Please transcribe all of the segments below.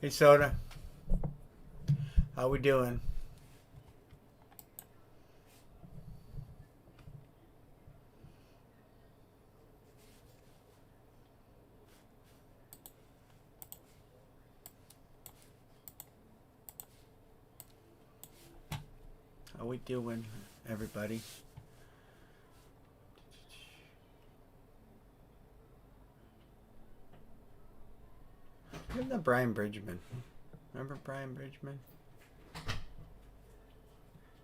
Hey, Soda. How we doing? How we doing, everybody? Remember the Brian Bridgman? Remember Brian Bridgman?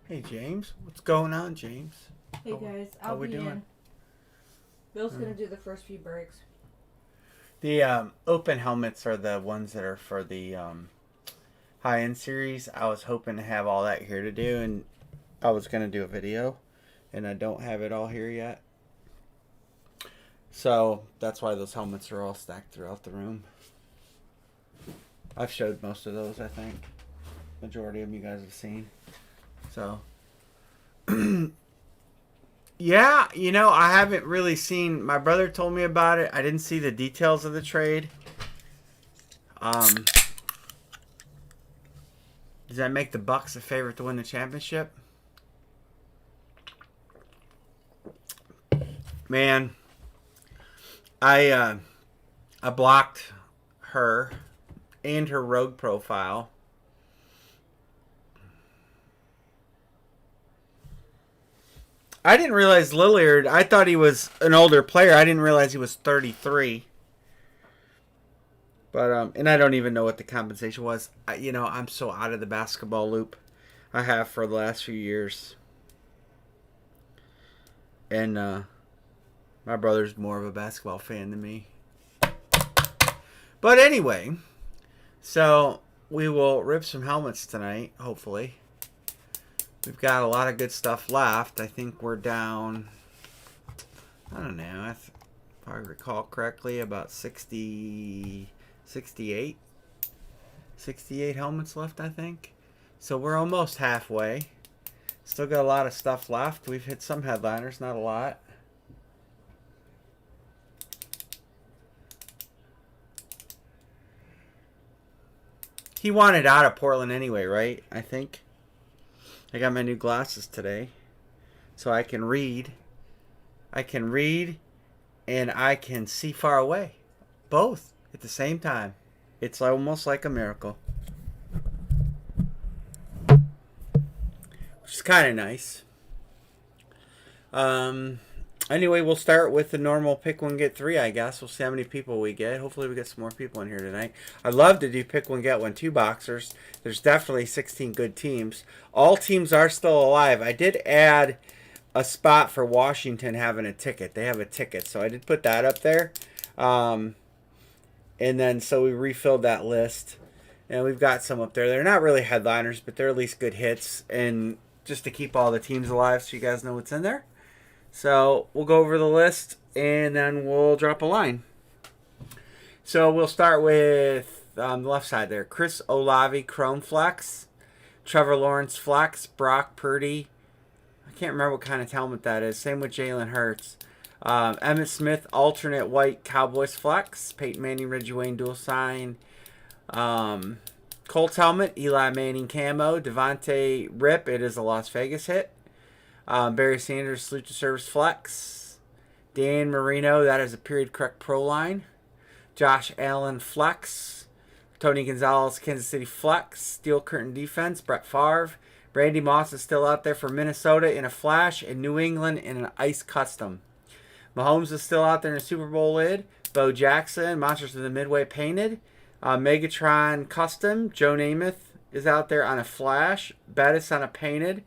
Hey, James. What's going on, James? Hey guys, how I'll we be doing? in. Bill's gonna do the first few breaks. The open helmets are the ones that are for the high-end series. I was hoping to have all that here to do, and I was going to do a video, and I don't have it all here yet. So that's why those helmets are all stacked throughout the room. I've showed most of those, I think. Majority of them you guys have seen. So, yeah, I haven't really seen. My brother told me about it. I didn't see the details of the trade. Does that make the Bucks a favorite to win the championship? Man, I blocked her and her rogue profile. I didn't realize Lillard. I thought he was an older player. I didn't realize he was 33. But and I don't even know what the compensation was. I'm so out of the basketball loop. I have for the last few years. And my brother's more of a basketball fan than me. But anyway, so we will rip some helmets tonight, hopefully. We've got a lot of good stuff left. I think we're down, I don't know, if I recall correctly, about 68 helmets left, I think. So we're almost halfway. Still got a lot of stuff left. We've hit some headliners, not a lot. He wanted out of Portland anyway, right? I think. I got my new glasses today, so I can read. I can read, and I can see far away. Both at the same time. It's almost like a miracle. Which is kind of nice. Anyway, we'll start with the normal pick one, get three, I guess. We'll see how many people we get. Hopefully we get some more people in here tonight. I'd love to do pick one, get one, two boxers. There's definitely 16 good teams. All teams are still alive. I did add a spot for Washington having a ticket. They have a ticket, so I did put that up there. And then, so we refilled that list. And we've got some up there. They're not really headliners, but they're at least good hits. And just to keep all the teams alive so you guys know what's in there. So we'll go over the list and then we'll drop a line. So we'll start with the left side there. Chris Olave, Chrome Flex. Trevor Lawrence Flex. Brock Purdy. I can't remember what kind of helmet that is. Same with Jalen Hurts. Emmitt Smith, alternate white Cowboys Flex. Peyton Manning, Reggie Wayne, dual sign. Colts helmet, Eli Manning camo. Devontae Rip, it is a Las Vegas hit. Barry Sanders, Salute to Service Flex. Dan Marino, that is a period correct pro line. Josh Allen Flex. Tony Gonzalez, Kansas City Flex. Steel Curtain Defense, Brett Favre. Randy Moss is still out there for Minnesota in a flash. And New England in an ice custom. Mahomes is still out there in a Super Bowl lid. Bo Jackson, Monsters of the Midway painted. Megatron custom. Joe Namath is out there on a flash. Bettis on a painted.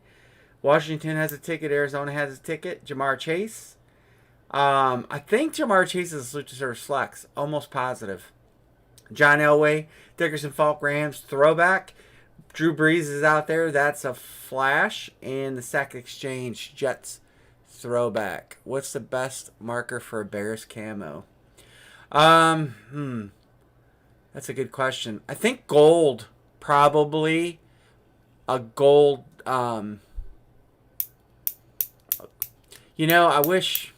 Washington has a ticket. Arizona has a ticket. Jamar Chase. I think Jamar Chase is a Salute to Service Flex. Almost positive. John Elway, Dickerson Falk Rams throwback. Drew Brees is out there. That's a flash. And the Sack Exchange Jets throwback. What's the best marker for a Bears camo? That's a good question. I think gold. Probably a gold. I wish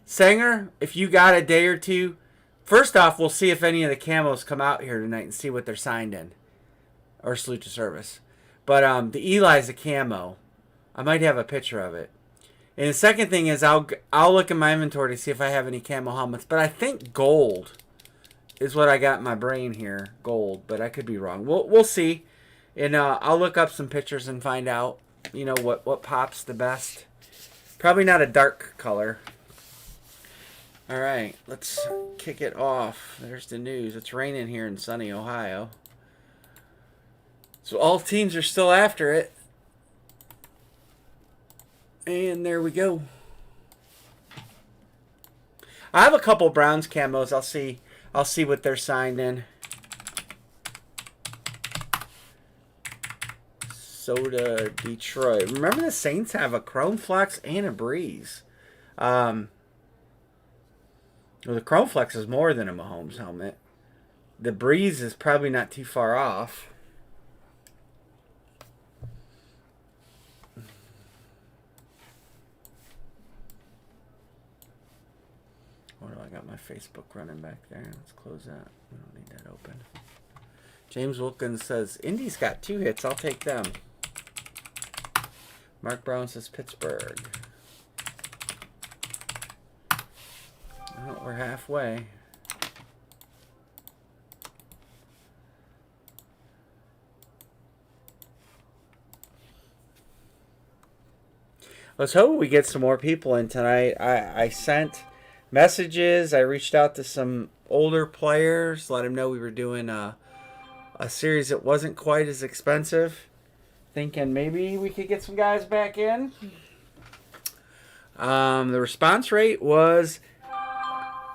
Sanger, if you got a day or two, First off, we'll see if any of the camos come out here tonight and see what they're signed in. Or salute to service. But the Eli's a camo. I might have a picture of it. And the second thing is I'll look in my inventory to see if I have any camo helmets. But I think gold is what I got in my brain here. Gold. But I could be wrong. We'll see. And I'll look up some pictures and find out, you know, what pops the best. Probably not a dark color. All right, let's kick it off. There's the news. It's raining here in sunny Ohio. So all teams are still after it. And there we go. I have a couple Browns camos. I'll see what they're signed in. Soda Detroit. Remember the Saints have a Chrome Flex and a Breeze. Well, the Chrome Flex is more than a Mahomes helmet. The Breeze is probably not too far off. Oh, I got my Facebook running back there. Let's close that. We don't need that open. James Wilkins says, Indy's got 2 hits. I'll take them. Mark Brown says Pittsburgh. Well, we're halfway. Let's hope we get some more people in tonight. I sent messages. I reached out to some older players, let them know we were doing a series that wasn't quite as expensive. Thinking maybe we could get some guys back in. The response rate was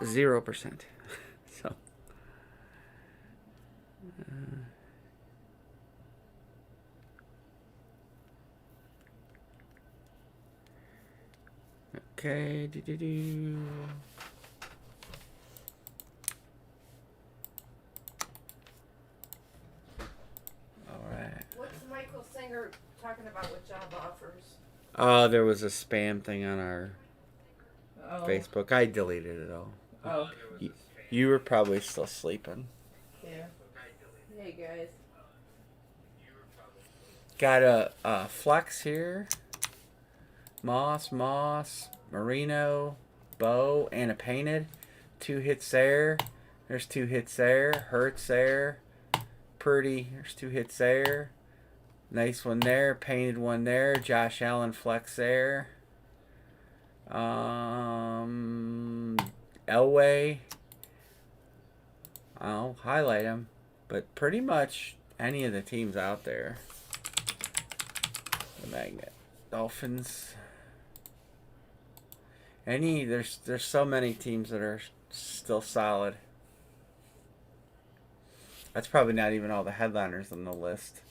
0%. So, okay. All right. What's Michael Singer talking about with job offers? Oh, there was a spam thing on our Facebook. I deleted it all. Oh. You were probably still sleeping. Yeah. Hey, guys. Got a flex here. Moss, Merino, Bow, and a painted. 2 hits there. There's 2 hits there. Hurts there. Purdy. There's 2 hits there. Nice one there. Painted one there. Josh Allen flex there. Elway. I'll highlight him. But pretty much any of the teams out there. The Magnet. Dolphins. There's so many teams that are still solid. That's probably not even all the headliners on the list.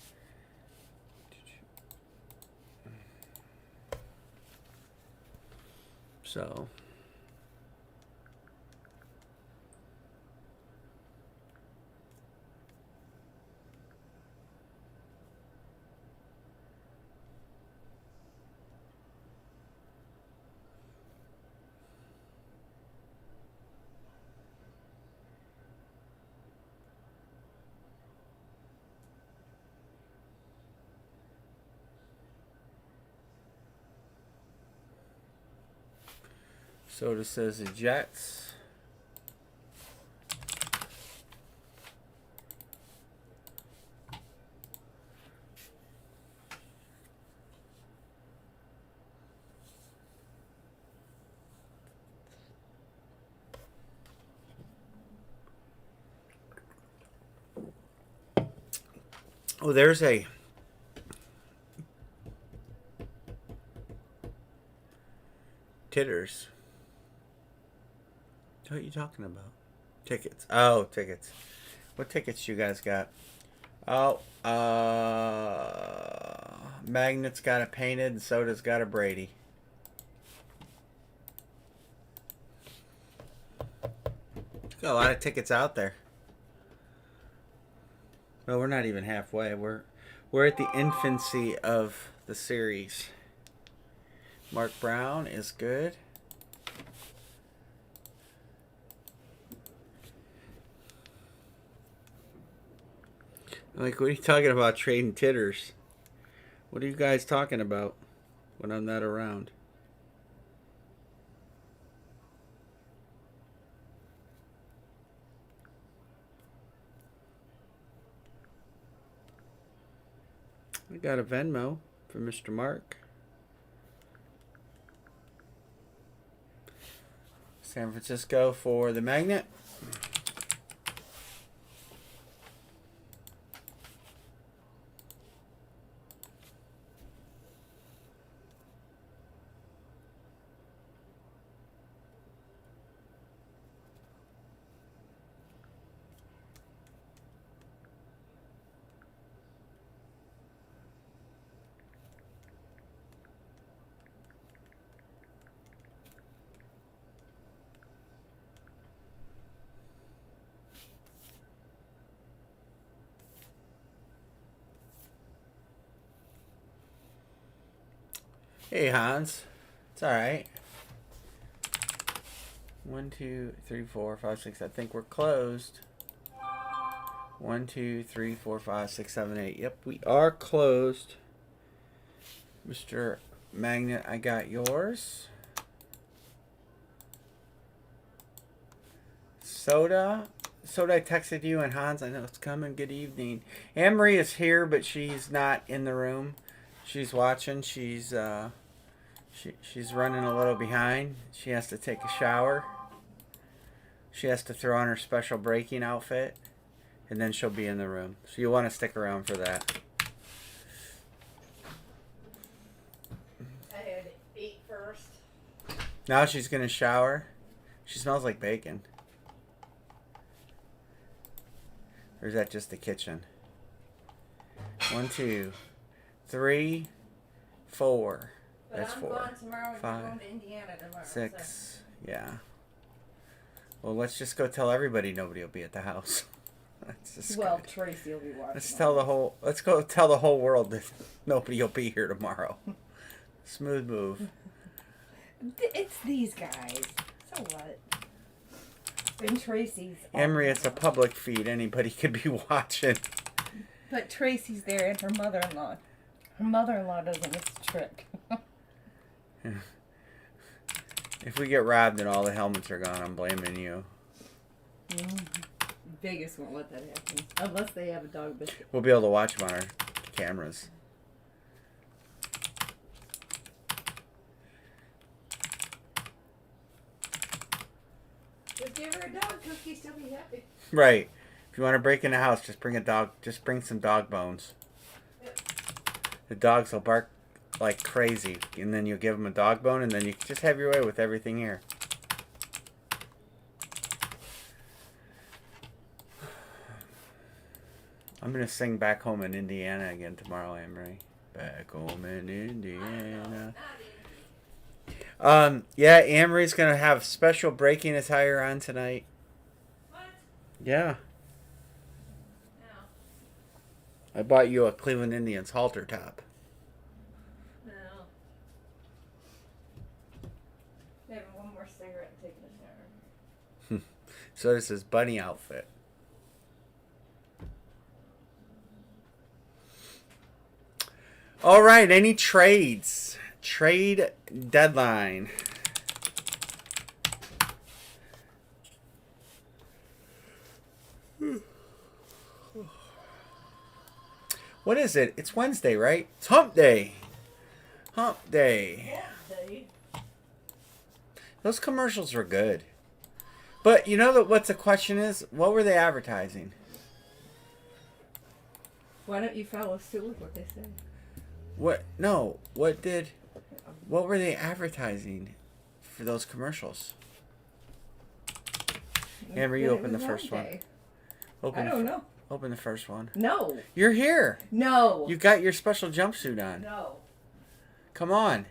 So Soda says the Jets. Oh, there's a Titters. What are you talking about? Tickets. Oh, tickets. What tickets you guys got? Oh, Magnet's got a painted and Soda's got a Brady. Got a lot of tickets out there. Well, we're not even halfway. We're at the infancy of the series. Mark Brown is good. Like, what are you talking about trading titters? What are you guys talking about when I'm not around? I got a Venmo for Mr. Mark. San Francisco for the magnet. Hey, Hans. It's alright. 1, 2, 3, 4, 5, 6. I think we're closed. 1, 2, 3, 4, 5, 6, 7, 8. Yep, we are closed. Mr. Magnet, I got yours. Soda, I texted you, and Hans, I know it's coming. Good evening. Anne-Marie is here, but she's not in the room. She's watching. She's running a little behind. She has to take a shower. She has to throw on her special breaking outfit, and then she'll be in the room. So you'll want to stick around for that. I had to eat first. Now she's going to shower. She smells like bacon. Or is that just the kitchen? 1, 2, 3, 4. But That's I'm 4. gone tomorrow and 5, we're going to Indiana tomorrow. 6. Yeah. Well, let's just go tell everybody nobody will be at the house. That's just Well, good. Tracy will be watching. Let's go tell the whole world that nobody will be here tomorrow. Smooth move. It's these guys. So what? And Tracy's. Emery, it's a public feed. Anybody could be watching. But Tracy's there and her mother-in-law. Her mother-in-law doesn't miss a trick. If we get robbed and all the helmets are gone, I'm blaming you. Vegas won't let that happen. Unless they have a dog biscuit. We'll be able to watch them on our cameras. Just give her a dog cookie, she'll be happy. Right. If you want to break in the house, just bring a dog. Just bring some dog bones. Yep. The dogs will bark like crazy, and then you'll give them a dog bone, and then you just have your way with everything here. I'm gonna sing "Back Home in Indiana" again tomorrow, Emery. Back home in Indiana. Yeah, Amory's gonna have special breaking attire on tonight. What? Yeah, No. I bought you a Cleveland Indians halter top. No. Having one more cigarette and taking a shower. So this is bunny outfit. All right, any trades? Trade deadline. What is it? It's Wednesday, right? It's hump day. Hump day. Those commercials were good. But you know what the question is? What were they advertising? Why don't you follow suit with what they say? What were they advertising for those commercials? Amber, you open the first one. I don't know. Open the first one. No. You're here. No. You got your special jumpsuit on. No. Come on.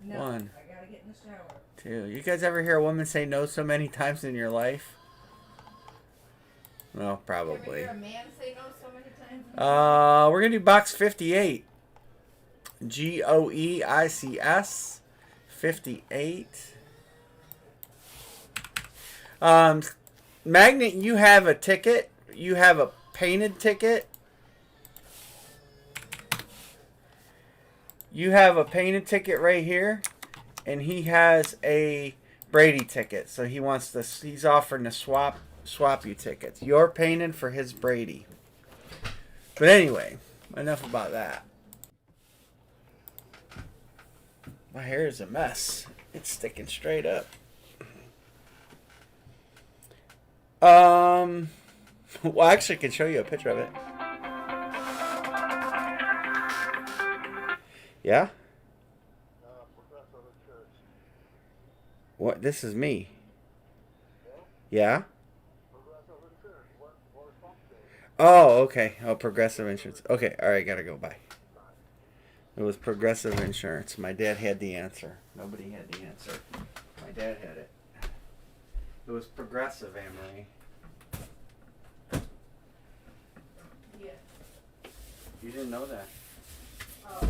No. 1, I gotta get in the shower. 2. You guys ever hear a woman say no so many times in your life? Well, You ever probably. hear a man say no so many times? We're gonna do box 58. GOEICS 58. Magnet, you have a ticket. You have a painted ticket. You have a painted ticket right here, and he has a Brady ticket. So he wants to. He's offering to swap you tickets. You're painted for his Brady. But anyway, enough about that. My hair is a mess. It's sticking straight up. Well, actually, I can show you a picture of it. Yeah? What? This is me. Yeah? Oh, okay. Oh, Progressive Insurance. Okay, alright, gotta go. Bye. It was Progressive Insurance. My dad had the answer. Nobody had the answer. My dad had it. It was Progressive, Anne-Marie. Yeah. You didn't know that. Oh.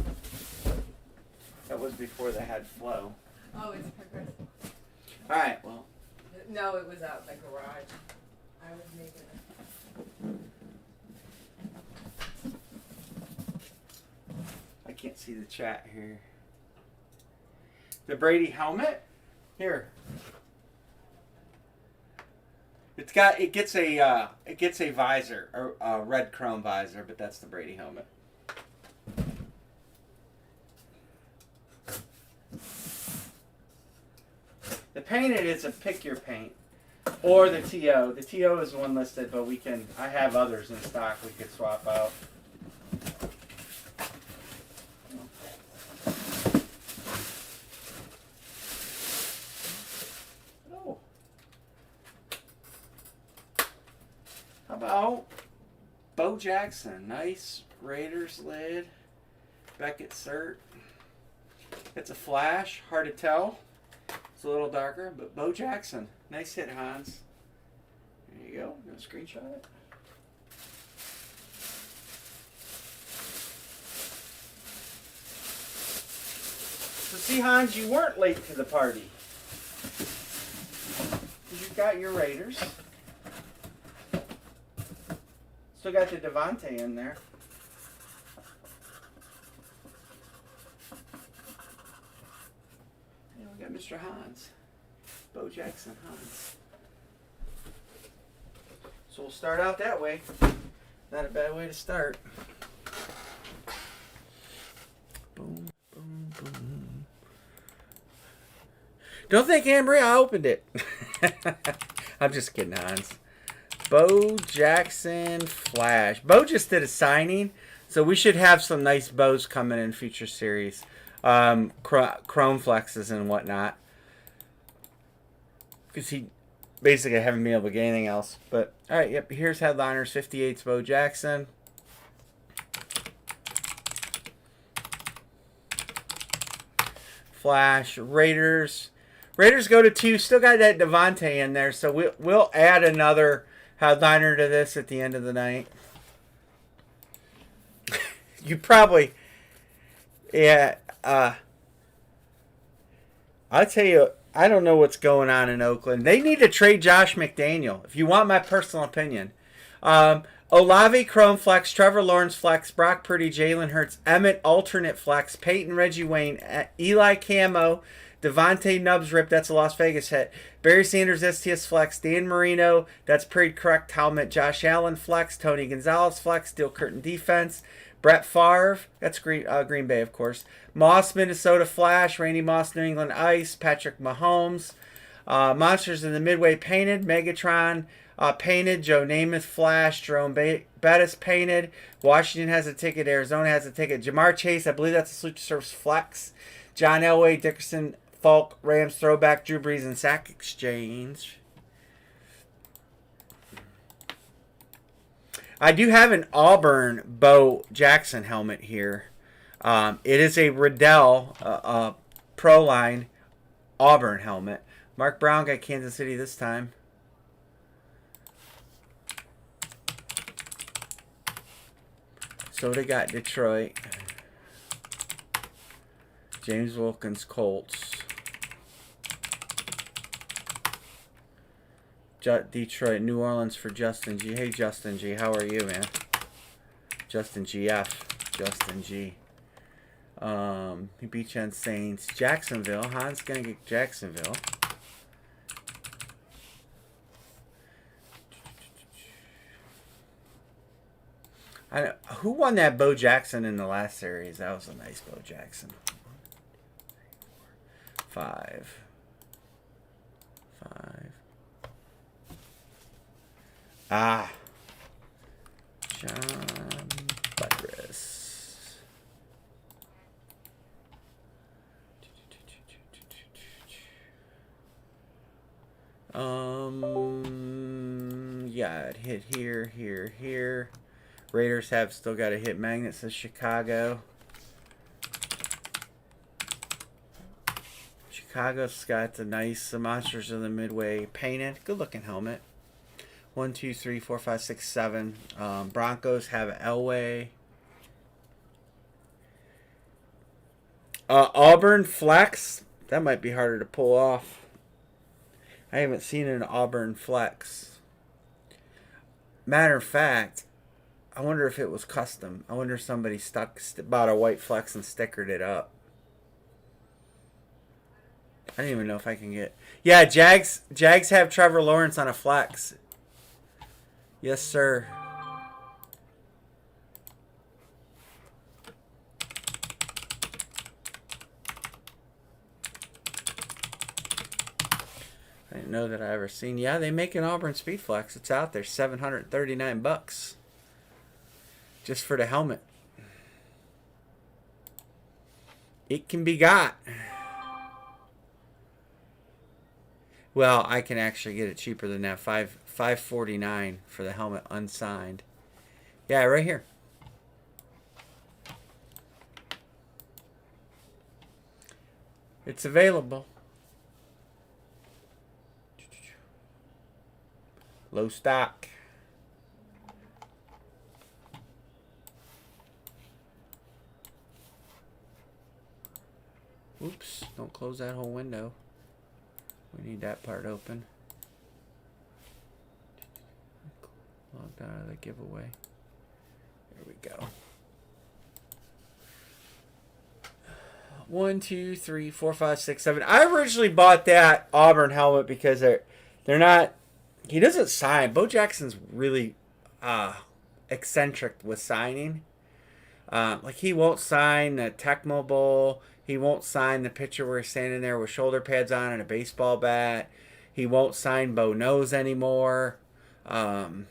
That was before they had Flow. Oh, it's progressive. Alright, well. No, it was out in the garage. I was making it. I can't see the chat here. The Brady helmet? Here. It gets a visor, or a red chrome visor, but that's the Brady helmet. The painted is a pick your paint, or the TO. The TO is one listed, but I have others in stock we could swap out. Oh. How about Bo Jackson? Nice Raiders lid. Beckett cert. It's a flash, hard to tell. It's a little darker, but Bo Jackson. Nice hit, Hans. There you go. You want to screenshot it? So see, Hans, you weren't late to the party. You got your Raiders. Still got the Devontae in there. And we got Mr. Hans. Bo Jackson Hans. So we'll start out that way. Not a bad way to start. Boom, boom, boom. Don't think, Ambry, I opened it. I'm just kidding, Hans. Bo Jackson Flash. Bo just did a signing, so we should have some nice bows coming in future series. Chrome flexes and whatnot. Because he basically haven't been able to get anything else. But, alright, yep, here's headliners. 58's Bo Jackson. Flash. Raiders. Raiders go to 2. Still got that Devontae in there, so we'll add another headliner to this at the end of the night. You probably... Yeah, I'll tell you, I don't know what's going on in Oakland. They need to trade Josh McDaniel, if you want my personal opinion. Olave Chrome Flex, Trevor Lawrence Flex, Brock Purdy, Jalen Hurts, Emmett Alternate Flex, Peyton Reggie Wayne, Eli Camo, Devontae Nubbs Rip, that's a Las Vegas hit. Barry Sanders STS Flex, Dan Marino, that's pretty correct helmet. Josh Allen Flex, Tony Gonzalez Flex, Steel Curtain Defense. Brett Favre, that's Green Bay, of course. Moss, Minnesota Flash. Randy Moss, New England Ice. Patrick Mahomes. Monsters in the Midway painted. Megatron painted. Joe Namath Flash. Jerome Bettis painted. Washington has a ticket. Arizona has a ticket. Jamar Chase, I believe that's a Luchasaurus Flex. John Elway, Dickerson, Falk, Rams Throwback, Drew Brees, and Sack Exchange. I do have an Auburn Bo Jackson helmet here. It is a Riddell Pro Line Auburn helmet. Mark Brown got Kansas City this time. So they got Detroit. James Wilkins Colts. Detroit, New Orleans for Justin G. Hey, Justin G. How are you, man? Justin GF. Justin G. He beat you on Saints. Jacksonville. Han's going to get Jacksonville. I know, who won that Bo Jackson in the last series? That was a nice Bo Jackson. 5. Ah. John Buttress. Yeah, it hit here. Raiders have still got to hit magnets of Chicago. Chicago's got the nice Monsters of the Midway painted. Good looking helmet. 1, 2, 3, 4, 5, 6, 7. Broncos have Elway. Auburn Flex. That might be harder to pull off. I haven't seen an Auburn Flex. Matter of fact, I wonder if it was custom. I wonder if somebody bought a white Flex and stickered it up. I don't even know if I can get... Yeah, Jags have Trevor Lawrence on a Flex. Yes, sir. I didn't know that I ever seen. Yeah, they make an Auburn Speed Flex. It's out there, $739 just for the helmet. It can be got. Well, I can actually get it cheaper than that. $549 for the helmet unsigned. Yeah, right here. It's available. Low stock. Oops, don't close that whole window. We need that part open. Logged out of the giveaway. There we go. 1, 2, 3, 4, 5, 6, 7. I originally bought that Auburn helmet because they're not. He doesn't sign. Bo Jackson's really eccentric with signing. Like he won't sign the Tecmo Bowl. He won't sign the picture where he's standing there with shoulder pads on and a baseball bat. He won't sign Bo Nose anymore. When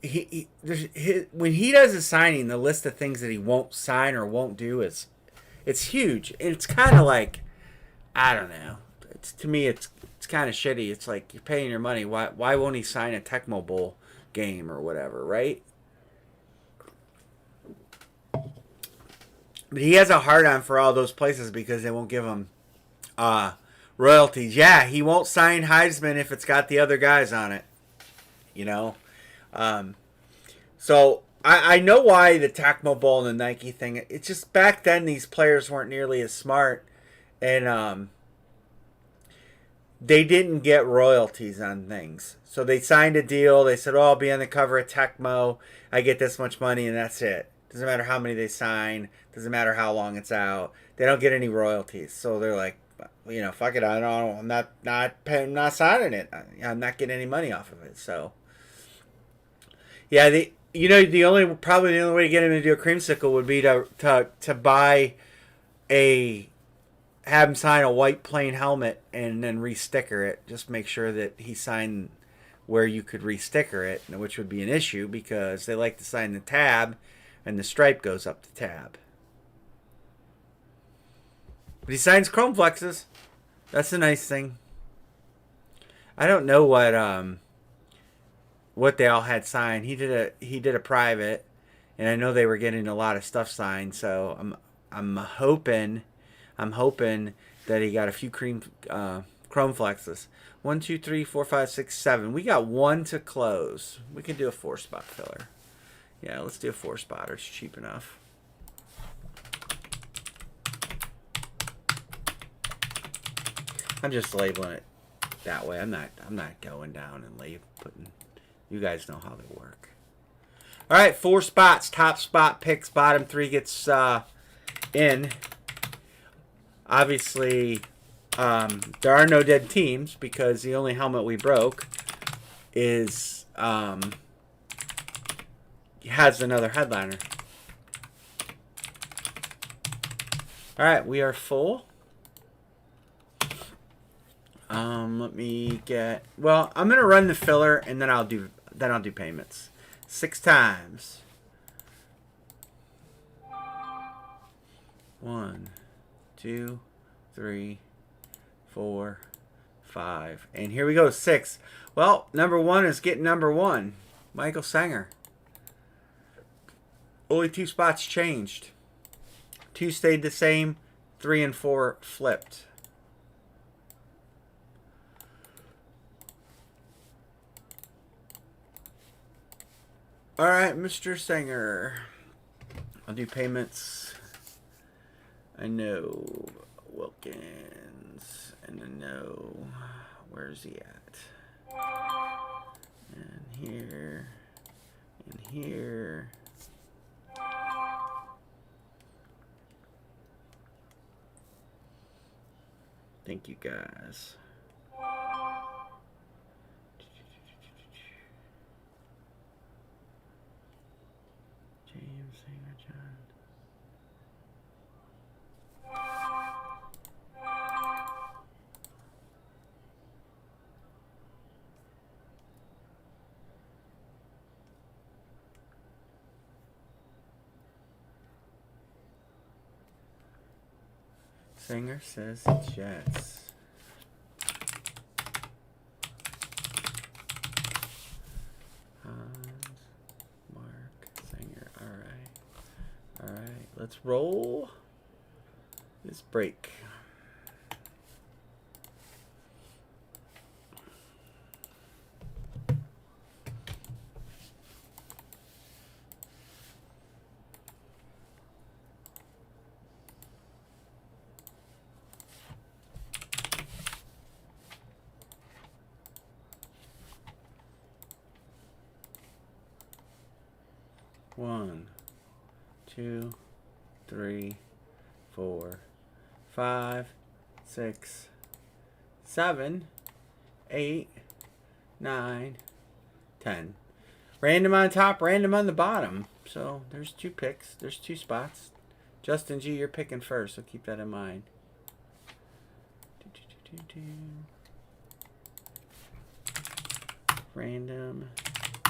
he does a signing, the list of things that he won't sign or won't do it's huge. It's kind of like, I don't know. To me, it's kind of shitty. It's like you're paying your money. Why won't he sign a Tecmo Bowl game or whatever, right? But he has a hard on for all those places because they won't give him royalties. Yeah, he won't sign Heisman if it's got the other guys on it. You know? So I know why the Tecmo Bowl and the Nike thing. It's just back then these players weren't nearly as smart. And they didn't get royalties on things. So they signed a deal. They said, oh, I'll be on the cover of Tecmo. I get this much money and that's it. Doesn't matter how many they sign. Doesn't matter how long it's out. They don't get any royalties. So they're like, you know, fuck it. I'm not signing it. I'm not getting any money off of it. So, yeah, probably the only way to get him to do a creamsicle would be to buy have him sign a white plain helmet and then re-sticker it. Just make sure that he signed where you could re-sticker it, which would be an issue because they like to sign the tab and the stripe goes up the tab. But he signs chrome flexes. That's a nice thing. I don't know what they all had signed. He did a private, and I know they were getting a lot of stuff signed. So I'm hoping that he got a few chrome flexes. 1, 2, 3, 4, 5, 6, 7. We got one to close. We can do a 4-spot filler. Yeah, let's do a 4-spotter. It's cheap enough. I'm just labeling it that way. I'm not going down and putting. You guys know how they work. All right, 4 spots. Top spot picks. Bottom 3 gets in. Obviously, there are no dead teams because the only helmet we broke is has another headliner. All right, we are full. Let me get. Well, I'm gonna run the filler and then I'll do payments. 6 times. 1, 2, 3, 4, 5, and here we go. 6. Well, number 1 is getting number 1. Michael Sanger. Only 2 spots changed. 2 stayed the same. 3 and 4 flipped. All right, Mr. Sanger. I'll do payments. I know Wilkins, and I know where's he at? And here, and here. Thank you guys. James, Sanger, John. Sanger says Jets. Hans, Mark, Sanger. All right. Let's roll this break. One, 2, 3, 4, 5, 6, 7, 8, 9, 10. Random on top, random on the bottom. So there's 2 picks. There's 2 spots. Justin G, you're picking first, so keep that in mind. Random,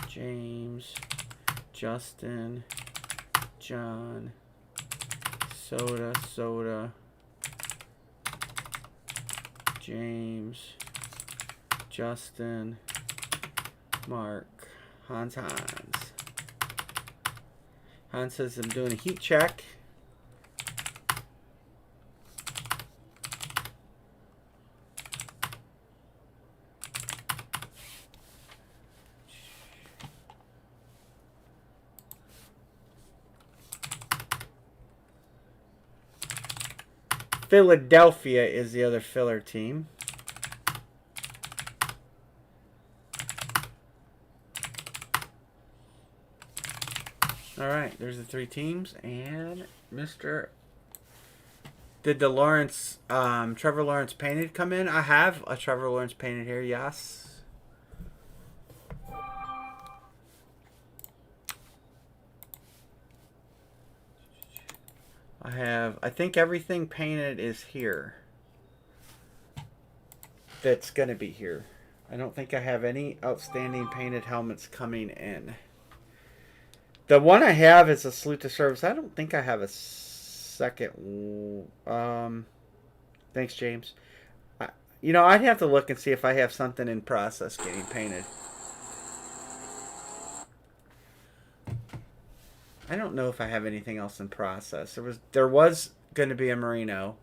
James, Justin, John, Soda, James, Justin, Mark, Hans. Hans says I'm doing a heat check. Philadelphia is the other filler team. All right, there's the 3 teams, and did the Trevor Lawrence painted come in? I have a Trevor Lawrence painted here, yes. I think everything painted is here. That's going to be here. I don't think I have any outstanding painted helmets coming in. The one I have is a Salute to Service. I don't think I have a second. Thanks, James. I'd have to look and see if I have something in process getting painted. I don't know if I have anything else in process. There was going to be a Merino,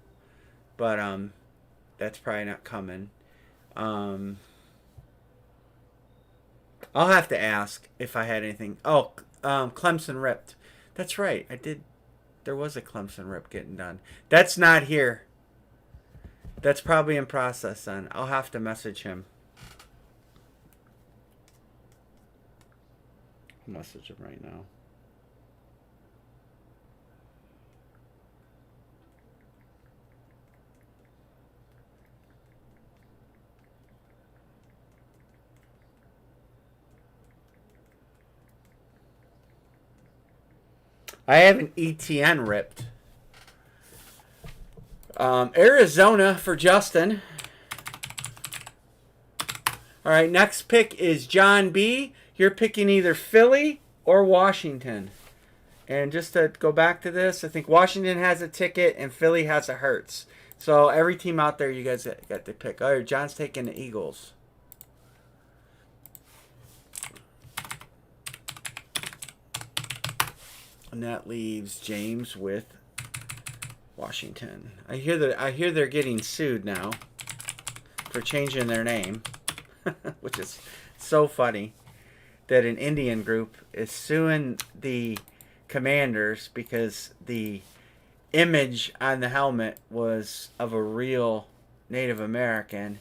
but that's probably not coming. I'll have to ask if I had anything. Oh, Clemson ripped. That's right. I did. There was a Clemson rip getting done. That's not here. That's probably in process then. I'll have to message him. I'll message him right now. I have an ETN ripped. Arizona for Justin. All right, next pick is John B. You're picking either Philly or Washington. And just to go back to this, I think Washington has a ticket and Philly has a Hurts. So every team out there, you guys got to pick. All right, John's taking the Eagles. And that leaves James with Washington. I hear they're getting sued now for changing their name, which is so funny that an Indian group is suing the Commanders because the image on the helmet was of a real Native American,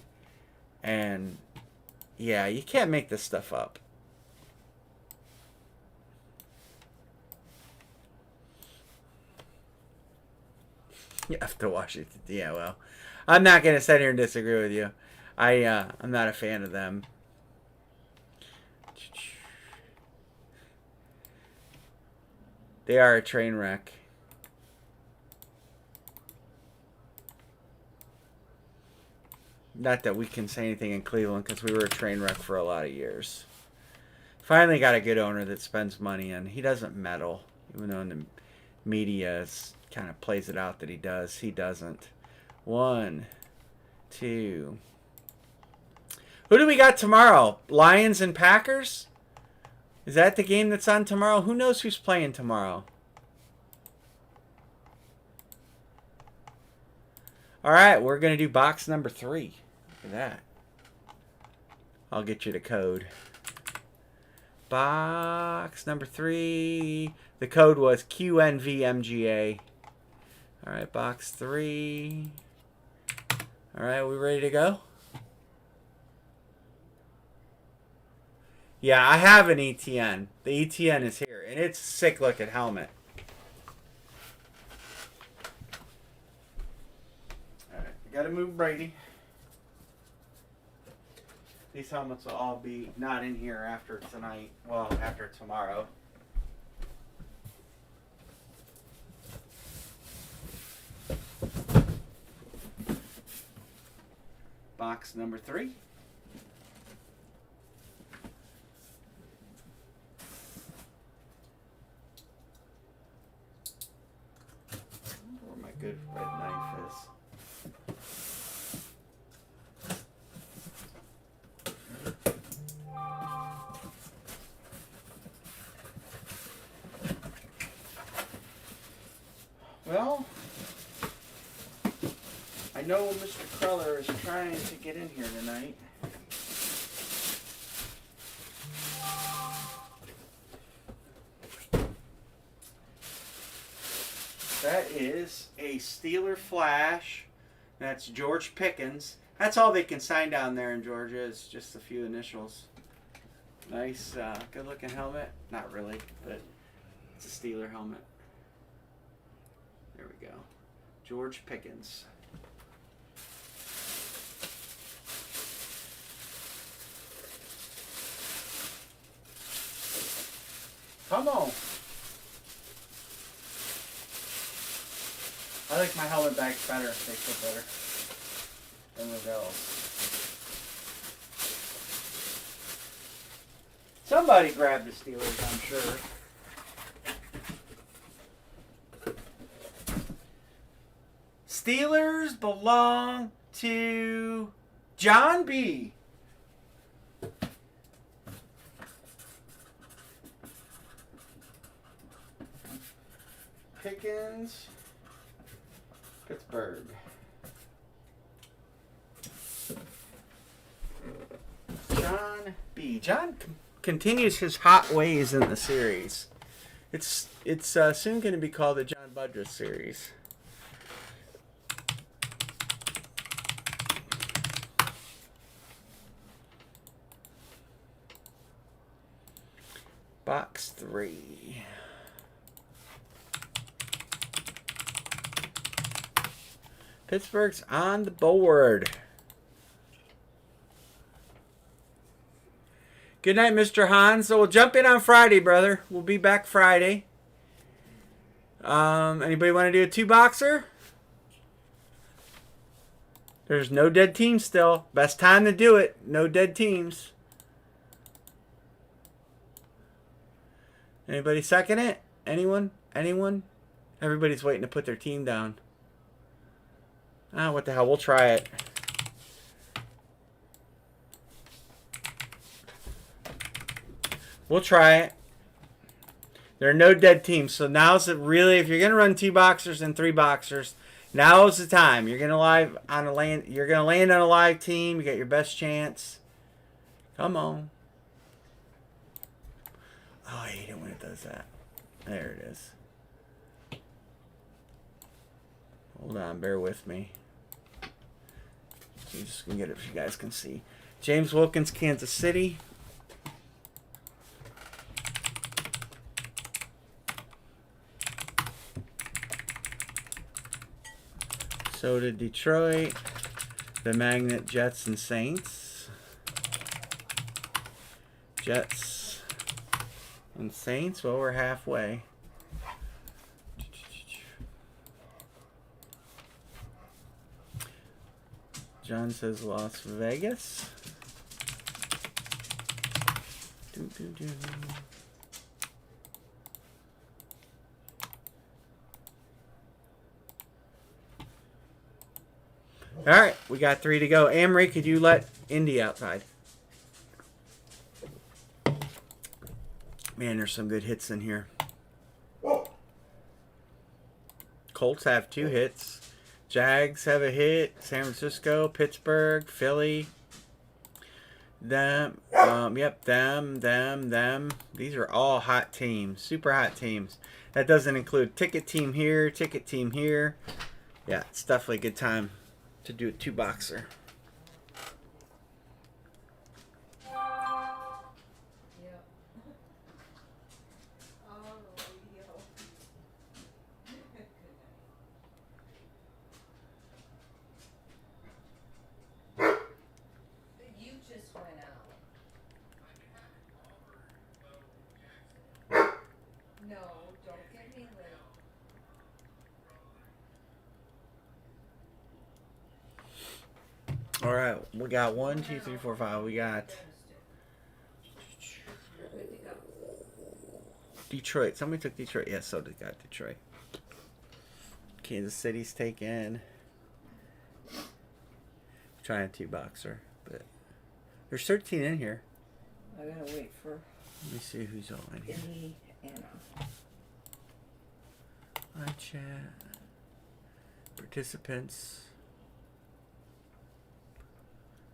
and yeah, you can't make this stuff up. You have to Washington. Yeah, well, I'm not gonna sit here and disagree with you. I'm not a fan of them. They are a train wreck. Not that we can say anything in Cleveland because we were a train wreck for a lot of years. Finally got a good owner that spends money, and he doesn't meddle, even though in the media kind of plays it out that he does. He doesn't. 1, 2. Who do we got tomorrow? Lions and Packers? Is that the game that's on tomorrow? Who knows who's playing tomorrow? All right, we're going to do box number 3. Look at that. I'll get you the code. Box number 3. The code was QNVMGA. All right, box 3. All right, we ready to go? Yeah, I have an ETN. The ETN is here, and it's a sick looking helmet. All right, we gotta move Brady. These helmets will all be not in here after tonight. Well, after tomorrow. Box number 3. Where my good red knife is. Well, I know Mr. Cruller is trying to get in here tonight. That is a Steeler Flash. That's George Pickens. That's all they can sign down there in Georgia is just a few initials. Nice, good looking helmet. Not really, but it's a Steeler helmet. There we go. George Pickens. Come on. I like my helmet bags better. They fit better than Liddell's. Somebody grabbed the Steelers, I'm sure. Steelers belong to John B. Pickens, Pittsburgh. John B. John continues his hot ways in the series. It's soon going to be called the John Budrus series. Box 3. Pittsburgh's on the board. Good night, Mr. Hans. So we'll jump in on Friday, brother. We'll be back Friday. Anybody want to do a 2-boxer? There's no dead teams still. Best time to do it. No dead teams. Anybody second it? Anyone? Anyone? Everybody's waiting to put their team down. Ah, what the hell? We'll try it. We'll try it. There are no dead teams. So now's it really, if you're gonna run 2 boxers and 3 boxers, now's the time. You're gonna land on a live team. You got your best chance. Come on. Oh, I hate it when it does that. There it is. Hold on, bear with me. I'm just gonna get it so you guys can see. James Wilkins, Kansas City. So did Detroit, the Magnet, Jets, and Saints. Jets and Saints. Well, we're halfway. John says Las Vegas. All right, we got 3 to go. Amory, could you let Indy outside? Man, there's some good hits in here. Colts have 2 hits. Jags have a hit. San Francisco, Pittsburgh, Philly. Them. Yep, them. These are all hot teams. Super hot teams. That doesn't include ticket team here, ticket team here. Yeah, it's definitely a good time to do a 2-boxer. All right, we got 1, 2, 3, 4, 5. We got Detroit. Somebody took Detroit. Yes, so did got Detroit. Kansas City's taken. Trying a 2-boxer, but there's 13 in here. I gotta wait for. Let me see who's all in here. Anna. Hi, chat. Participants.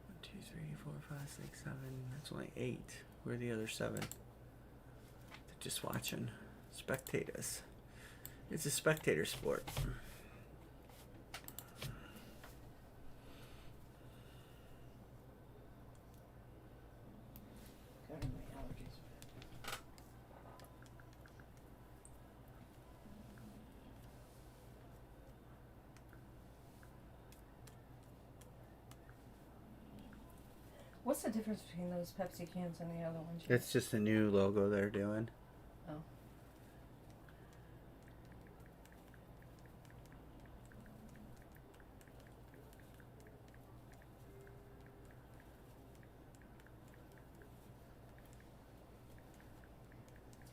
1, 2, 3, 4, 5, 6, 7. That's only 8. Where are the other 7? They're just watching. Spectators. It's a spectator sport. What's the difference between those Pepsi cans and the other ones? It's just a new logo they're doing. Oh.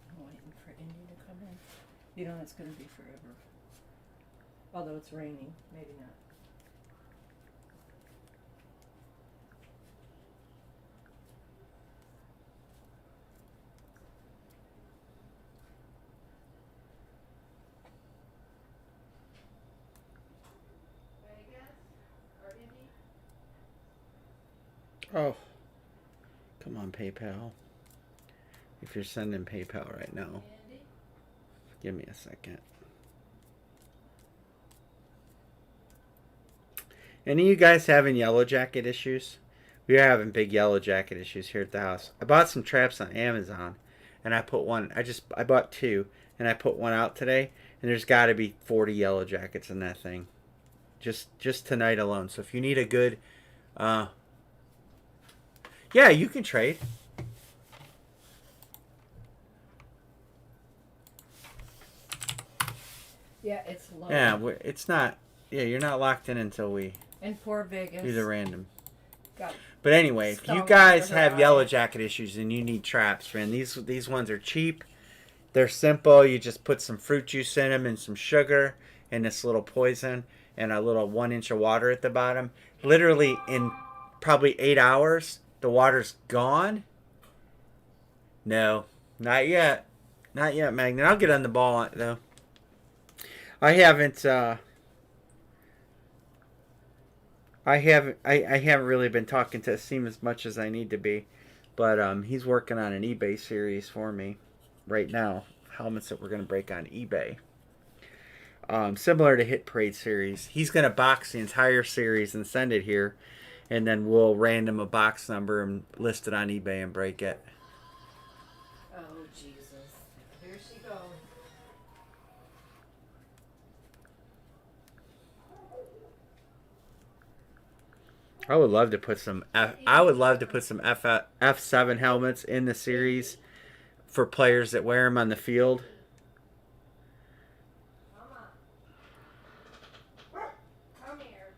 I'm waiting for Indy to come in. You know it's going to be forever. Although it's raining, maybe not. Oh, come on, PayPal. If you're sending PayPal right now, give me a second. Any of you guys having yellow jacket issues? We are having big yellow jacket issues here at the house. I bought some traps on Amazon, and I put one. I bought two, and I put one out today, and there's got to be 40 yellow jackets in that thing, just tonight alone. So if you need a good, yeah, you can trade. Yeah, it's low. Yeah, it's not. Yeah, you're not locked in until we And poor Vegas. do the random. Got But anyway, if you stung guys under her have yellow eye. jacket issues and you need traps, man, these ones are cheap. They're simple. You just put some fruit juice in them and some sugar and this little poison and a little 1 inch of water at the bottom. Literally in probably 8 hours, the water's gone. No, not yet. Not yet, Magnet. I'll get on the ball though. I haven't. I haven't really been talking to Asim as much as I need to be, but he's working on an eBay series for me right now. Helmets that we're gonna break on eBay. Similar to Hit Parade series. He's gonna box the entire series and send it here, and then we'll random a box number and list it on eBay and break it. Oh, Jesus. Here she goes. I would love to put some F7 helmets in the series for players that wear them on the field. Mama. Come here.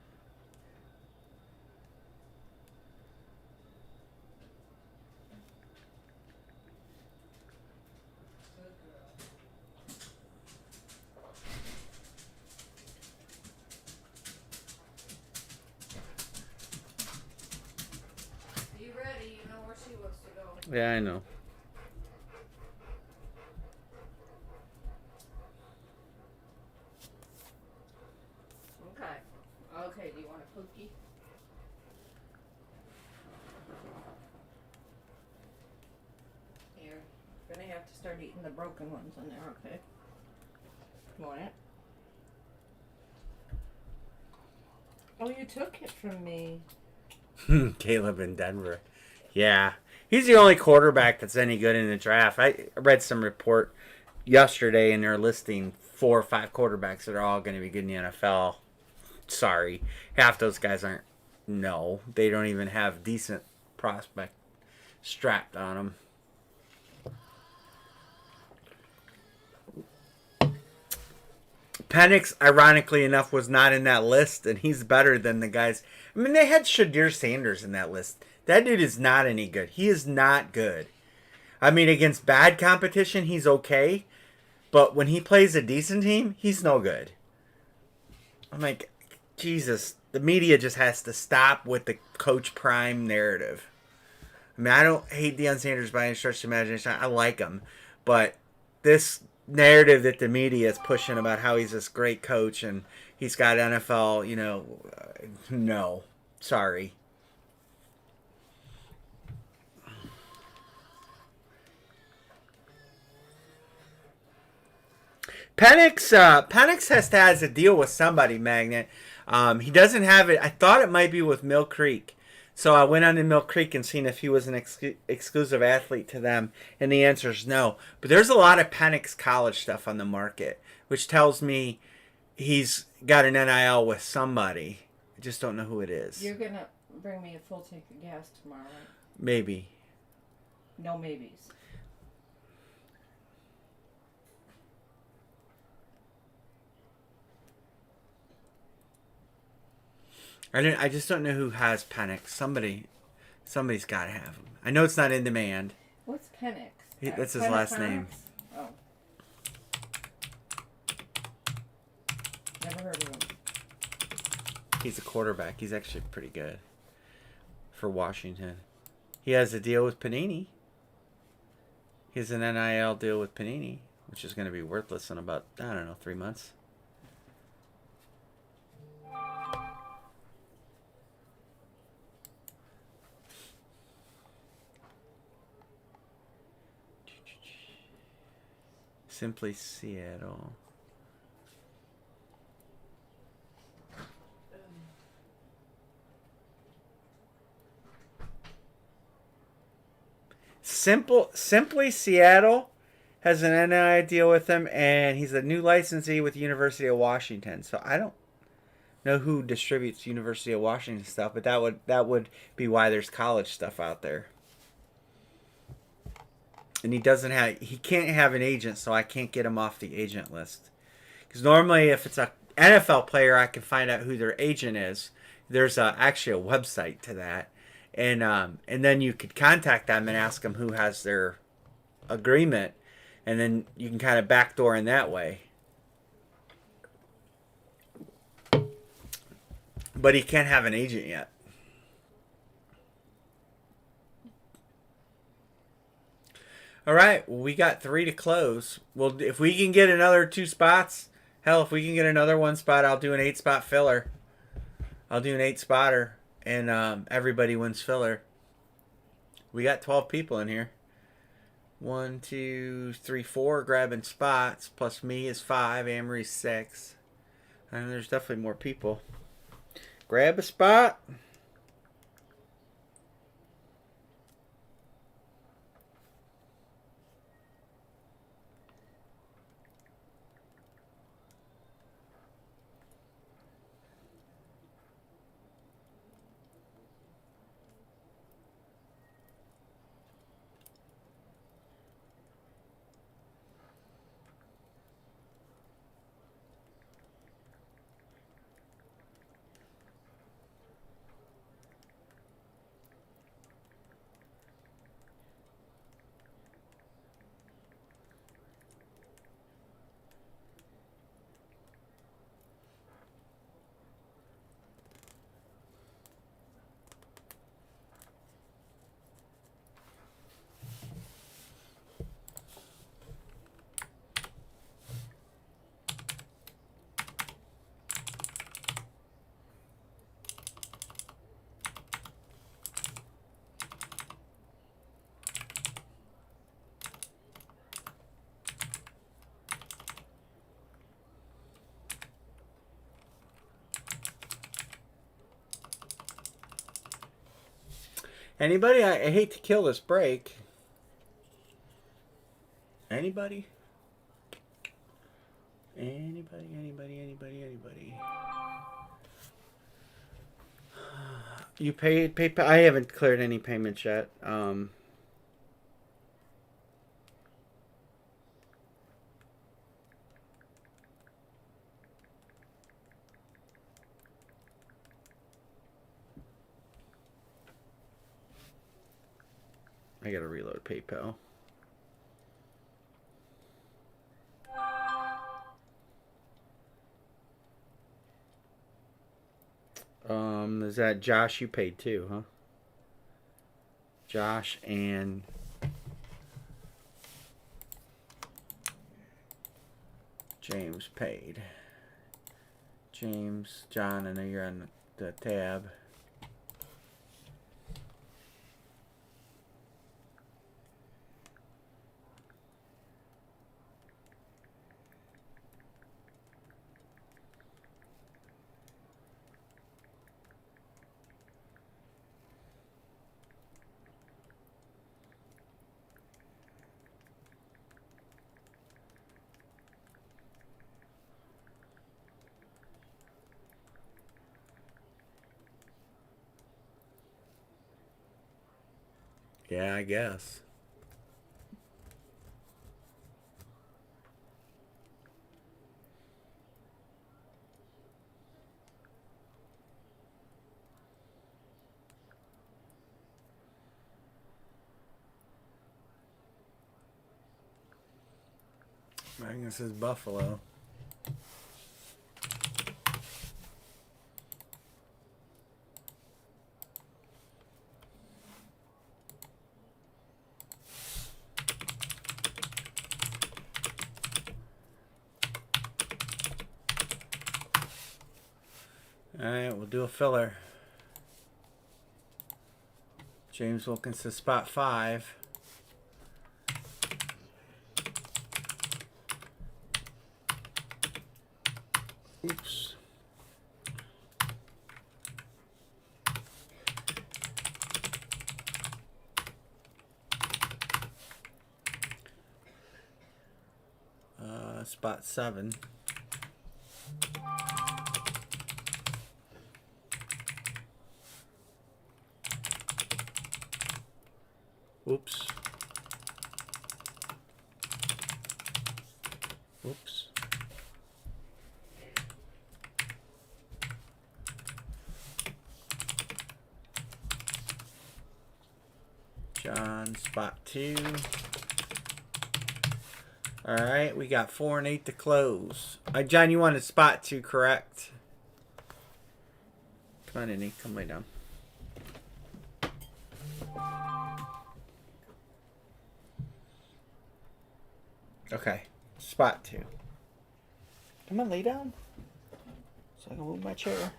Good girl. Are you ready? You know where she wants to go. Yeah, I know. Okay. Okay, do you want a cookie? Here. Gonna have to start eating the broken ones in there, okay? You want it? Oh, you took it from me. Caleb in Denver. Yeah. He's the only quarterback that's any good in the draft. I read some report yesterday and they're listing 4 or 5 quarterbacks that are all going to be good in the NFL. Sorry. Half those guys aren't. No. They don't even have decent prospect strapped on them. Penix, ironically enough, was not in that list, and he's better than the guys. I mean, they had Shadir Sanders in that list. That dude is not any good. He is not good. I mean, against bad competition, he's okay. But when he plays a decent team, he's no good. I'm like, Jesus, the media just has to stop with the Coach Prime narrative. I mean, I don't hate Deion Sanders by any stretch of the imagination. I like him. But this narrative that the media is pushing about how he's this great coach and he's got NFL, no. Sorry. Penix has a deal with somebody, Magnet. He doesn't have it. I thought it might be with Mill Creek. So I went on to Mill Creek and seen if he was an exclusive athlete to them, and the answer is no. But there's a lot of Penix college stuff on the market, which tells me he's got an NIL with somebody. I just don't know who it is. You're gonna bring me a full tank of gas tomorrow, right? Maybe. No maybes. I just don't know who has Penix. Somebody's got to have him. I know it's not in demand. What's Penix? That's his last name. Oh. Never heard of him. He's a quarterback. He's actually pretty good for Washington. He has a deal with Panini. He has an NIL deal with Panini, which is going to be worthless in about, 3 months. Simply Seattle. Simply Seattle has an NIL deal with him, and he's a new licensee with the University of Washington. So I don't know who distributes University of Washington stuff, but that would be why there's college stuff out there. And he can't have an agent, so I can't get him off the agent list. Because normally, if it's a NFL player, I can find out who their agent is. There's actually a website to that, and then you could contact them and ask them who has their agreement, and then you can kind of backdoor in that way. But he can't have an agent yet. All right, well, we got 3 to close. Well, if we can get another 2 spots, hell, if we can get another 1 spot, I'll do an 8-spot filler. I'll do an 8-spotter, and everybody wins filler. We got 12 people in here. 1, 2, 3, 4 grabbing spots, plus me is 5, Amory's 6. And there's definitely more people. Grab a spot. Anybody? I hate to kill this break. Anybody? Anybody? You paid PayPal? I haven't cleared any payments yet. I gotta reload PayPal. Is that Josh? You paid too, huh? Josh and James paid. James, John, I know you're on the tab. Yeah, I guess. I think this is Buffalo. Alright, we'll do a filler. James Wilkins spot 5. Oops. spot 7. Oops. Oops. John, spot 2. All right, we got 4 and 8 to close. John, you wanted spot 2, correct? Come on, Indy. Come lay down. Okay, spot 2. Come on, lay down. So I can move my chair.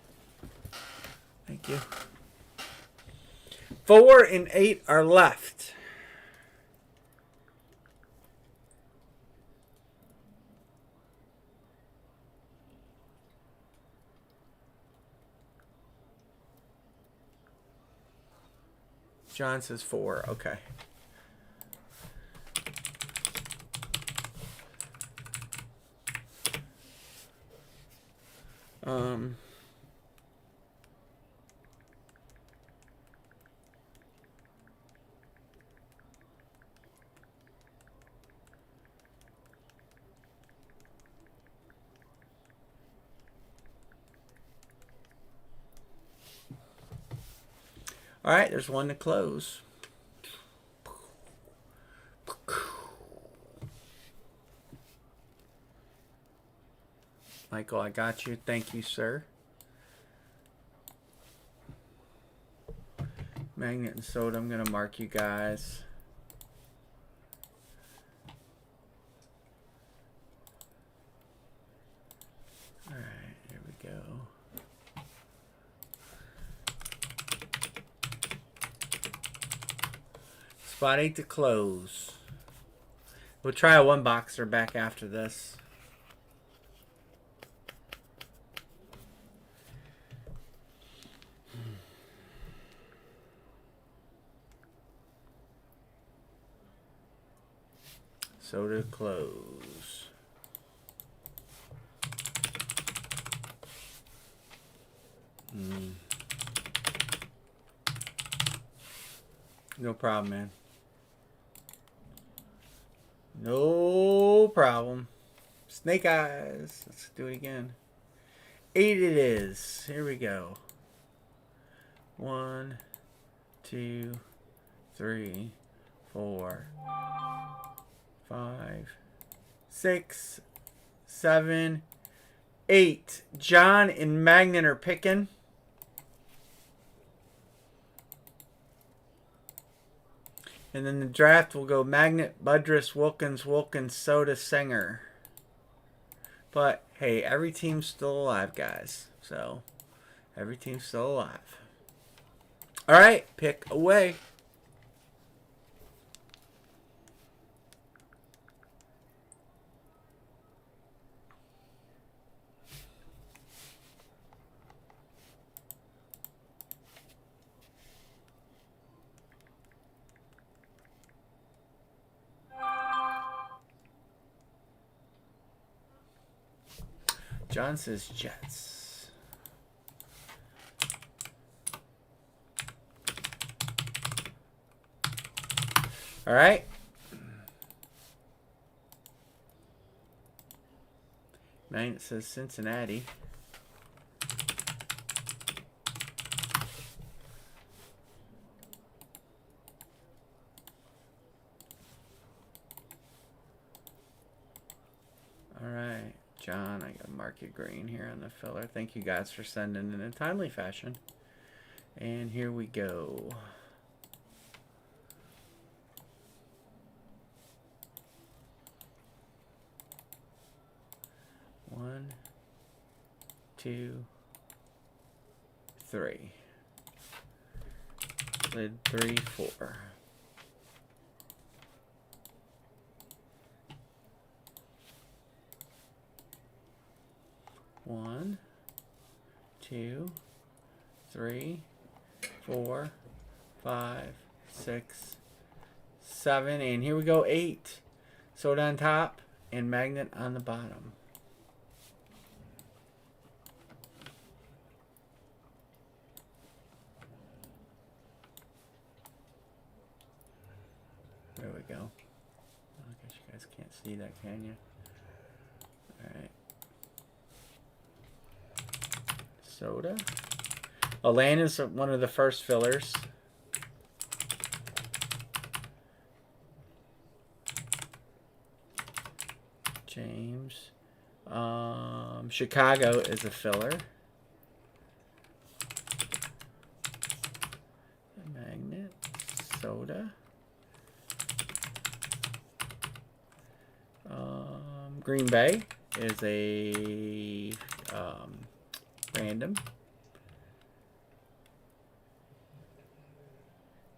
Thank you. 4 and 8 are left. John says 4. Okay. All right, there's 1 to close. Michael, I got you. Thank you, sir. Magnet and soda, I'm going to mark you guys. All right, here we go. Spot 8 to close. We'll try a 1-boxer back after this. So to close. No problem, man. No problem. Snake eyes. Let's do it again. 8 it is. Here we go. 1, 2, 3, 4, 5, 6, 7, 8. John and Magnet are picking. And then the draft will go Magnet, Budrus, Wilkins, Soda, Singer. But, hey, every team's still alive, guys. So, every team's still alive. All right, pick away. John says Jets. All right. Magnet says Cincinnati. All right. John, I got to mark you green here on the filler. Thank you guys for sending in a timely fashion. And here we go. One, 2, 3. Lid 3, 4. One, 2, 3, 4, 5, 6, 7, and here we go, 8. Soda on top, and magnet on the bottom. There we go. I guess you guys can't see that, can you? Alright. Soda. Atlanta's one of the first fillers. James. Chicago is a filler. Magnet. Soda. Green Bay is a random.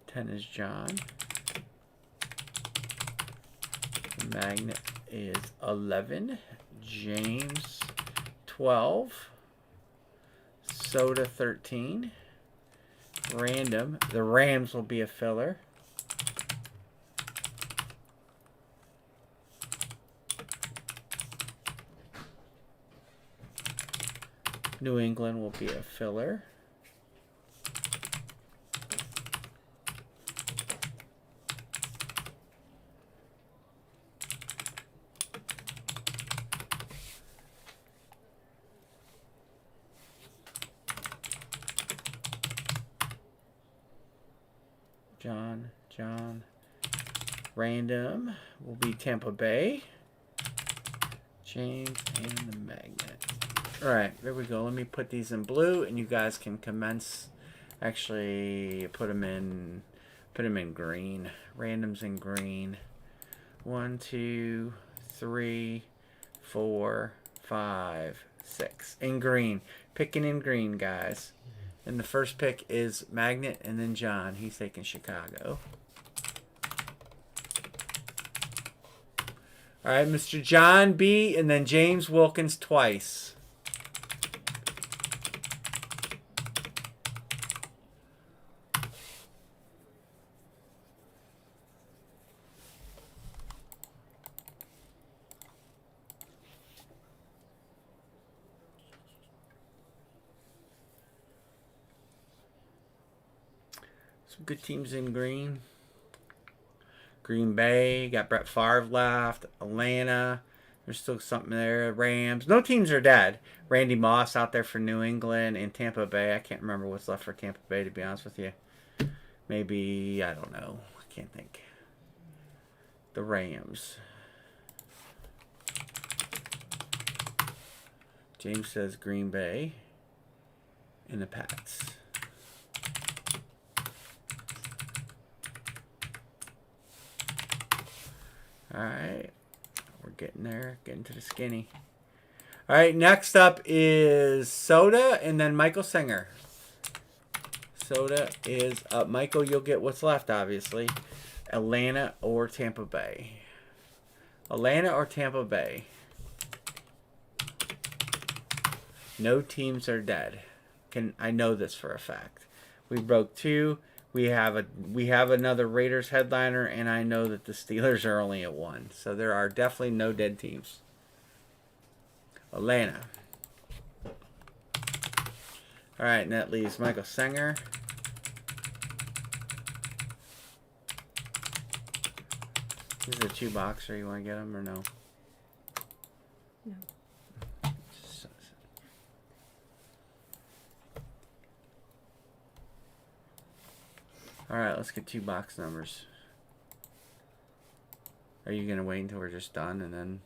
10 is John. Magnet is 11. James 12. Soda 13. Random. The Rams will be a filler. New England will be a filler. John. Random will be Tampa Bay. James and the magnet. Alright, there we go. Let me put these in blue and you guys can commence. Actually, put them in green. Randoms in green. 1, 2, 3, 4, 5, 6. In green. Picking in green, guys. And the first pick is Magnet and then John. He's taking Chicago. All right, Mr. John B. and then James Wilkins twice. Some good teams in green. Green Bay, got Brett Favre left. Atlanta, there's still something there. Rams, no teams are dead. Randy Moss out there for New England and Tampa Bay. I can't remember what's left for Tampa Bay, to be honest with you. Maybe, I don't know. I can't think. The Rams. James says Green Bay and the Pats. Alright, we're getting there, getting to the skinny. Alright, next up is Soda and then Michael Singer. Soda is up. Michael, you'll get what's left, obviously. Atlanta or Tampa Bay. Atlanta or Tampa Bay. No teams are dead. I know this for a fact. We broke 2. We have another Raiders headliner, and I know that the Steelers are only at 1. So there are definitely no dead teams. Atlanta. All right, and that leaves Michael Singer. This is a 2-boxer. You want to get him or no? No. All right, let's get 2 box numbers. Are you going to wait until we're just done and then?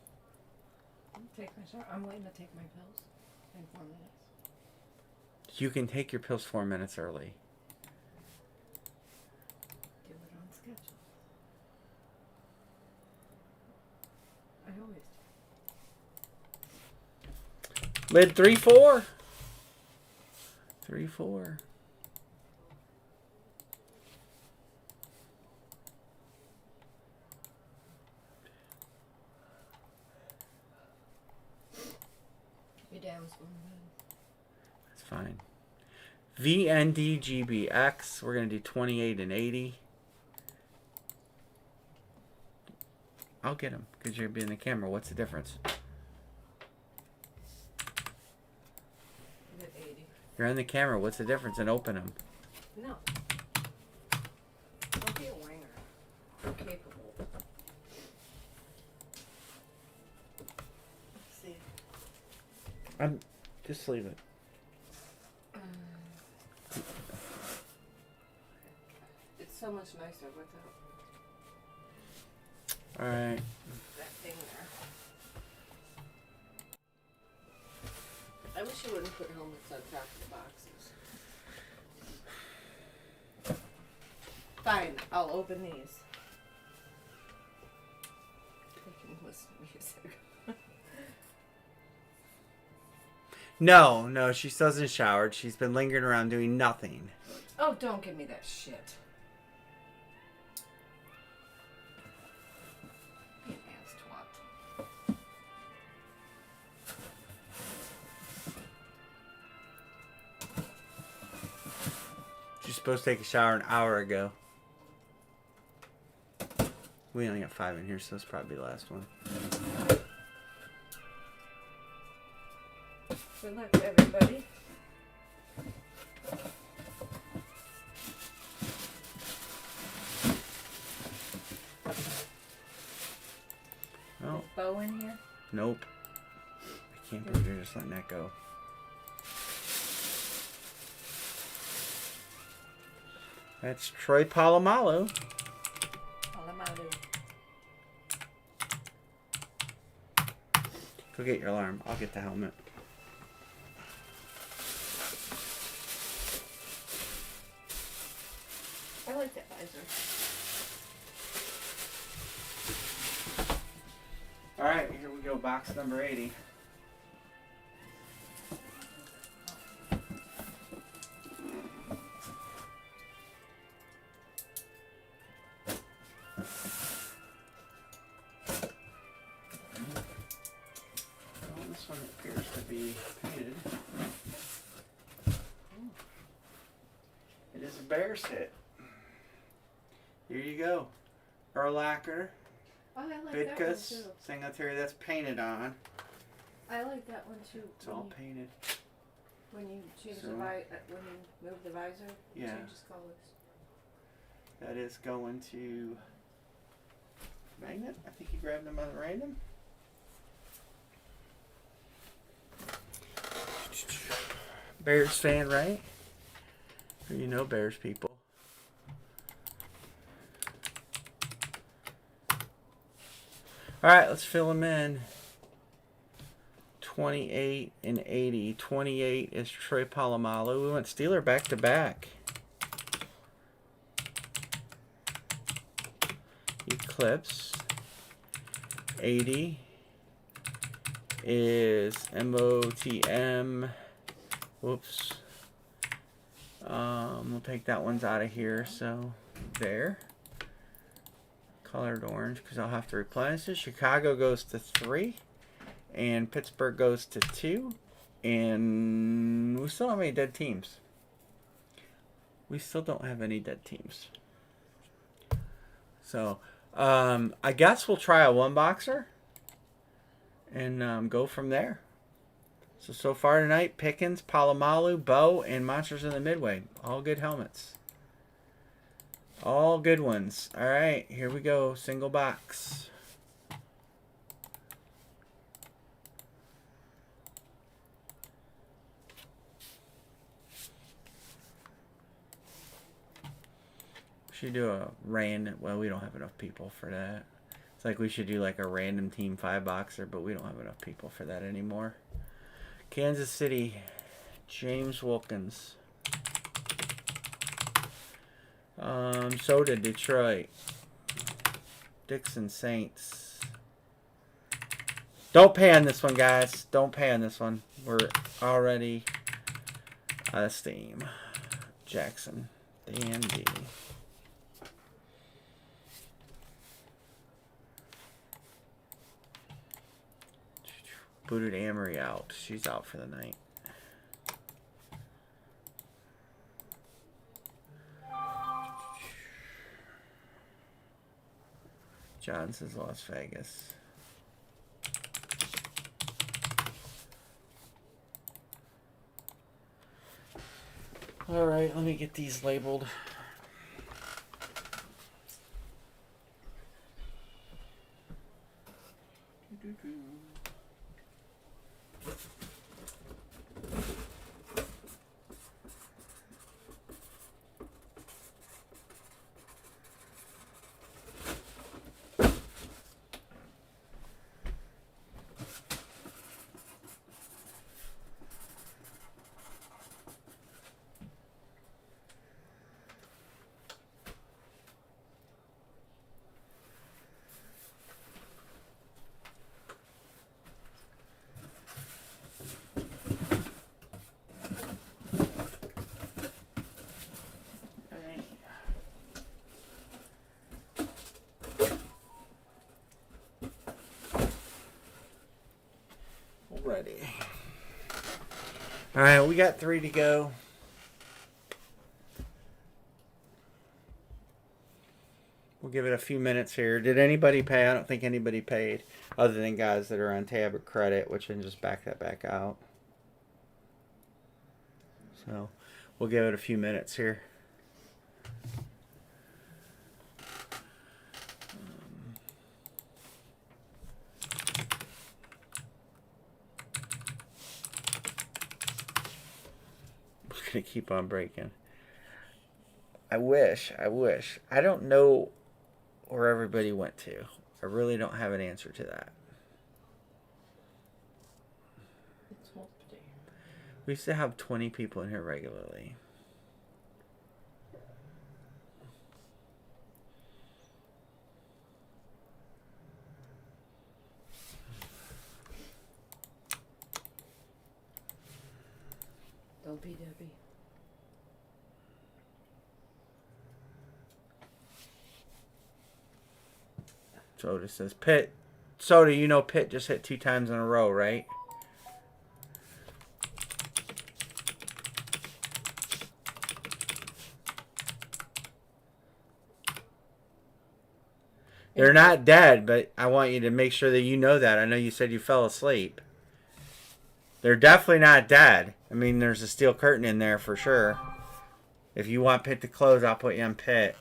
I'm waiting to take my pills in 4 minutes. You can take your pills 4 minutes early. Do it on schedule. I always do. Lid 3-4. 3-4. Your dad was going to bed. That's fine. VNDGBX. We're going to do 28 and 80. I'll get them because you're being the camera. What's the difference? I'm at 80. You're on the camera. What's the difference? And open them. No. Don't be a wanger. I'm capable. Let's see. Just leave it. It's so much nicer without All right. that thing there. I wish you wouldn't put helmets on top of the boxes. Fine, I'll open these. I can listen to music. No, she still hasn't showered. She's been lingering around doing nothing. Oh, don't give me that shit. Be an ass twat. She's supposed to take a shower an hour ago. We only got 5 in here, so it's probably the last one. Good luck to everybody. Oh, Bow in here? nope. I can't believe you're just letting that go. That's Troy Polamalu. Polamalu. Go get your alarm. I'll get the helmet. I like that visor. Alright, here we go. Box number 80. Well, this one appears to be painted. It is a Bears hit. Here you go. Urlacher, Oh, I like that one Vidkus, too. Singletary, that's painted on. I like that one too. It's all painted. When you change So- the when you move the visor, it Yeah. changes colors. That is going to Magnet. I think you grabbed them on random. Bears fan, right? Or you know Bears people. Alright, let's fill them in. 28 and 80. 28 is Troy Polamalu. We went Steeler back to back. Eclipse. 80 is MOTM. Whoops. We'll take that one's out of here. So there. Colored orange because I'll have to replenish it. Chicago goes to 3. And Pittsburgh goes to 2. And we still don't have any dead teams. We still don't have any dead teams. So, I guess we'll try a one boxer. And go from there. So far tonight, Pickens, Polamalu, Bo, and Monsters in the Midway. All good helmets. All good ones. Alright, here we go. Single box. Should do a random. Well, we don't have enough people for that. It's like we should do like a random team 5 boxer, but we don't have enough people for that anymore. Kansas City, James Wilkins. Soda, Detroit. Dixon Saints. Don't pay on this one, guys. Don't pay on this one. We're already out of steam. Jackson, D&D. Booted Amory out. She's out for the night. John says Las Vegas. All right, let me get these labeled. Ready. All right, we got 3 to go. We'll give it a few minutes here. Did anybody pay? I don't think anybody paid, other than guys that are on tab or credit, which can just back that back out. So we'll give it a few minutes here. Gonna keep on breaking. I wish. I don't know where everybody went to. I really don't have an answer to that. It's hump day. We used to have 20 people in here regularly. Don't be Debbie. Soda says, Pitt. Soda, you know Pitt just hit 2 times in a row, right? They're not dead, but I want you to make sure that you know that. I know you said you fell asleep. They're definitely not dead. I mean, there's a steel curtain in there for sure. If you want Pitt to close, I'll put you on Pitt.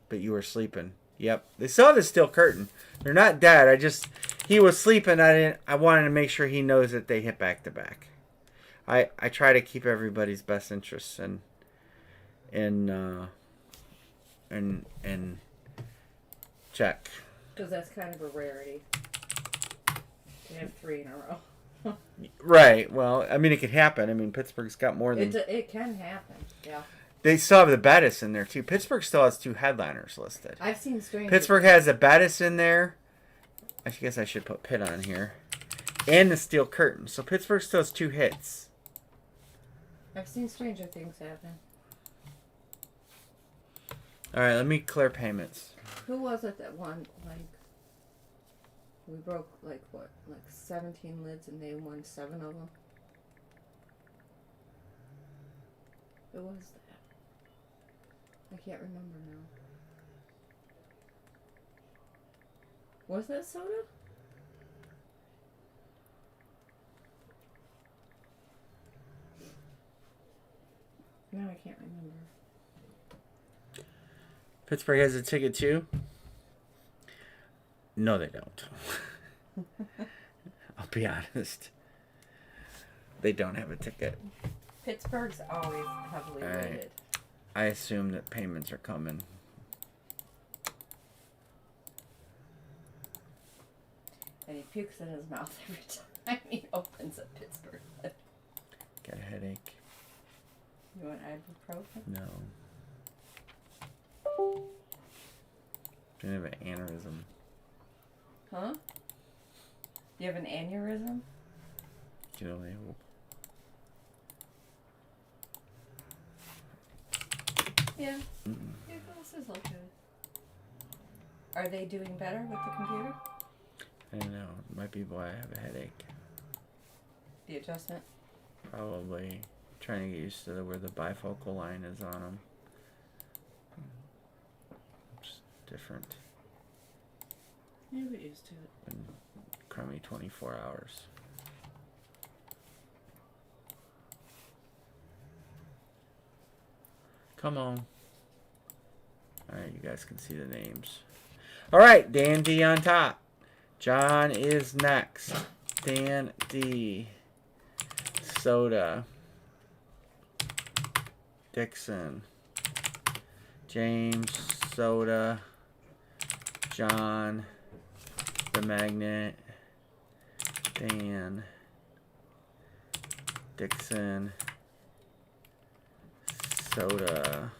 But you were sleeping. Yep. They still have a steel curtain. They're not dead. He was sleeping. I wanted to make sure he knows that they hit back to back. I try to keep everybody's best interests in check. Because that's kind of a rarity. To have 3 in a row. Right. Well, I mean, it could happen. I mean, Pittsburgh's got more than... It can happen, yeah. They still have the Bettis in there, too. Pittsburgh still has 2 headliners listed. I've seen strange... Pittsburgh has a Bettis in there. I guess I should put Pitt on here. And the steel curtain. So Pittsburgh still has 2 hits. I've seen stranger things happen. All right, let me clear payments. Who was it that won, like... We broke, like, what? Like 17 lids and they won 7 of them? Who was that? I can't remember now. Was that soda? No, I can't remember. Pittsburgh has a ticket too? No, they don't. I'll be honest. They don't have a ticket. Pittsburgh's always heavily rated. I assume that payments are coming. And he pukes in his mouth every time he opens a Pittsburgh lid. Got a headache. You want ibuprofen? No. I have an aneurysm. Huh? You have an aneurysm? You know, I hope. Yeah. Your glasses look good. Are they doing better with the computer? I don't know. It might be why I have a headache. The adjustment? Probably trying to get used to where the bifocal line is on them. Just different. Yeah, we used to it. And crummy 24 hours. Come on. Alright, you guys can see the names. Alright, Dan D on top. John is next. Dan D. Soda. Dixon. James. Soda. John. The Magnet. Dan. Dixon. Soda.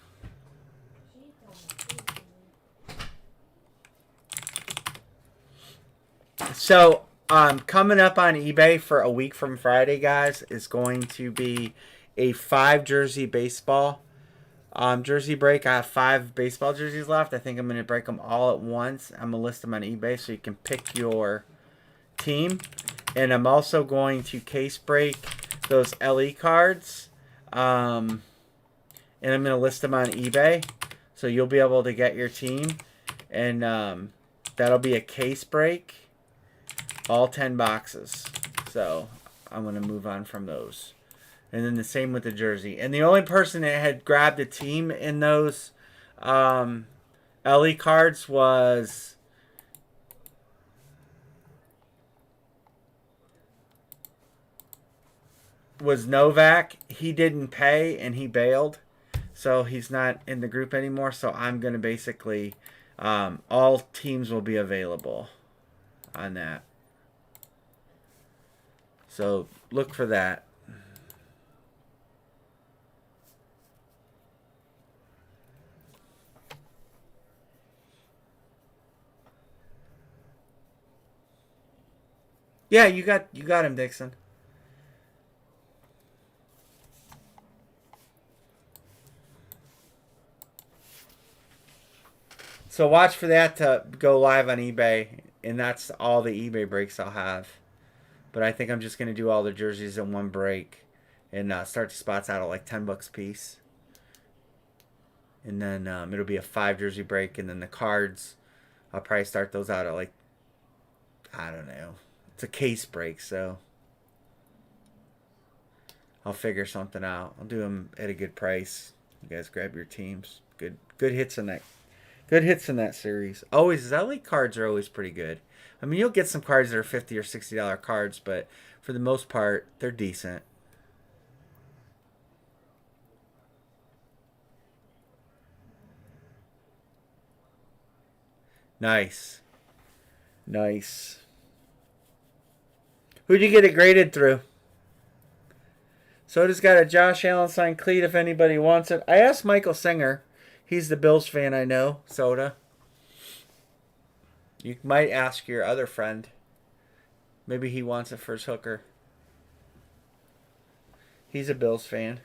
So, coming up on eBay for a week from Friday, guys, is going to be a 5 jersey baseball jersey break. I have 5 baseball jerseys left. I think I'm going to break them all at once. I'm going to list them on eBay so you can pick your team. And I'm also going to case break those LE cards. And I'm going to list them on eBay. So you'll be able to get your team. And that'll be a case break. All 10 boxes. So I'm going to move on from those. And then the same with the jersey. And the only person that had grabbed a team in those LE cards was Novak. He didn't pay and he bailed. So he's not in the group anymore. So I'm going to basically, all teams will be available on that. So look for that. Yeah, you got him, Dixon. So watch for that to go live on eBay, and that's all the eBay breaks I'll have. But I think I'm just going to do all the jerseys in one break and start the spots out at like $10 a piece. And then it'll be a 5 jersey break. And then the cards, I'll probably start those out at like, I don't know. It's a case break, so I'll figure something out. I'll do them at a good price. You guys grab your teams. Good hits in that. Good hits in that series. Always, LA cards are always pretty good. I mean, you'll get some cards that are $50 or $60 cards, but for the most part, they're decent. Nice. Nice. Who'd you get it graded through? Soda's got a Josh Allen signed cleat if anybody wants it. I asked Michael Singer. He's the Bills fan I know, Soda. You might ask your other friend. Maybe he wants it for his hooker. He's a Bills fan.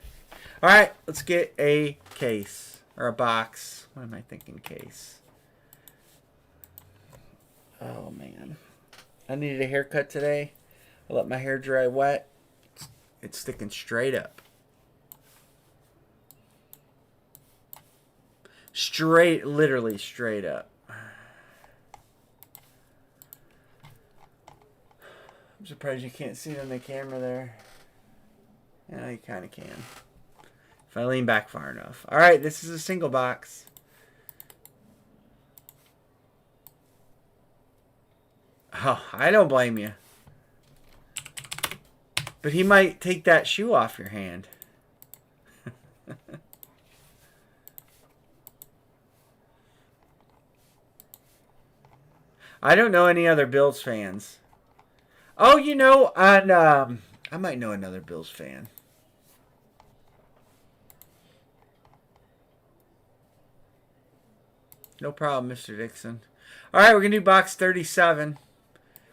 All right, let's get a case. Or a box. What am I thinking case? Oh, man. I needed a haircut today. I let my hair dry wet. It's sticking straight up. Literally straight up. I'm surprised you can't see it on the camera there. Yeah, you kind of can. If I lean back far enough. All right, this is a single box. Oh, I don't blame you. But he might take that shoe off your hand. I don't know any other Bills fans. Oh, you know, on I might know another Bills fan. No problem, Mr. Dixon. All right, we're going to do box 37.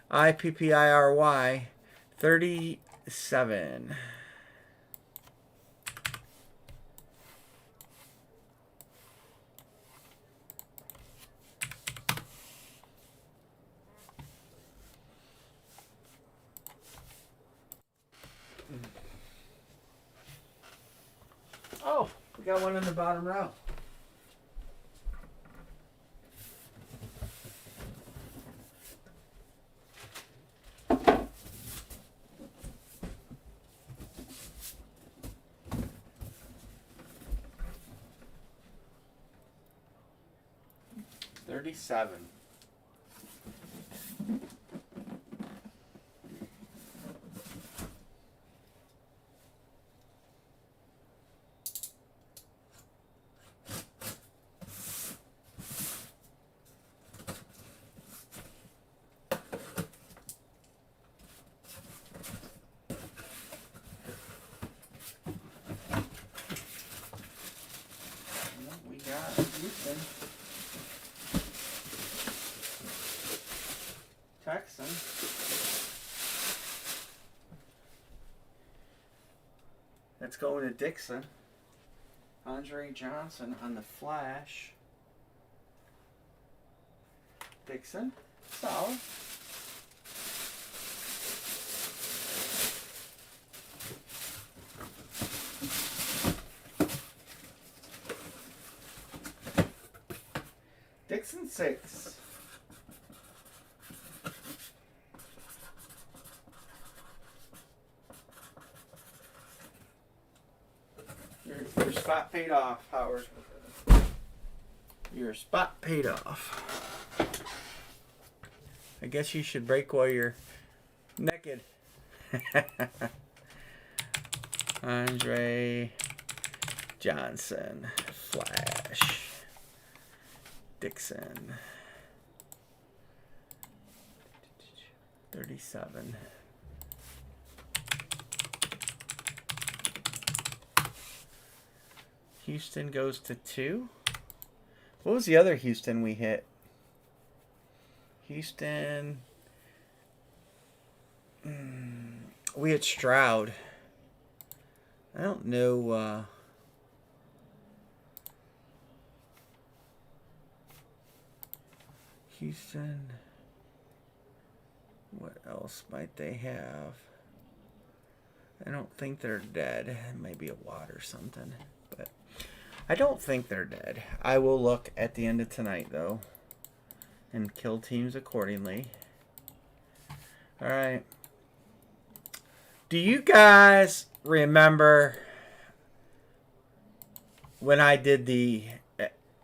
IPPIRY 37. Oh, we got one in the bottom row. 37. We got Houston. Texan. That's going to Dixon. Andre Johnson on the Flash. Dixon. Solid. Dixon 6. Your spot paid off, Howard. Your spot paid off. I guess you should break while you're naked. Andre Johnson, Flash, Dixon, 37. Houston goes to 2. What was the other Houston we hit? Houston. We hit Stroud. I don't know. Houston. What else might they have? I don't think they're dead. It might be a wad or something. But I don't think they're dead. I will look at the end of tonight, though. And kill teams accordingly. Alright. Do you guys remember when I did the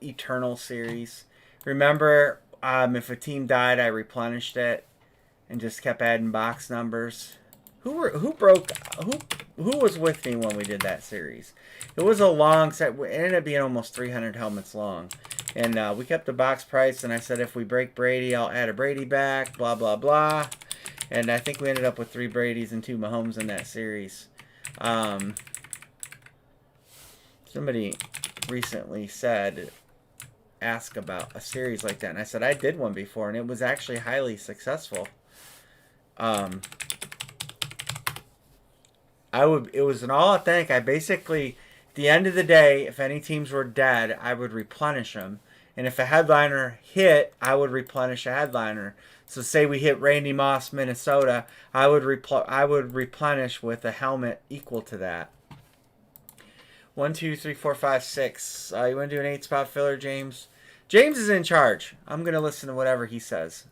Eternal series? Remember, if a team died, I replenished it and just kept adding box numbers. Who was with me when we did that series? It was a long set. It ended up being almost 300 helmets long. And we kept the box price, and I said if we break Brady, I'll add a Brady back, blah, blah, blah. And I think we ended up with 3 Bradys and 2 Mahomes in that series. Somebody recently asked about a series like that, and I said I did one before, and it was actually highly successful. It was an all authentic. I basically, at the end of the day, if any teams were dead, I would replenish them. And if a headliner hit, I would replenish a headliner. So say we hit Randy Moss, Minnesota, I would replenish with a helmet equal to that. 1, 2, 3, 4, 5, 6. You want to do an 8-spot filler, James? James is in charge. I'm going to listen to whatever he says.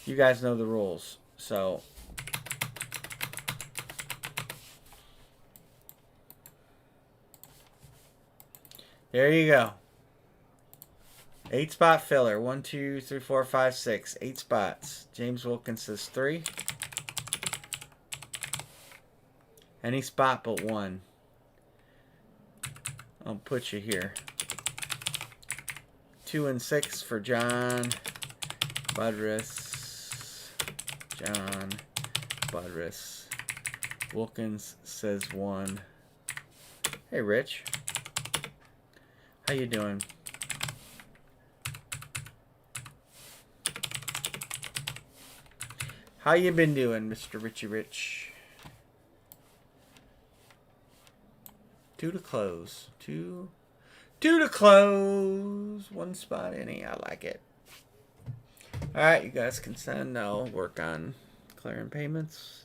You guys know the rules, so there you go. 8-spot filler. 1, 2, 3, 4, 5, 6. 8 spots. James Wilkins says 3. Any spot but 1. I'll put you here. 2 and 6 for John Budrus. John Budrus. Wilkins says 1. Hey, Rich. How you doing? How you been doing, Mr. Richie Rich? 2 to close. 2 to close. 1 spot any. I like it. Alright, you guys can send. I'll work on clearing payments.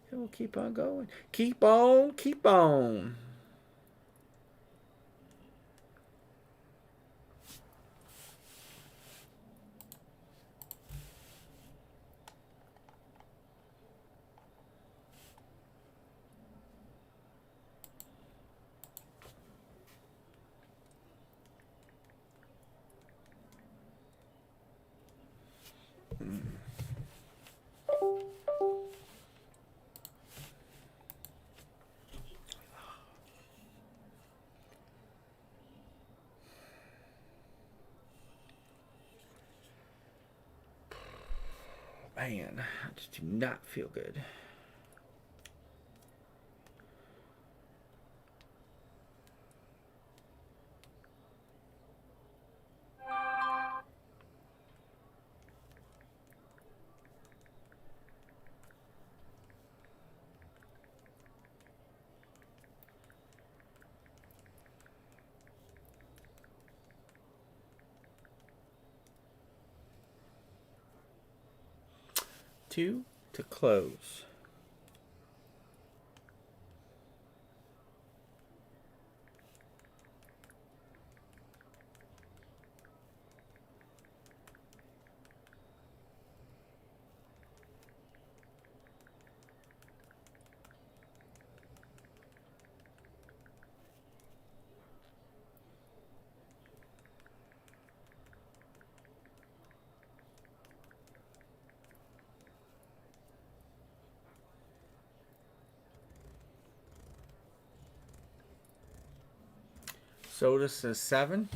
And we'll keep on going. Keep on, keep on. Man, I just do not feel good. Two to close. Soda says 7.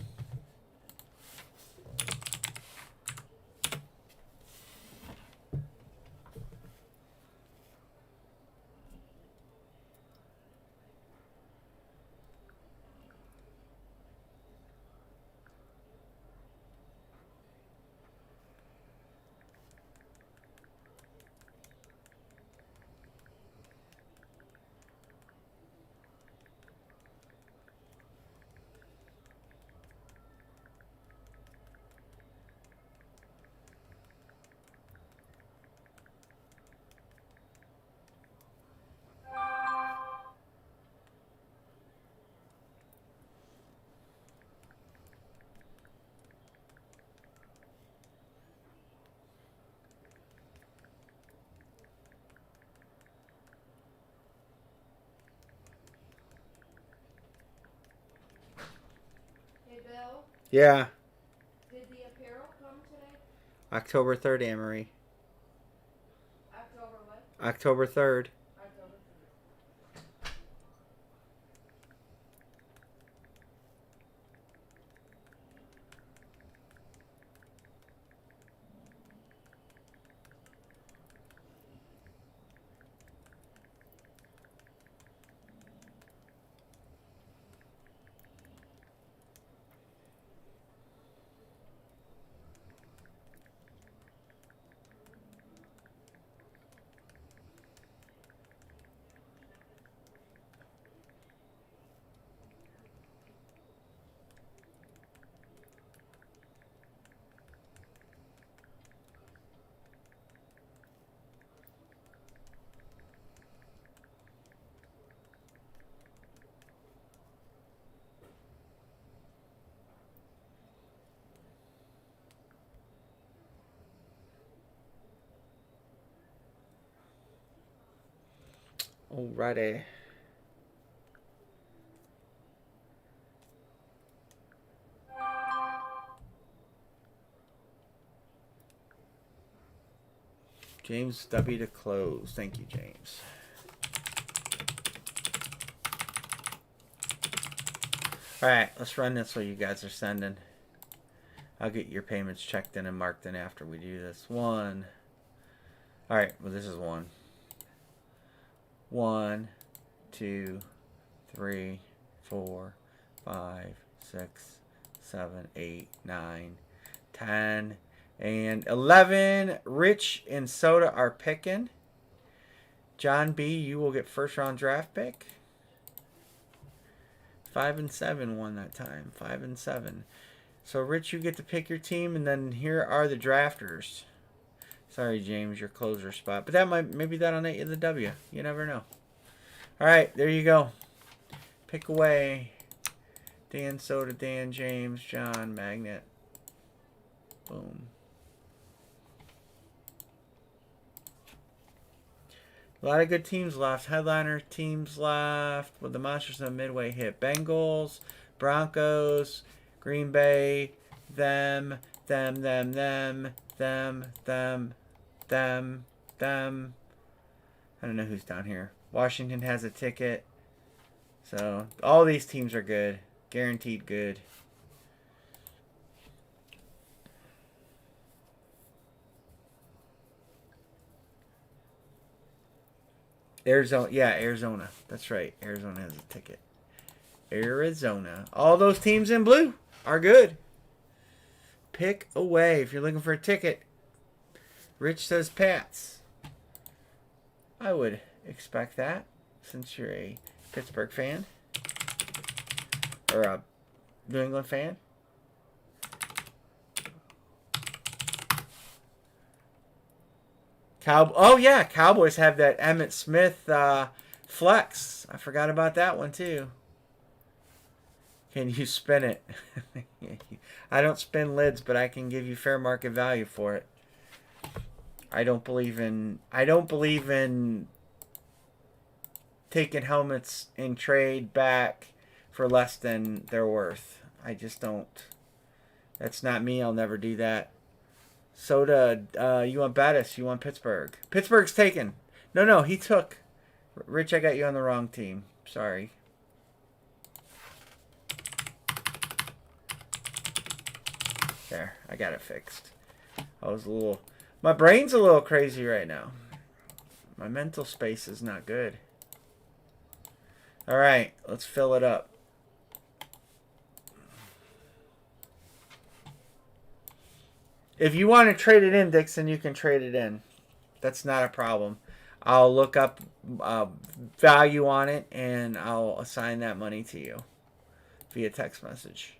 Hey, Bill, Yeah. did the apparel come today? October 3rd, Anne-Marie. October what? October 3rd. October 3rd. Alrighty. James W. to close. Thank you, James. Alright, let's run this what you guys are sending. I'll get your payments checked in and marked in after we do this. 1. Alright, well, this is 1. 1, 2, 3, 4, 5, 6, 7, 8, 9, 10, and 11. Rich and Soda are picking. John B., you will get first round draft pick. 5 and 7 won that time. 5 and 7. So, Rich, you get to pick your team, and then here are the drafters. Sorry, James, your closer spot. But that maybe that'll net you the W. You never know. All right, there you go. Pick away. Dan Soda, Dan James, John Magnet. Boom. A lot of good teams left. Headliner teams left. With the Monsters of Midway hit. Bengals, Broncos, Green Bay, them, them, them, them, them, them, them, them. I don't know who's down here. Washington has a ticket. So, all these teams are good. Guaranteed good. Arizona. Yeah, Arizona. That's right. Arizona has a ticket. Arizona. All those teams in blue are good. Pick away if you're looking for a ticket. Rich says Pats. I would expect that since you're a Pittsburgh fan or a New England fan. Oh yeah, Cowboys have that Emmitt Smith flex. I forgot about that one too. Can you spin it? I don't spin lids, but I can give you fair market value for it. I don't believe in taking helmets in trade back for less than they're worth. I just don't. That's not me. I'll never do that. Soda, you want Bettis? You want Pittsburgh? Pittsburgh's taken. No, he took. Rich, I got you on the wrong team. Sorry. There, I got it fixed. My brain's a little crazy right now. My mental space is not good. All right, let's fill it up. If you want to trade it in, Dixon, you can trade it in. That's not a problem. I'll look up value on it, and I'll assign that money to you via text message.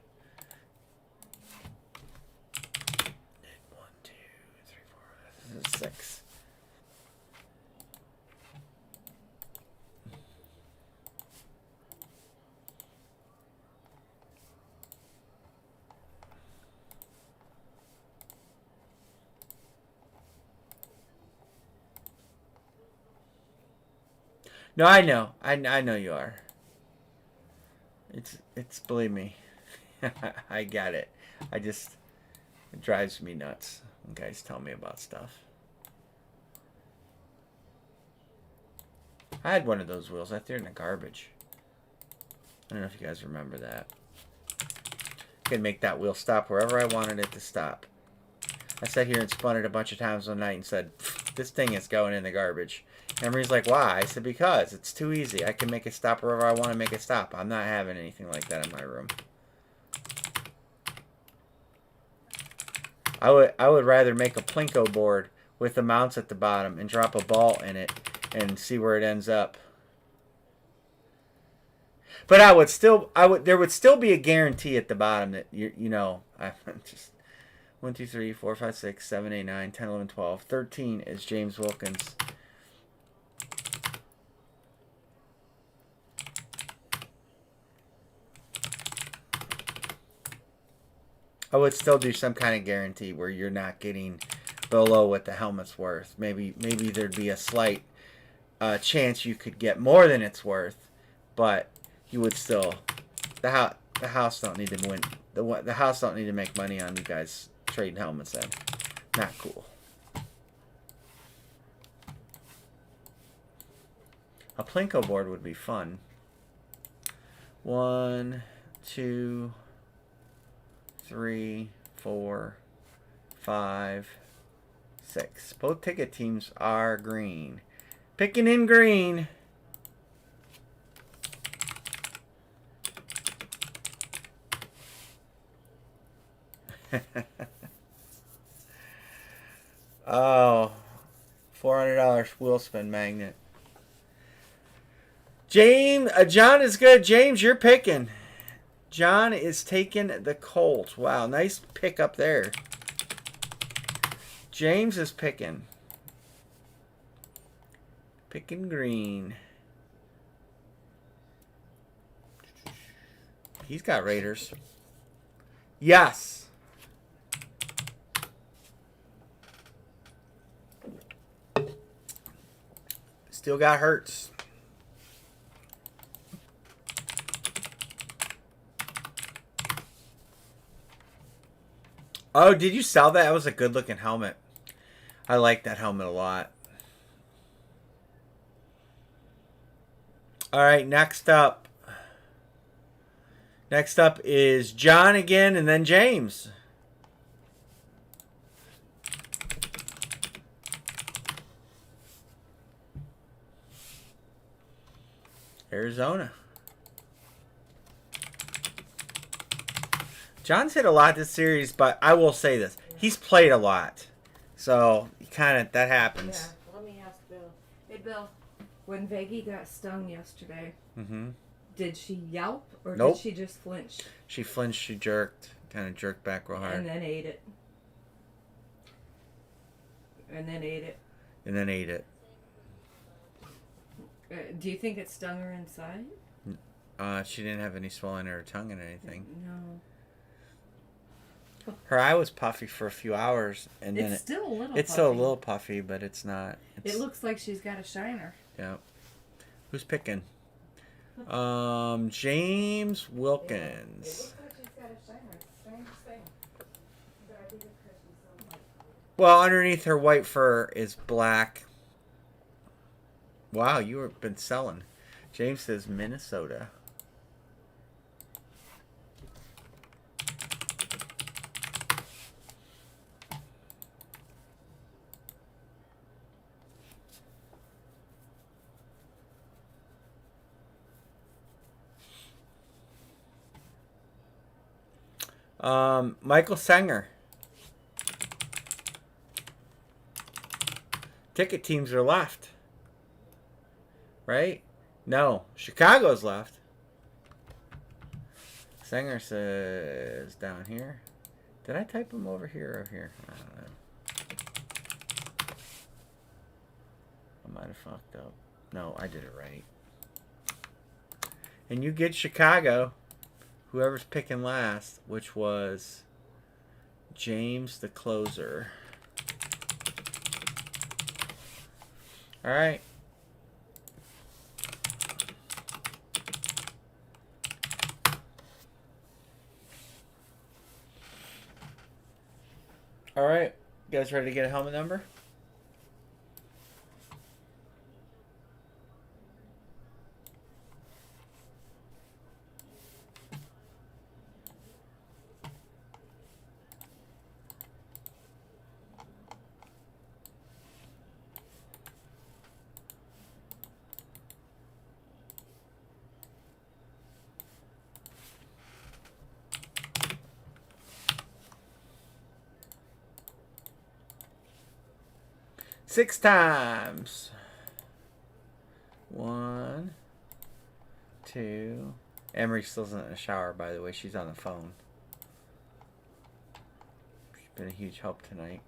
1, 2, 3, 4. This is 6. No, I know. I know you are. It's believe me. I got it. It drives me nuts when guys tell me about stuff. I had one of those wheels. I threw it in the garbage. I don't know if you guys remember that. I could make that wheel stop wherever I wanted it to stop. I sat here and spun it a bunch of times one night and said, this thing is going in the garbage. Emery's like, why? I said, because it's too easy. I can make it stop wherever I want to make it stop. I'm not having anything like that in my room. I would rather make a Plinko board with the mounts at the bottom and drop a ball in it and see where it ends up. But there would still be a guarantee at the bottom that I just 1, 2, 3, 4, 5, 6, 7, 8, 9, 10, 11, 12, 13 is James Wilkins. I would still do some kind of guarantee where you're not getting below what the helmet's worth. Maybe there'd be a slight chance you could get more than it's worth, but you would still. The house don't need to win. The house don't need to make money on you guys trading helmets. Then, not cool. A Plinko board would be fun. 1, 2, 3, 4, 5, 6. Both ticket teams are green. Picking in green. Oh, $400 wheel spin magnet. John is good. James, you're picking. John is taking the Colts. Wow, nice pick up there. James is picking. Picking green. He's got Raiders. Yes. Still got Hurts. Oh, did you sell that? That was a good looking helmet. I like that helmet a lot. All right, next up. Next up is John again and then James. Arizona. John's hit a lot this series, but I will say this. He's played a lot. So, kind of, that happens. Yeah, let me ask Bill. Hey, Bill, when Veggie got stung yesterday, did she yelp or Nope. did she just flinch? She flinched, she jerked. Kind of jerked back real hard. And then ate it. And then ate it. And then ate it. Do you think it stung her inside? She didn't have any swelling in her tongue and anything. No. Her eye was puffy for a few hours, and then It's still a little it's puffy. still a little puffy, but it's not. It looks like she's got a shiner. Yeah. Who's picking? James Wilkins. It looks like she's got a shiner. It's the strangest thing. But I think it's because she's so white. Well, underneath her white fur is black. Wow, you've been selling. James says Minnesota. Michael Sanger. Ticket teams are left. Right? No. Chicago's left. Sanger says down here. Did I type him over here or here? I don't know. I might have fucked up. No, I did it right. And you get Chicago. Whoever's picking last, which was James the closer. All right. All right. You guys ready to get a helmet number? Six times. 1, 2. Emery still isn't in the shower, by the way. She's on the phone. She's been a huge help tonight.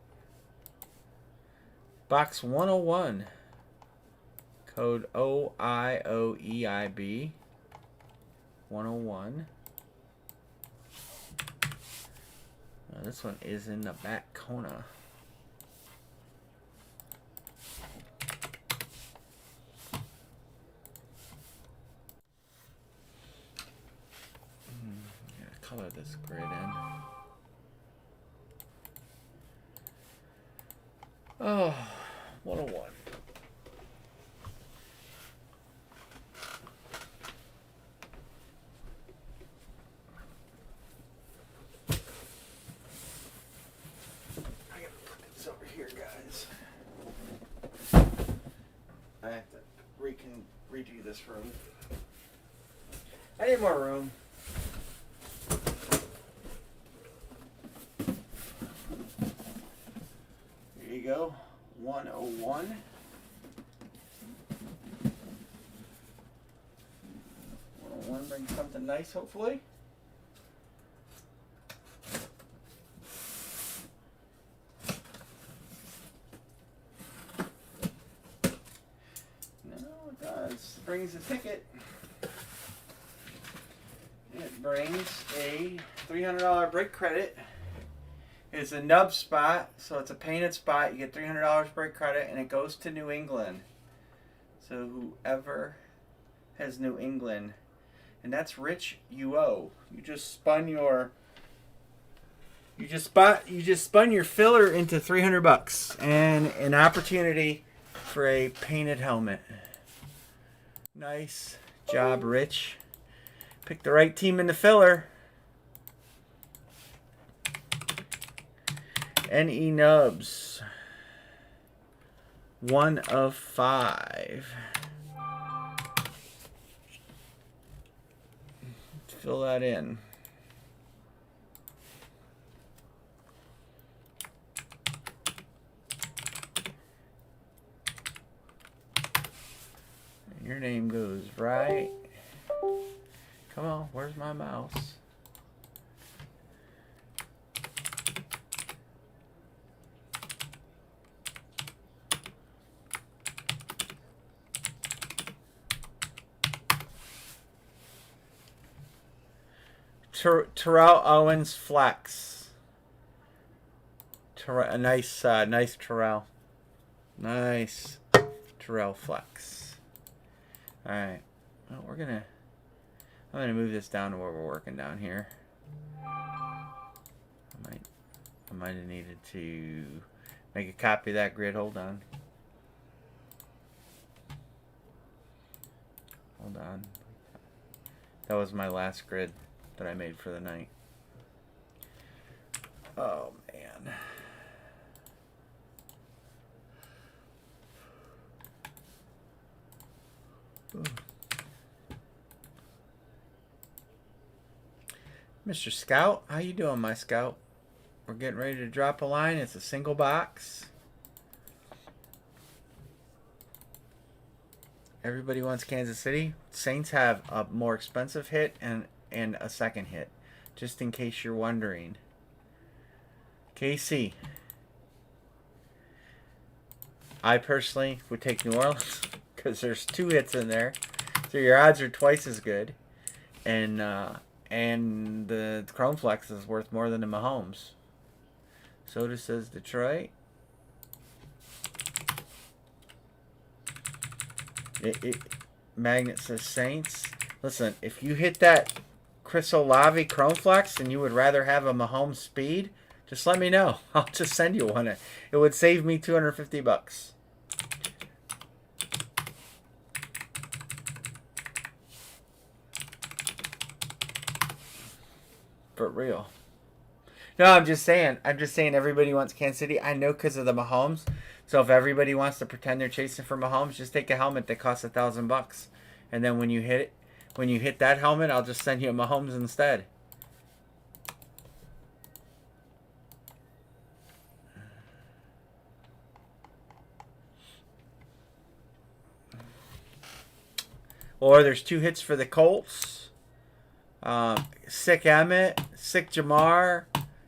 Box 101. Code OIOEIB. 101. Now this one is in the back corner. Color this grid in. Oh, 101. I gotta put this over here, guys. I have to redo this room. I need more room. Here you go, 101. Bring something nice, hopefully. No, it does. It brings a ticket. It brings a $300 break credit. It's a nub spot, so it's a painted spot. You get $300 break credit, and it goes to New England. So whoever has New England, and that's Rich UO. You just spun your You just spun your filler into $300 and an opportunity for a painted helmet. Nice job, Rich. Pick the right team in the filler. NE Nubs. 1 of 5. Fill that in. Your name goes right. Come on, where's my mouse? Terrell Owens Flex. A nice Terrell. Nice Terrell Flex. All right. Well, I'm gonna move this down to where we're working down here. I might have needed to make a copy of that grid. Hold on. Hold on. That was my last grid that I made for the night. Oh man. Ooh. Mr. Scout, how you doing, my Scout? We're getting ready to drop a line. It's a single box. Everybody wants Kansas City. Saints have a more expensive hit and a second hit, just in case you're wondering. KC. I personally would take New Orleans because there's 2 hits in there, so your odds are twice as good, and the Chrome Flex is worth more than the Mahomes. Soda says Detroit. Magnet says Saints. Listen, if you hit that Chris Olave Chrome Flex and you would rather have a Mahomes speed, just let me know. I'll just send you one. It would save me $250. For real. No, I'm just saying everybody wants Kansas City. I know because of the Mahomes. So if everybody wants to pretend they're chasing for Mahomes, just take a helmet that costs $1,000, and then when you hit that helmet, I'll just send you a Mahomes instead. Or there's 2 hits for the Colts. Sick Emmett, sick Jamar,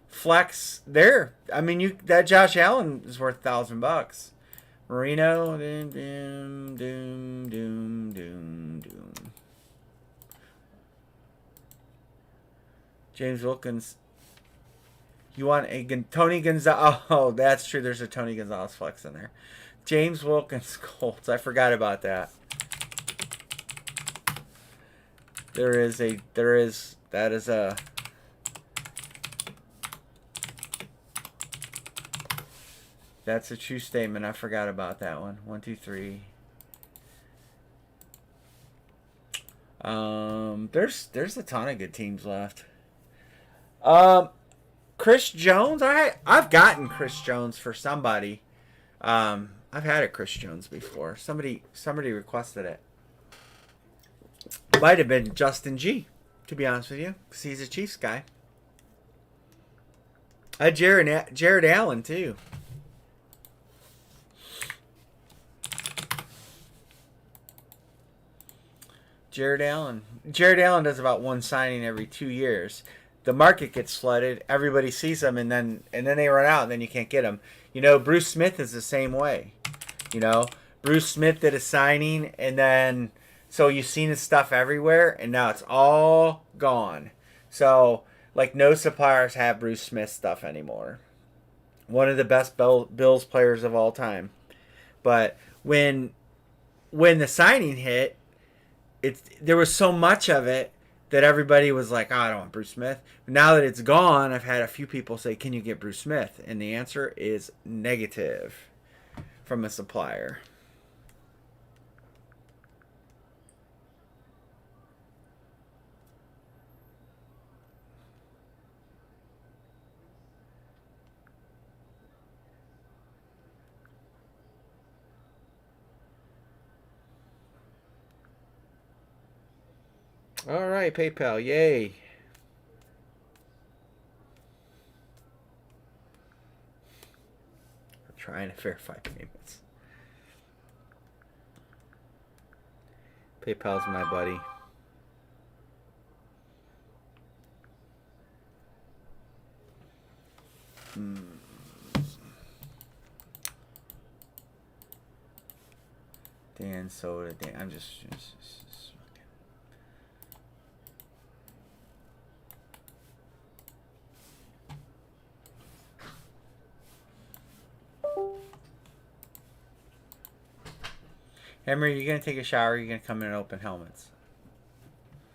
flex there. I mean, that Josh Allen is worth $1,000. Marino, doom. James Wilkins. You want a Tony Gonzalez? Oh, that's true. There's a Tony Gonzalez flex in there. James Wilkins Colts. I forgot about that. That's a true statement. I forgot about that one. 1, 2, 3. There's a ton of good teams left. Chris Jones. I've gotten Chris Jones for somebody. I've had a Chris Jones before. Somebody requested it. Might have been Justin G, to be honest with you, because he's a Chiefs guy. I had Jared Allen too. Jared Allen does about 1 signing every 2 years. The market gets flooded. Everybody sees them, and then they run out, and then you can't get them. Bruce Smith is the same way. Bruce Smith did a signing, and then so you've seen his stuff everywhere, and now it's all gone. So no suppliers have Bruce Smith stuff anymore. One of the best Bills players of all time. But when the signing hit, there was so much of it that everybody was like, oh, I don't want Bruce Smith. But now that it's gone, I've had a few people say, can you get Bruce Smith? And the answer is negative from a supplier. All right, PayPal, yay. I'm trying to verify payments. PayPal's my buddy. Dan Soda, Dan. I'm just Emery, you gonna take a shower? Or you gonna come in and open helmets?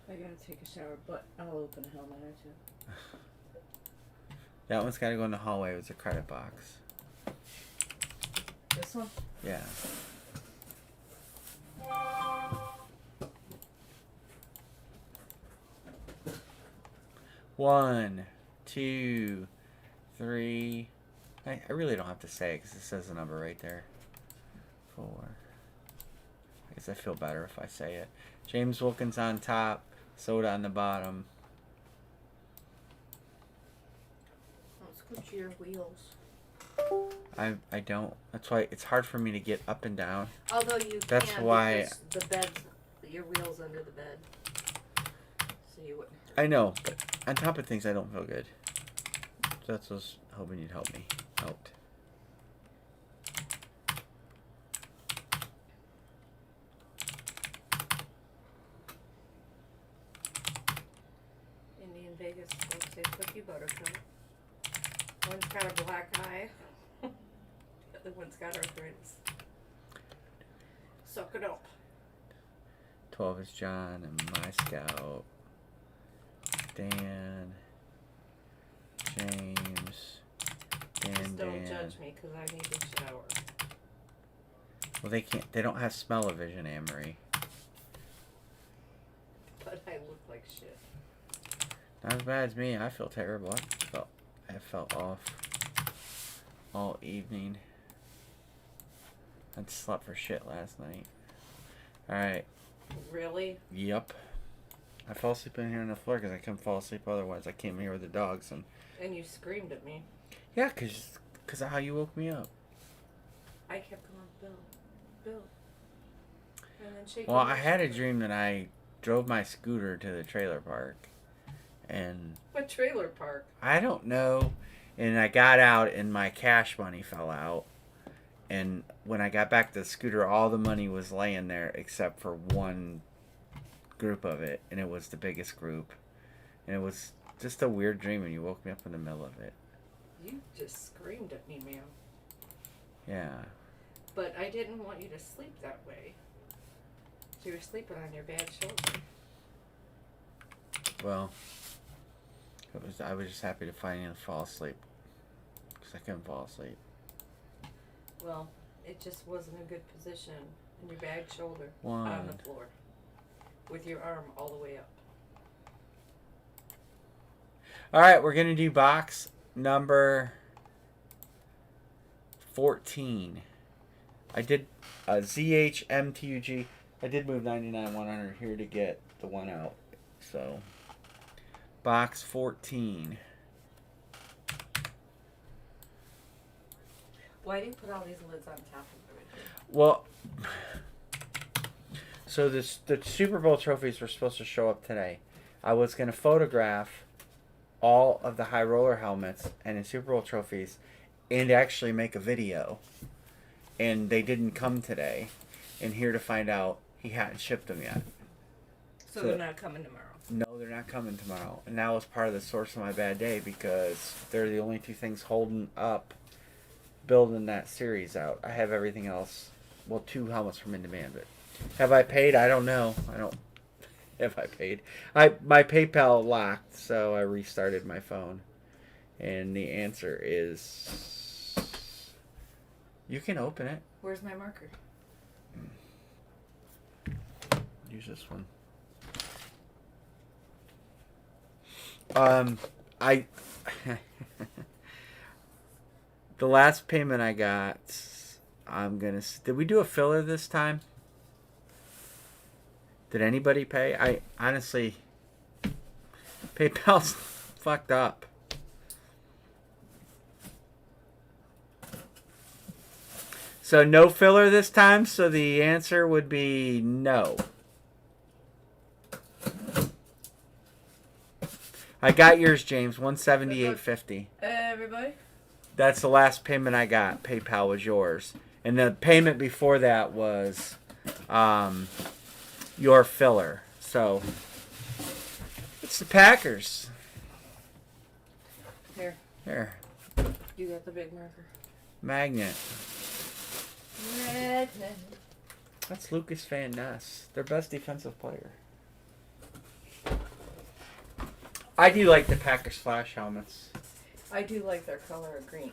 I gotta take a shower, but I'll open a helmet or two. That one's gotta go in the hallway with a credit box. This one? Yeah. One, two, three. I really don't have to say it because it says the number right there. 4. I guess I feel better if I say it. James Wilkins on top, Soda on the bottom. Let's go to your wheels. I don't. That's why it's hard for me to get up and down. Although you That's can, why because the bed's, your wheel's under the bed. So you wouldn't hurt. I know, but on top of things, I don't feel good. So that's what I was hoping you'd help me out. Indian Vegas folks say cookie buttercup. One's got a black eye. The other one's got arthritis. Suck it up. 12 is John and my scout. Dan. James. Just don't Dan. judge me because I need a shower. Well, they can't. They don't have smell-o-vision, Anne-Marie. But I look like shit. Not as bad as me. I feel terrible. I felt off all evening. I slept for shit last night. Alright. Really? Yep. I fell asleep in here on the floor because I couldn't fall asleep otherwise. I came here with the dogs. And you screamed at me. Yeah, because of how you woke me up. I kept going, Bill. And then shaking. Well, I had a dream that I drove my scooter to the trailer park. And What trailer park? I don't know. And I got out and my cash money fell out. And when I got back to the scooter, all the money was laying there except for one group of it. And it was the biggest group. And it was just a weird dream and you woke me up in the middle of it. You just screamed at me, ma'am. Yeah. But I didn't want you to sleep that way. So you were sleeping on your bad shoulder. Well, I was just happy to finally fall asleep. Because I couldn't fall asleep. Well, it just wasn't a good position. And your bad shoulder One. on the floor. With your arm all the way up. Alright, we're going to do box number 14. I did ZHMTUG. I did move 99 100 here to get the one out. So, box 14. Why do you put all these lids on top of everything? Well, so the Super Bowl trophies were supposed to show up today. I was going to photograph all of the high roller helmets and the Super Bowl trophies and actually make a video. And they didn't come today. And here to find out, he hadn't shipped them yet. So they're not coming tomorrow. No, they're not coming tomorrow. And that was part of the source of my bad day because they're the only two things holding up building that series out. I have everything else. Well, 2 helmets from In Demand, but have I paid? I don't know. I don't. Have I paid? My PayPal locked, so I restarted my phone, and the answer is you can open it. Where's my marker? Use this one. I the last payment I got, did we do a filler this time? Did anybody pay? I honestly, PayPal's fucked up. So no filler this time, so the answer would be no. I got yours, James. $178.50. Everybody? That's the last payment I got. PayPal was yours. And the payment before that was your filler. So it's the Packers. Here. Here. You got the big marker. Magnet. Magnet. That's Lucas Van Ness. Their best defensive player. I do like the Packers Flash helmets. I do like their color of green.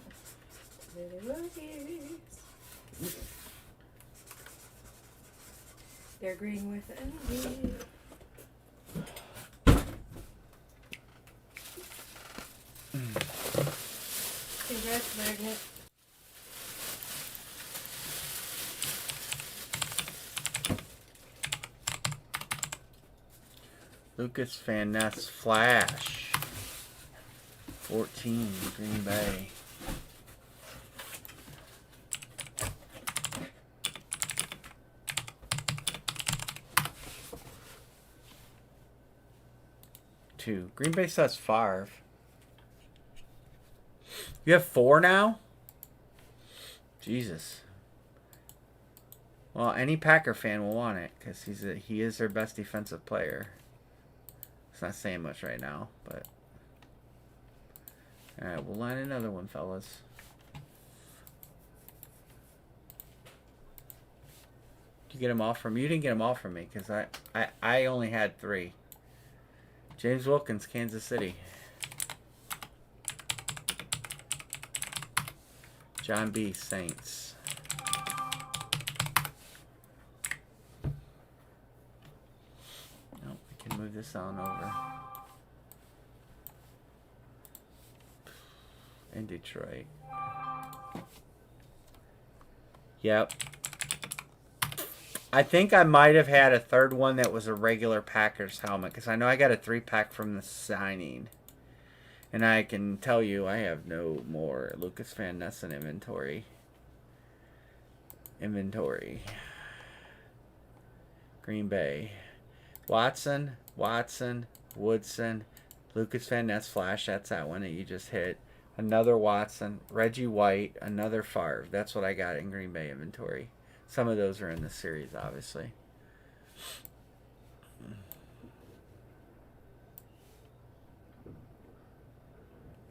They're green with envy. Congrats, Magnet. Lucas Van Ness Flash. 14, Green Bay. Two. Green Bay says Favre. You have 4 now? Jesus. Well, any Packer fan will want it because he is their best defensive player. It's not saying much right now, but all right, we'll line another one, fellas. Did you get them all from you? Didn't get them all from me because I only had 3. James Wilkins, Kansas City. John B. Saints. Nope, we can move this on over. In Detroit. Yep. I think I might have had a third one that was a regular Packers helmet because I know I got a 3-pack from the signing. And I can tell you I have no more Lucas Van Ness in inventory. Green Bay. Watson, Woodson, Lucas Van Ness Flash. That's that one that you just hit. Another Watson, Reggie White, another Favre. That's what I got in Green Bay inventory. Some of those are in the series, obviously.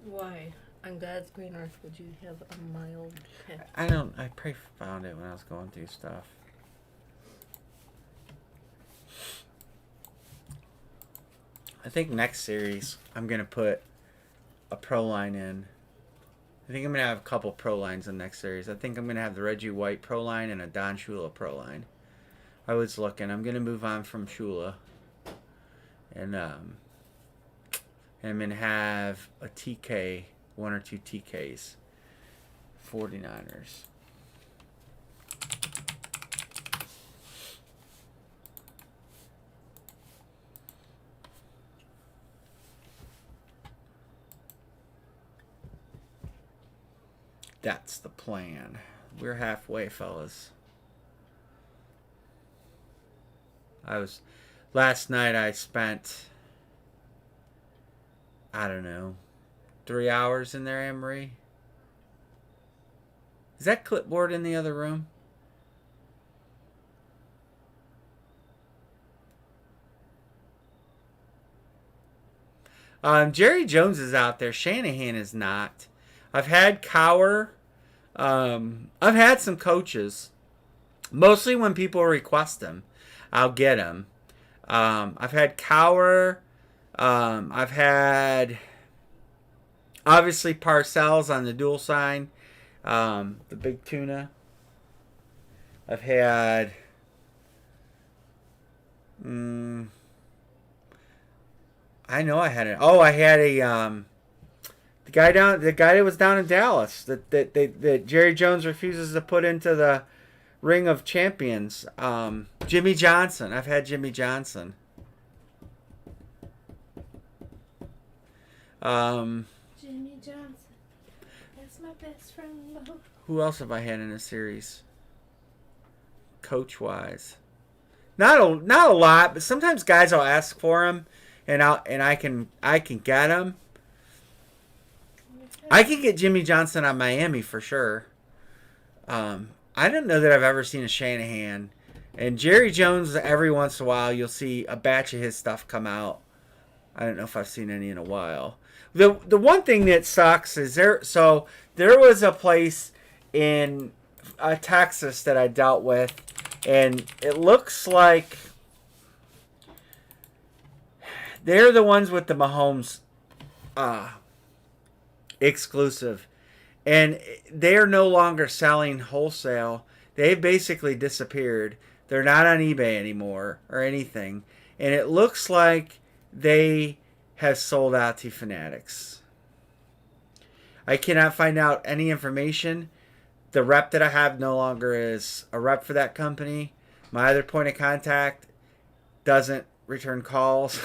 Why? On God's green earth would you have a mild pet? I probably found it when I was going through stuff. I think next series I'm going to put a pro line in. I think I'm going to have a couple pro lines in the next series. I think I'm going to have the Reggie White pro line and a Don Shula pro line. I was looking. I'm going to move on from Shula. And I'm going to have a TK, 1 or 2 TKs. 49ers. That's the plan. We're halfway, fellas. Last night I spent, I don't know, 3 hours in there, Anne-Marie. Is that clipboard in the other room? Jerry Jones is out there. Shanahan is not. I've had Cower. I've had some coaches. Mostly when people request them, I'll get them. I've had Cower. I've had obviously Parcells on the dual sign. The big tuna. I've had. I know I had it. Oh, I had a the guy that was down in Dallas that Jerry Jones refuses to put into the Ring of Champions. Jimmy Johnson. I've had Jimmy Johnson. Jimmy Johnson. That's my best friend. Who else have I had in a series? Coach wise, not a lot, but sometimes guys will ask for them, and I can get them. I can get Jimmy Johnson on Miami for sure. I don't know that I've ever seen a Shanahan, and Jerry Jones. Every once in a while, you'll see a batch of his stuff come out. I don't know if I've seen any in a while. The one thing that sucks is there was a place in Texas that I dealt with, and it looks like they're the ones with the Mahomes exclusive, and they're no longer selling wholesale. They've basically disappeared. They're not on eBay anymore or anything, and it looks like they have sold out to Fanatics. I cannot find out any information. The rep that I have no longer is a rep for that company. My other point of contact doesn't return calls,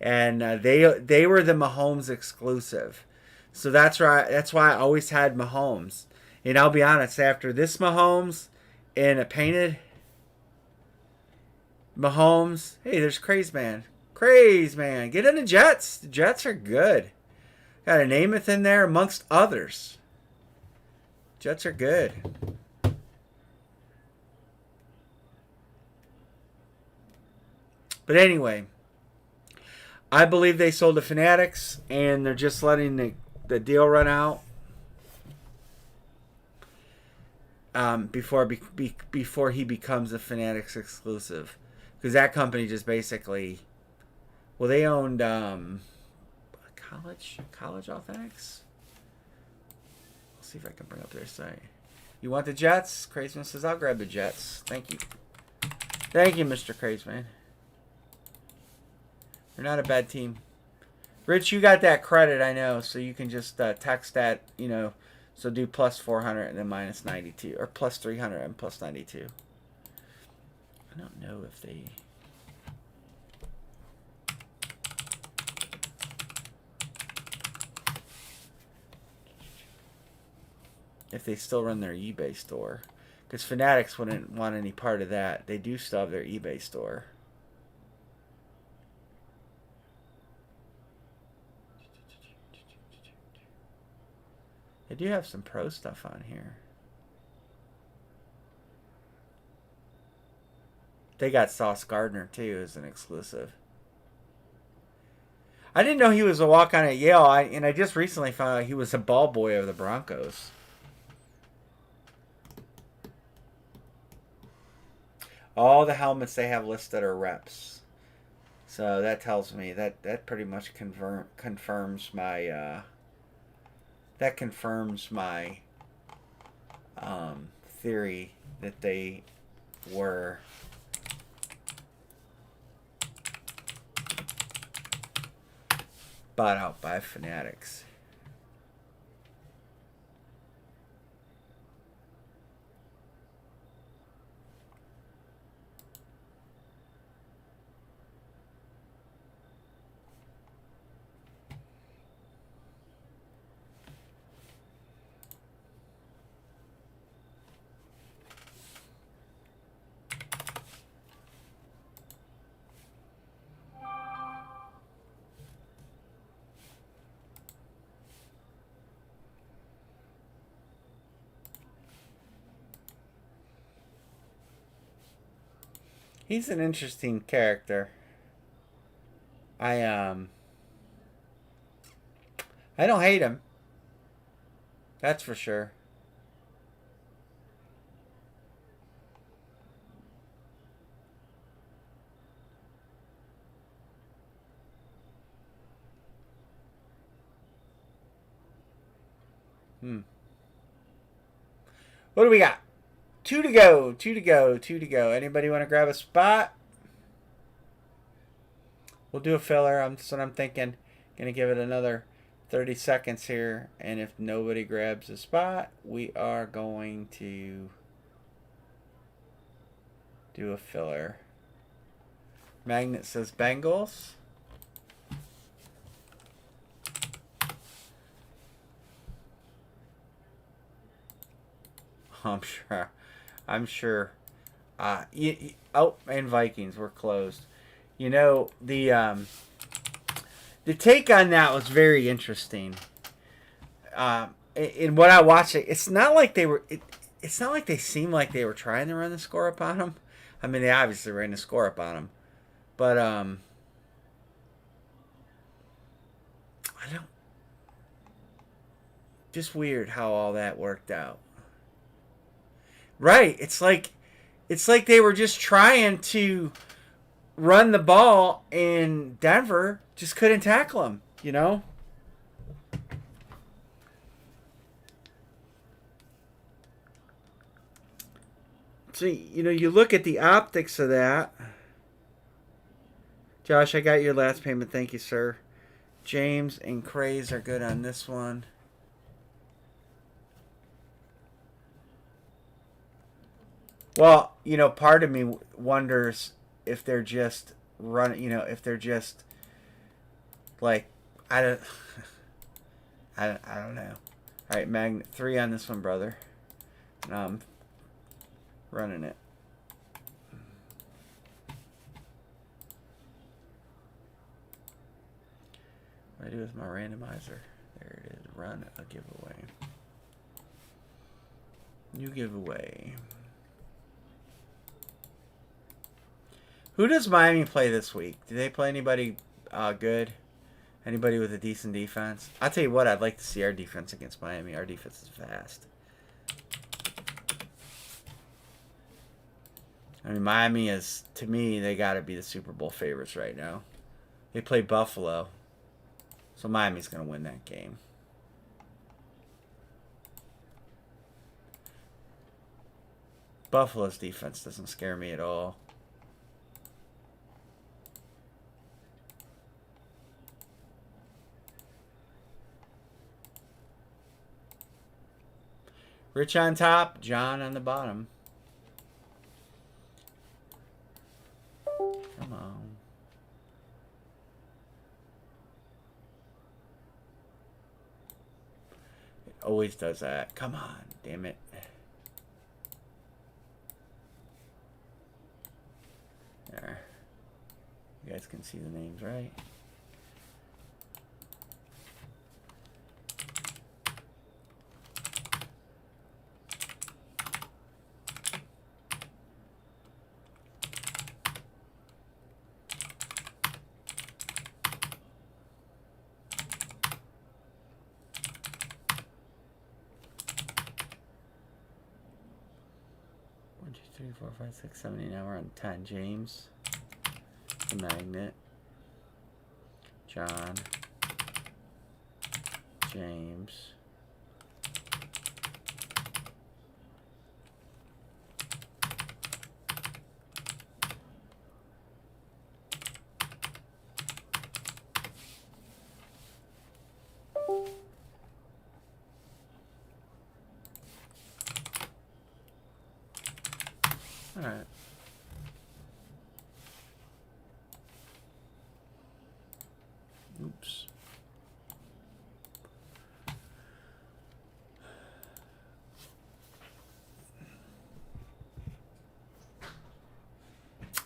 and they were the Mahomes exclusive. So that's why I always had Mahomes. And I'll be honest, after this Mahomes and a painted Mahomes, hey, there's Craze Man. Craze Man, get in the Jets. The Jets are good. Got a Namath in there amongst others. Jets are good. But anyway, I believe they sold to Fanatics, and they're just letting the deal run out before he becomes a Fanatics exclusive, because that company just basically, well, they owned college Authentics. Let's see if I can bring up their site. You want the Jets? Crazeman says, I'll grab the Jets. Thank you. Thank you, Mr. Crazeman. They're not a bad team. Rich, you got that credit, I know, so you can just text that, so do plus 400 and then minus 92, or plus 300 and plus 92. I don't know if they... if they still run their eBay store. Because Fanatics wouldn't want any part of that. They do still have their eBay store. They do have some pro stuff on here. They got Sauce Gardner too as an exclusive. I didn't know he was a walk-on at Yale, and I just recently found out he was a ball boy of the Broncos. All the helmets they have listed are reps. So that tells me that pretty much confirms my theory that they were bought out by Fanatics. He's an interesting character. I don't hate him. That's for sure. What do we got? 2 to go. 2 to go. 2 to go. Anybody want to grab a spot? We'll do a filler. That's what I'm thinking. Gonna give it another 30 seconds here, and if nobody grabs a spot, we are going to do a filler. Magnet says Bengals. I'm sure. Oh, and Vikings were closed. You know, the take on that was very interesting. In what I watched, it's not like they were. It's not like they seemed like they were trying to run the score up on them. I mean, they obviously ran the score up on them, but I don't. Just weird how all that worked out. Right. It's like they were just trying to run the ball, and Denver just couldn't tackle him, you know? So, you know, you look at the optics of that. Josh, I got your last payment. Thank you, sir. James and Craze are good on this one. Well, you know, part of me wonders if they're just running, you know, if they're just like, I don't know. All right, Magnet 3 on this one, brother. And I'm running it. What I do with my randomizer? There it is. Run a giveaway. New giveaway. Who does Miami play this week? Do they play anybody good? Anybody with a decent defense? I'll tell you what, I'd like to see our defense against Miami. Our defense is fast. I mean, Miami is, to me, they got to be the Super Bowl favorites right now. They play Buffalo. So Miami's going to win that game. Buffalo's defense doesn't scare me at all. Rich on top, John on the bottom. Come on. It always does that. Come on, damn it. There. You guys can see the names, right? One, two, three, four, five, six, 7, 8. Now we're on 10. James. The Magnet. John. James. All right. Oops.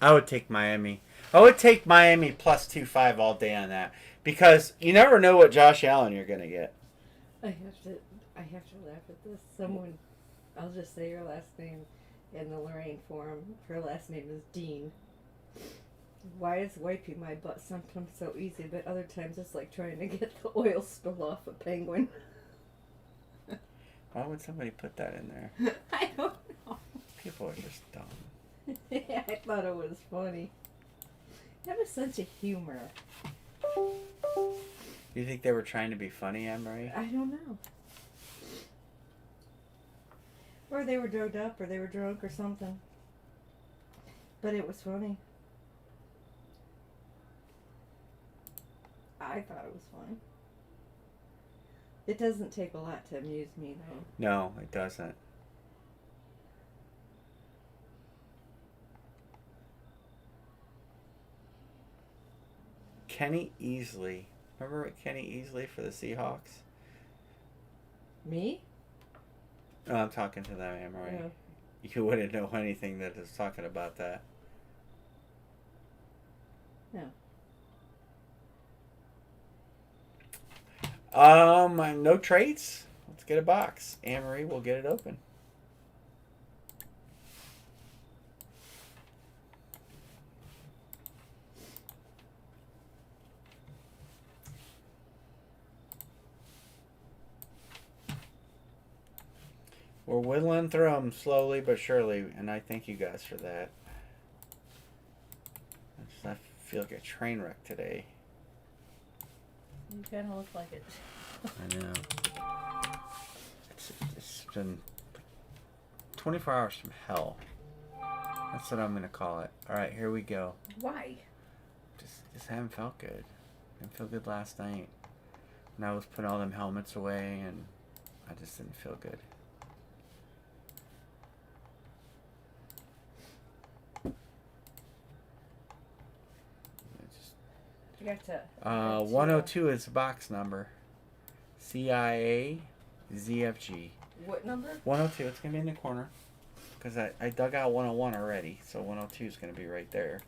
I would take Miami. I would take Miami plus 2.5 all day on that because you never know what Josh Allen you're gonna get. I have to laugh at this. Someone, I'll just say your last name in the Lorraine forum. Her last name is Dean. Why is wiping my butt sometimes so easy, but other times it's like trying to get the oil spill off a penguin? Why would somebody put that in there? I don't know. People are just dumb. Yeah, I thought it was funny. Have a sense of humor. You think they were trying to be funny, Anne-Marie? I don't know. Or they were drugged up, or they were drunk, or something. But it was funny. I thought it was funny. It doesn't take a lot to amuse me, though. No, it doesn't. Kenny Easley. Remember Kenny Easley for the Seahawks? Me? No, I'm talking to them, Amory. Yeah. You wouldn't know anything that is talking about that. No. No trades. Let's get a box. Amory will get it open. We're whittling through them slowly but surely, and I thank you guys for that. I feel like a train wreck today. You kind of look like it. I know. It's been 24 hours from hell. That's what I'm going to call it. All right, here we go. Why? Just haven't felt good. Didn't feel good last night. When I was putting all them helmets away, and I just didn't feel good. You got to. 102 is the box number. CIA ZFG. What number? 102, it's going to be in the corner. Because I dug out 101 already, so 102 is going to be right there.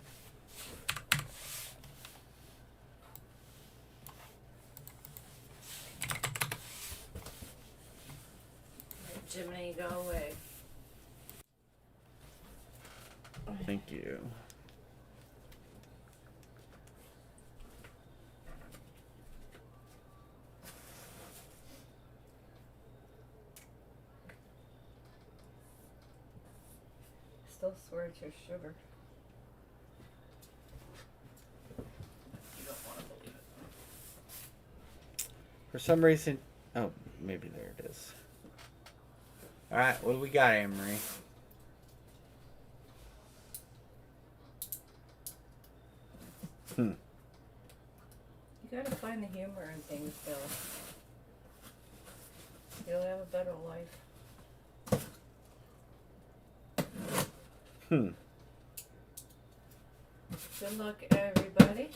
Jiminy, go away. Thank you. Still swear it's your sugar. You don't want to believe it. For some reason... Oh, maybe there it is. Alright, what do we got, Anne-Marie? You gotta find the humor in things, Bill. You'll have a better life. Good luck, everybody.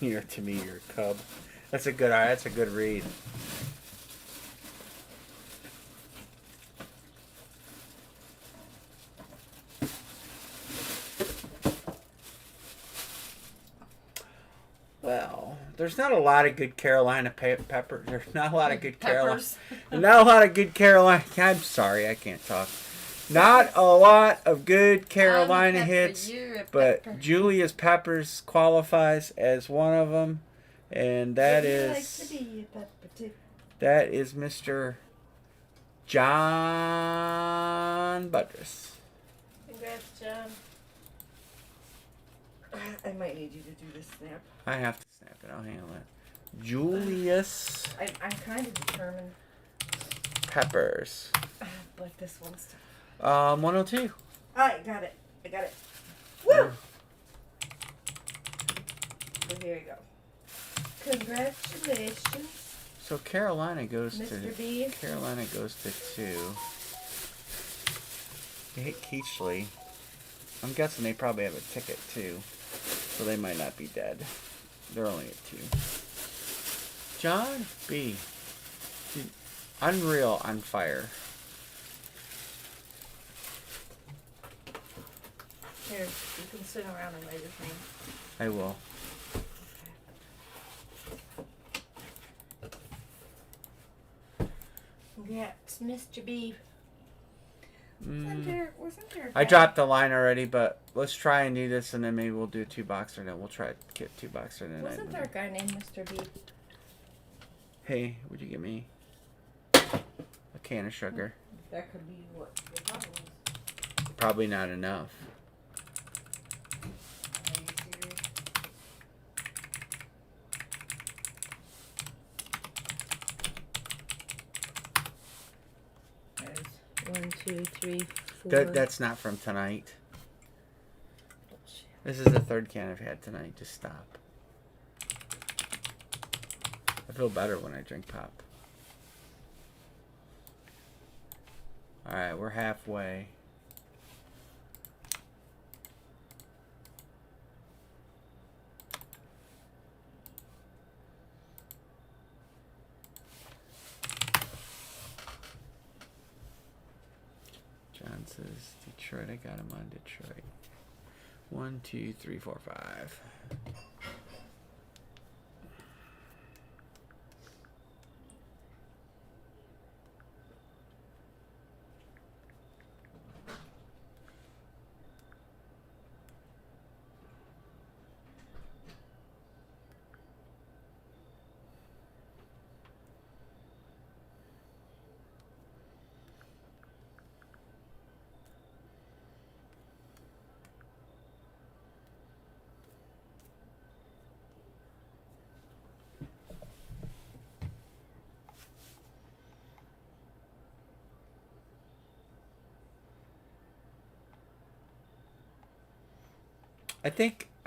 You're to me, you're a cub. That's a good read. Well, there's not a lot of good Carolina pepper. There's not a lot of good Carolina. Not a lot of good Carolina. I'm sorry, I can't talk. Not a lot of good Carolina hits, but Julius Peppers qualifies as one of them, and that is Mr. John Buttress. Congrats, John. I might need you to do this snap. I have to snap it. I'll handle it. Julius I'm kind of determined. Peppers. But this one's tough. 102. I got it. Woo! So here you go. Congratulations. So Carolina goes Mr. to B. Carolina goes to 2. They hit Keachley. I'm guessing they probably have a ticket too, so they might not be dead. They're only at 2. John B. Dude, unreal on fire. Here, you can sit around and write his name. I will. Congrats, Mr. B. Wasn't there I dropped the line already, but let's try and do this, and then maybe we'll do 2 boxer, and then we'll try to get 2 boxer tonight. Wasn't there a guy named Mr. B? Hey, would you give me a can of sugar? That could be what the problem is. Probably not enough. Are you serious? 1, 2, 3, 4. That's not from tonight. This is the third can I've had tonight. Just stop. I feel better when I drink pop. Alright, we're halfway. John says Detroit. I got him on Detroit. 1, 2, 3, 4, 5. I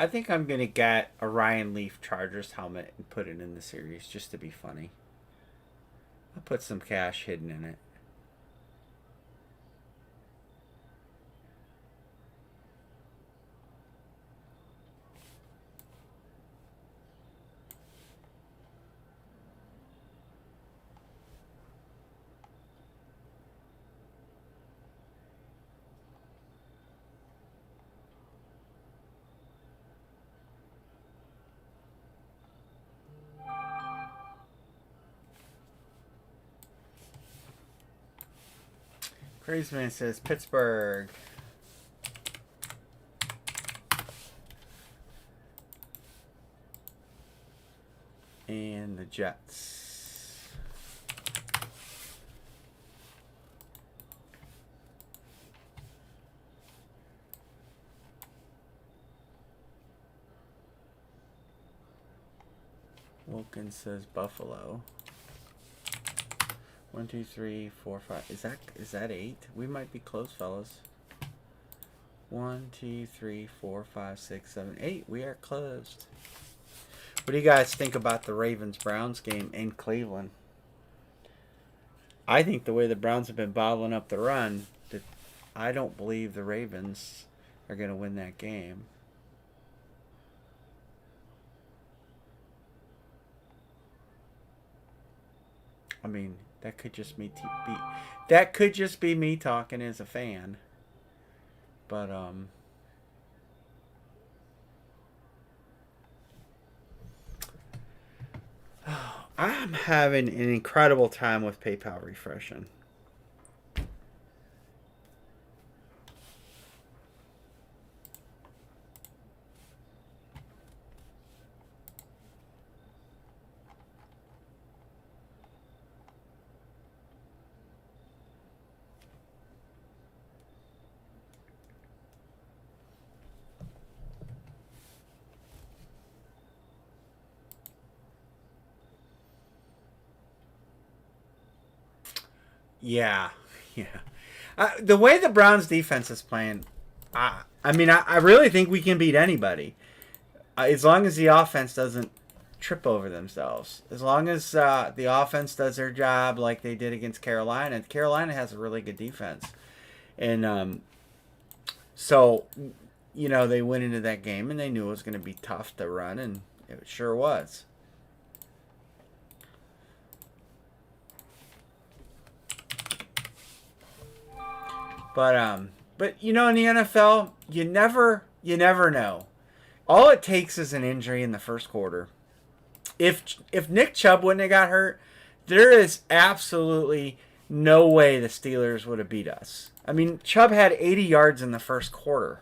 think I'm gonna get a Ryan Leaf Chargers helmet and put it in the series just to be funny. I'll put some cash hidden in it. Crazy Man says Pittsburgh. And the Jets. Wilkins says Buffalo. 1, 2, 3, 4, 5. Is that 8? We might be close, fellas. 1, 2, 3, 4, 5, 6, 7, 8. We are closed. What do you guys think about the Ravens-Browns game in Cleveland? I think the way the Browns have been bottling up the run, that I don't believe the Ravens are going to win that game. I mean, that could just be me talking as a fan. But I'm having an incredible time with PayPal refreshing. Yeah. The way the Browns defense is playing, I really think we can beat anybody. As long as the offense doesn't trip over themselves. As long as the offense does their job like they did against Carolina. Carolina has a really good defense. And so, they went into that game and they knew it was going to be tough to run, and it sure was. But in the NFL, you never know. All it takes is an injury in the first quarter. If Nick Chubb wouldn't have got hurt, there is absolutely no way the Steelers would have beat us. I mean, Chubb had 80 yards in the first quarter,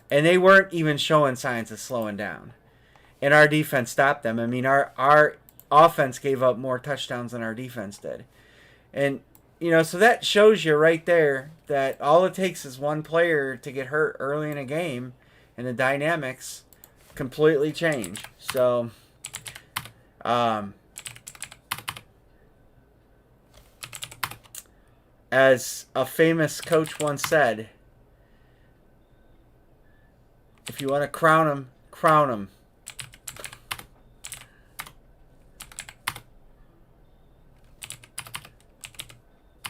and they weren't even showing signs of slowing down. And our defense stopped them. I mean, our offense gave up more touchdowns than our defense did. And so that shows you right there that all it takes is one player to get hurt early in a game, and the dynamics completely change. So, As a famous coach once said, if you want to crown him, crown him.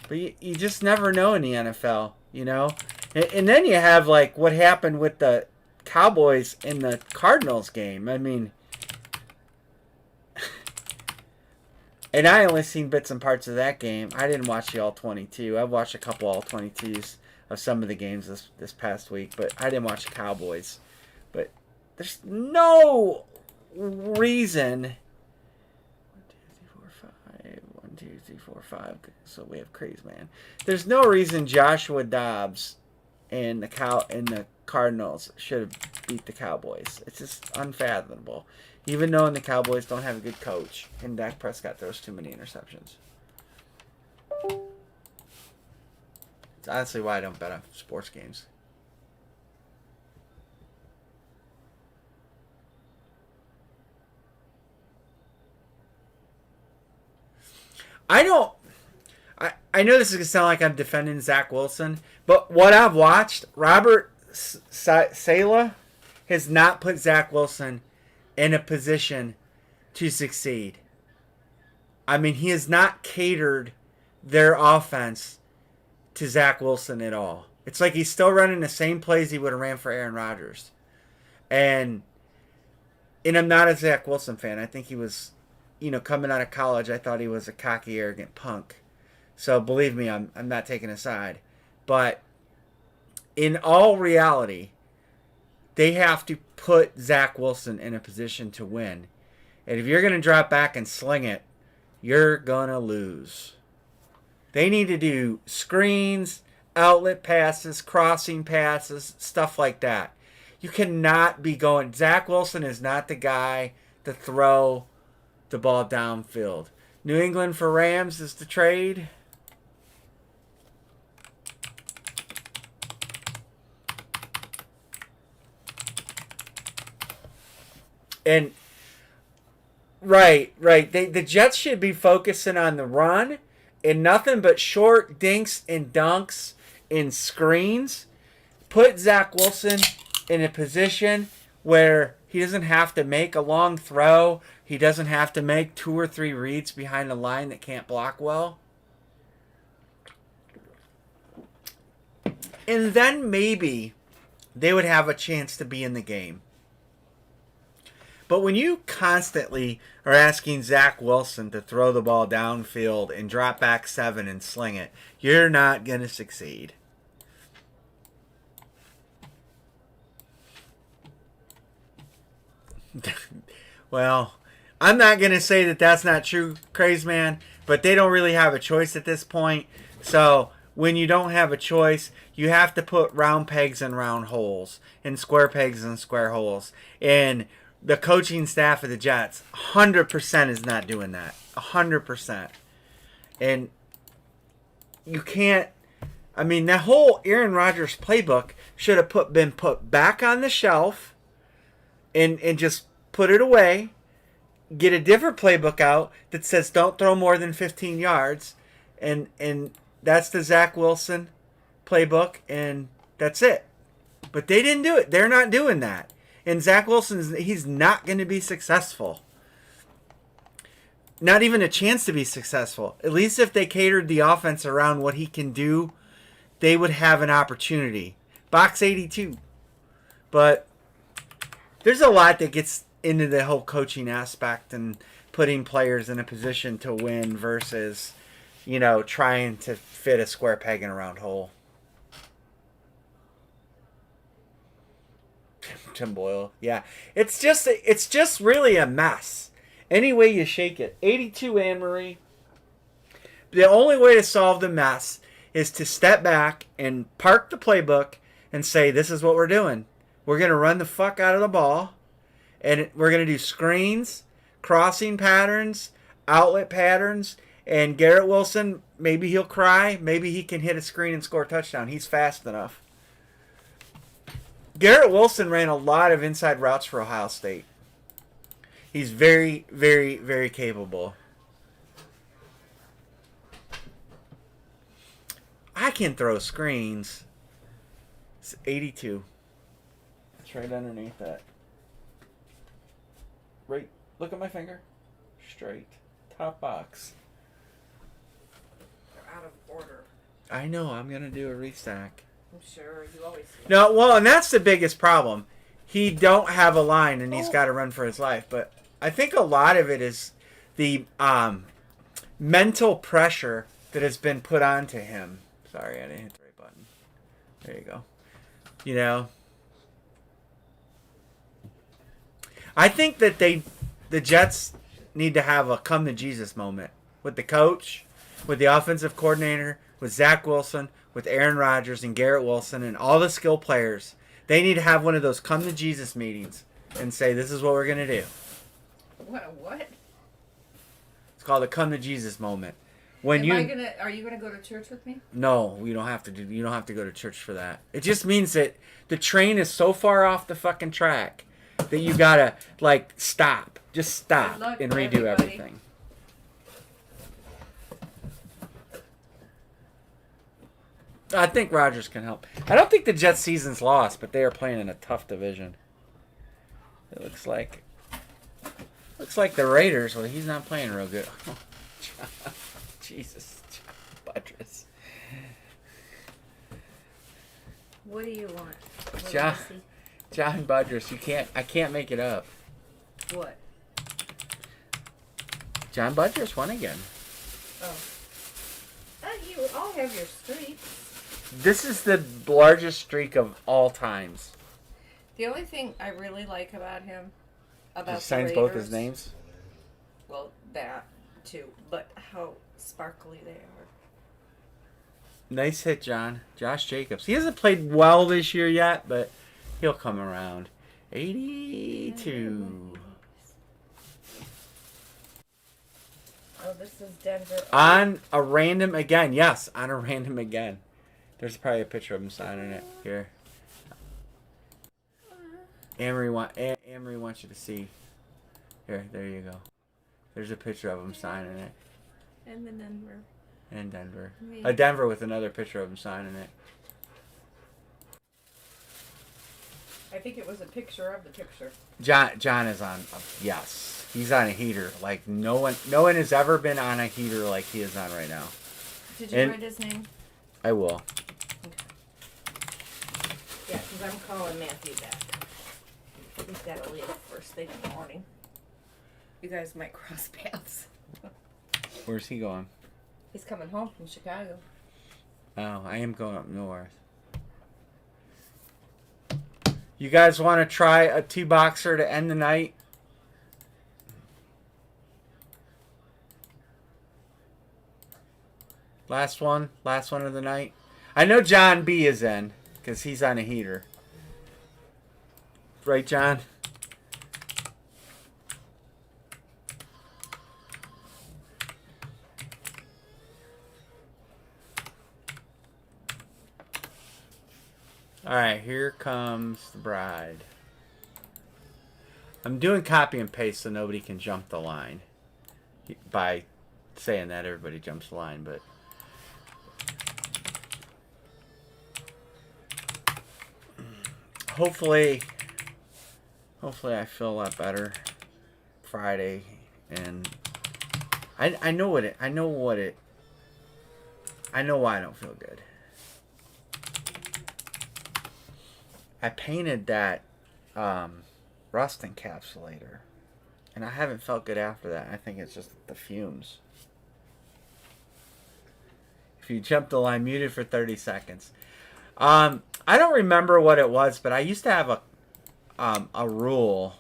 But you just never know in the NFL, you know? And then you have, like, what happened with the Cowboys in the Cardinals game. I mean, and I only seen bits and parts of that game. I didn't watch the All-22. I've watched a couple All-22s of some of the games this past week, but I didn't watch the Cowboys. But there's no reason. 1, 2, 3, 4, 5. 1, 2, 3, 4, 5. So we have crazy man. There's no reason Joshua Dobbs and the Cardinals should have beat the Cowboys. It's just unfathomable. Even knowing the Cowboys don't have a good coach, and Dak Prescott throws too many interceptions. It's honestly why I don't bet on sports games. I know this is going to sound like I'm defending Zach Wilson, but what I've watched, Robert Saleh has not put Zach Wilson in a position to succeed. I mean, he has not catered their offense to Zach Wilson at all. It's like he's still running the same plays he would have ran for Aaron Rodgers. And I'm not a Zach Wilson fan. I think he was, coming out of college, I thought he was a cocky, arrogant punk. So believe me, I'm not taking a side. But in all reality, they have to put Zach Wilson in a position to win. And if you're going to drop back and sling it, you're going to lose. They need to do screens, outlet passes, crossing passes, stuff like that. You cannot be going. Zach Wilson is not the guy to throw the ball downfield. New England for Rams is the trade. And right. The Jets should be focusing on the run and nothing but short dinks and dunks and screens. Put Zach Wilson in a position where he doesn't have to make a long throw. He doesn't have to make 2 or 3 reads behind a line that can't block well. And then maybe they would have a chance to be in the game. But when you constantly are asking Zach Wilson to throw the ball downfield and drop back 7 and sling it, you're not going to succeed. Well, I'm not going to say that that's not true, Craze Man, but they don't really have a choice at this point. So when you don't have a choice, you have to put round pegs in round holes and square pegs in square holes. And the coaching staff of the Jets 100% is not doing that. 100%. And you can't. I mean, that whole Aaron Rodgers playbook should have been put back on the shelf and just put it away. Get a different playbook out that says don't throw more than 15 yards. And that's the Zach Wilson playbook, and that's it. But they didn't do it. They're not doing that. And Zach Wilson, he's not going to be successful. Not even a chance to be successful. At least if they catered the offense around what he can do, they would have an opportunity. Box 82. But there's a lot that gets into the whole coaching aspect and putting players in a position to win versus, trying to fit a square peg in a round hole. Tim Boyle. Yeah. It's just really a mess. Any way you shake it. 82, Anne-Marie. The only way to solve the mess is to step back and park the playbook and say, this is what we're doing. We're going to run the fuck out of the ball. And we're going to do screens, crossing patterns, outlet patterns. And Garrett Wilson, maybe he'll cry. Maybe he can hit a screen and score a touchdown. He's fast enough. Garrett Wilson ran a lot of inside routes for Ohio State. He's very, very, very capable. I can throw screens. It's 82. It's right underneath that. Right. Look at my finger. Straight. Top box. They're out of order. I know. I'm going to do a restack. I'm sure you always do. No, well, and that's the biggest problem. He don't have a line, and he's got to run for his life. But I think a lot of it is the mental pressure that has been put onto him. Sorry, I didn't hit the right button. There you go. You know, I think that the Jets need to have a come to Jesus moment with the coach, with the offensive coordinator, with Zach Wilson, with Aaron Rodgers and Garrett Wilson and all the skill players. They need to have one of those come to Jesus meetings and say, this is what we're going to do. What? It's called a come to Jesus moment. Are you gonna go to church with me? No, you don't have to go to church for that. It just means that the train is so far off the fucking track that you gotta stop. Just stop Good luck, and redo everybody. everything. I think Rodgers can help. I don't think the Jets season's lost, but they are playing in a tough division. It looks like the Raiders. Well, he's not playing real good. Jesus, Buttress. What do you want? John Buttress. I can't make it up. What? John Buttress won again. Oh. You all have your streaks. This is the largest streak of all times. The only thing I really like about him, He signs both his names. Well, that too, but how sparkly they are. Nice hit, John. Josh Jacobs. He hasn't played well this year yet, but he'll come around. 82. Oh, this is Denver. On a random again. Yes, on a random again. There's probably a picture of him signing it here. Amory wants you to see. Here, there you go. There's a picture of him signing it. And the Denver. And Denver. Me. Denver with another picture of him signing it. I think it was a picture of the picture. John is on. Yes, he's on a heater. Like no one has ever been on a heater like he is on right now. Did you write his name? I will. Okay. Yeah, because I'm calling Matthew back. He's got to leave first thing in the morning. You guys might cross paths. Where's he going? He's coming home from Chicago. Oh, I am going up north. You guys want to try a 2-boxer to end the night? Last one of the night. I know John B is in because he's on a heater. Right, John? All right, here comes the bride. I'm doing copy and paste so nobody can jump the line. By saying that, everybody jumps the line, but hopefully I feel a lot better Friday, and I know why I don't feel good. I painted that rust encapsulator, and I haven't felt good after that. I think it's just the fumes. If you jump the line, muted for 30 seconds. I don't remember what it was, but I used to have a rule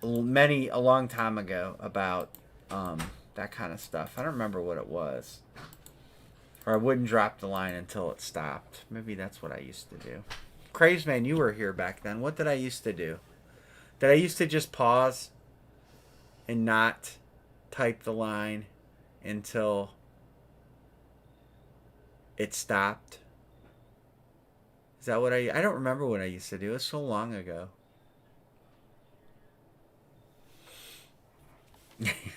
a long time ago about that kind of stuff. I don't remember what it was. Or I wouldn't drop the line until it stopped. Maybe that's what I used to do. Craveman, you were here back then. What did I used to do? Did I used to just pause and not type the line until it stopped? Is that what I don't remember what I used to do. It was so long ago.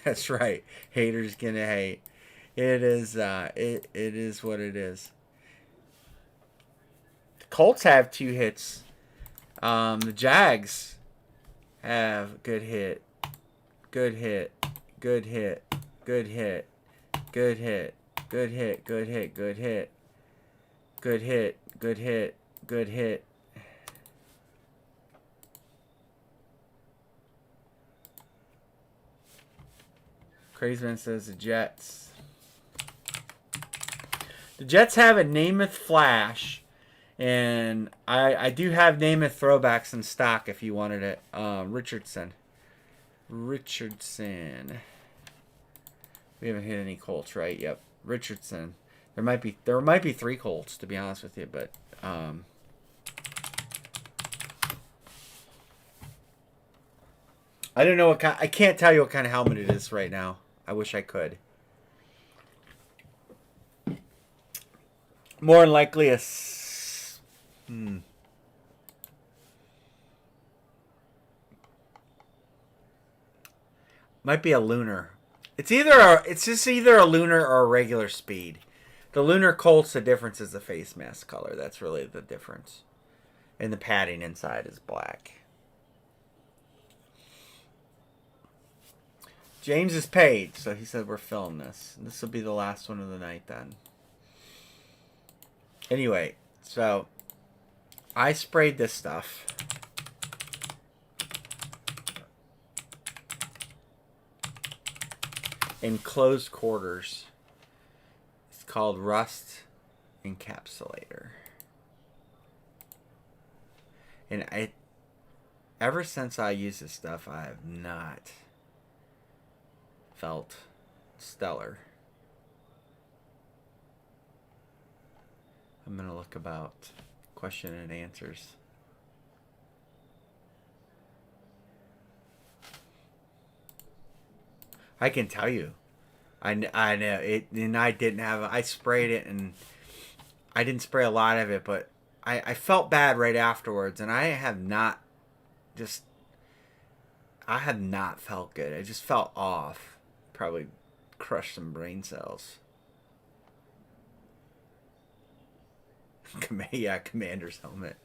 That's right. Haters gonna hate. It is. It is what it is. The Colts have 2 hits. The Jags have good hit, good hit, good hit, good hit, good hit, good hit, good hit, good hit, good hit, good hit, good hit. Crazeman says the Jets. The Jets have a Namath Flash, and I do have Namath throwbacks in stock if you wanted it. Richardson. Richardson. We haven't hit any Colts, right? Yep. Richardson. There might be 3 Colts, to be honest with you, but I don't know what kind. I can't tell you what kind of helmet it is right now. I wish I could. More than likely a. Might be a lunar. It's just either a lunar or a regular speed. The lunar Colts, the difference is the face mask color. That's really the difference. And the padding inside is black. James is paid, so he said we're filming this. This will be the last one of the night then. Anyway, so I sprayed this stuff. In closed quarters. It's called Rust Encapsulator. And ever since I used this stuff, I have not felt stellar. I'm going to look about question and answers. I can tell you. I know it, and I didn't have. I sprayed it, and I didn't spray a lot of it, but I felt bad right afterwards, and I have not felt good. I just felt off. Probably crushed some brain cells. Yeah, Commander's helmet.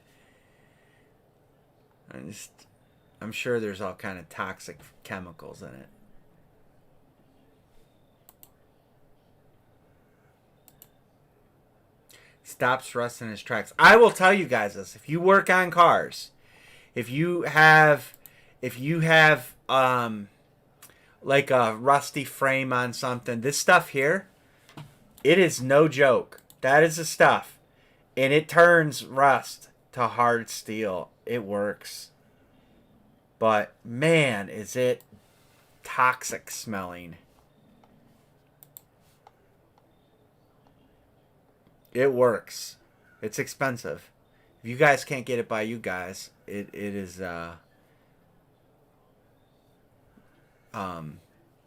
I'm sure there's all kind of toxic chemicals in it. Stops rust in his tracks. I will tell you guys this: if you work on cars, if you have like a rusty frame on something, this stuff here, it is no joke. That is the stuff, and it turns rust to hard steel. It works, but man, is it toxic smelling. It works. It's expensive. If you guys can't get it by you guys, it is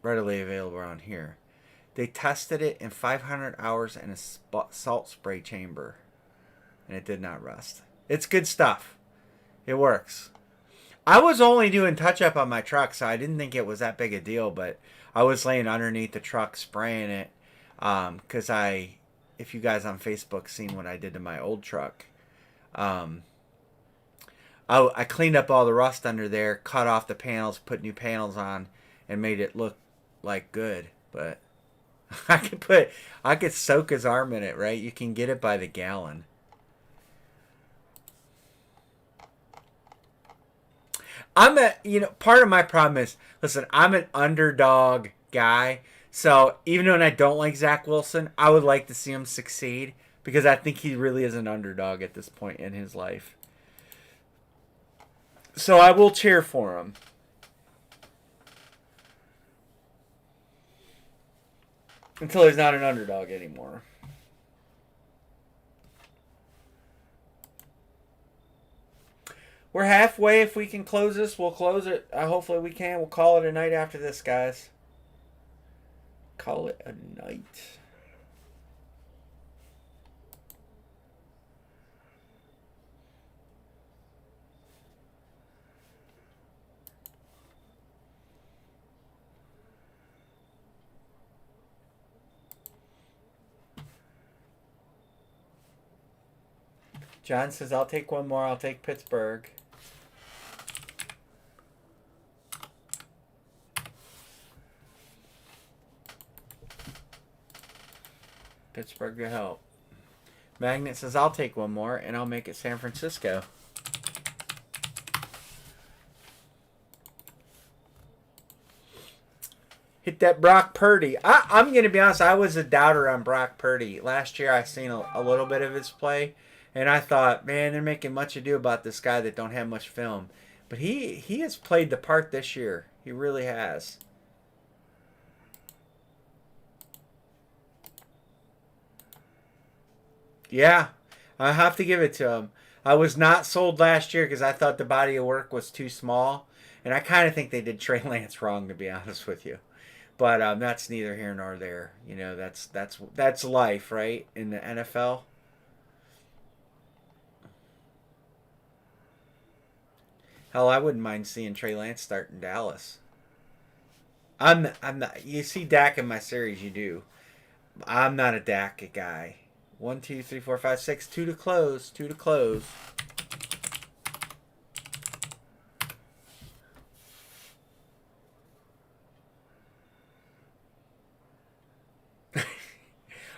readily available around here. They tested it in 500 hours in a salt spray chamber, and it did not rust. It's good stuff. It works. I was only doing touch-up on my truck, so I didn't think it was that big a deal, but I was laying underneath the truck spraying it because if you guys on Facebook seen what I did to my old truck, I cleaned up all the rust under there, cut off the panels, put new panels on, and made it look like good. But I could soak his arm in it, right? You can get it by the gallon. Part of my problem is, listen, I'm an underdog guy. So even when I don't like Zach Wilson, I would like to see him succeed because I think he really is an underdog at this point in his life. So I will cheer for him. Until he's not an underdog anymore. We're halfway. If we can close this, we'll close it. Hopefully we can. We'll call it a night after this, guys. Call it a night. John says, I'll take one more. I'll take Pittsburgh. Pittsburgh to help. Magnet says, I'll take one more, and I'll make it San Francisco. Hit that Brock Purdy. I'm going to be honest, I was a doubter on Brock Purdy. Last year I seen a little bit of his play, and I thought, man, they're making much ado about this guy that don't have much film. But he has played the part this year. He really has. Yeah, I have to give it to him. I was not sold last year because I thought the body of work was too small, and I kind of think they did Trey Lance wrong, to be honest with you. But that's neither here nor there. You know, that's life, right? In the NFL. Hell, I wouldn't mind seeing Trey Lance start in Dallas. I'm not. You see Dak in my series, you do. I'm not a Dak guy. 1, 2, 3, 4, 5, 6. 2 to close. 2 to close.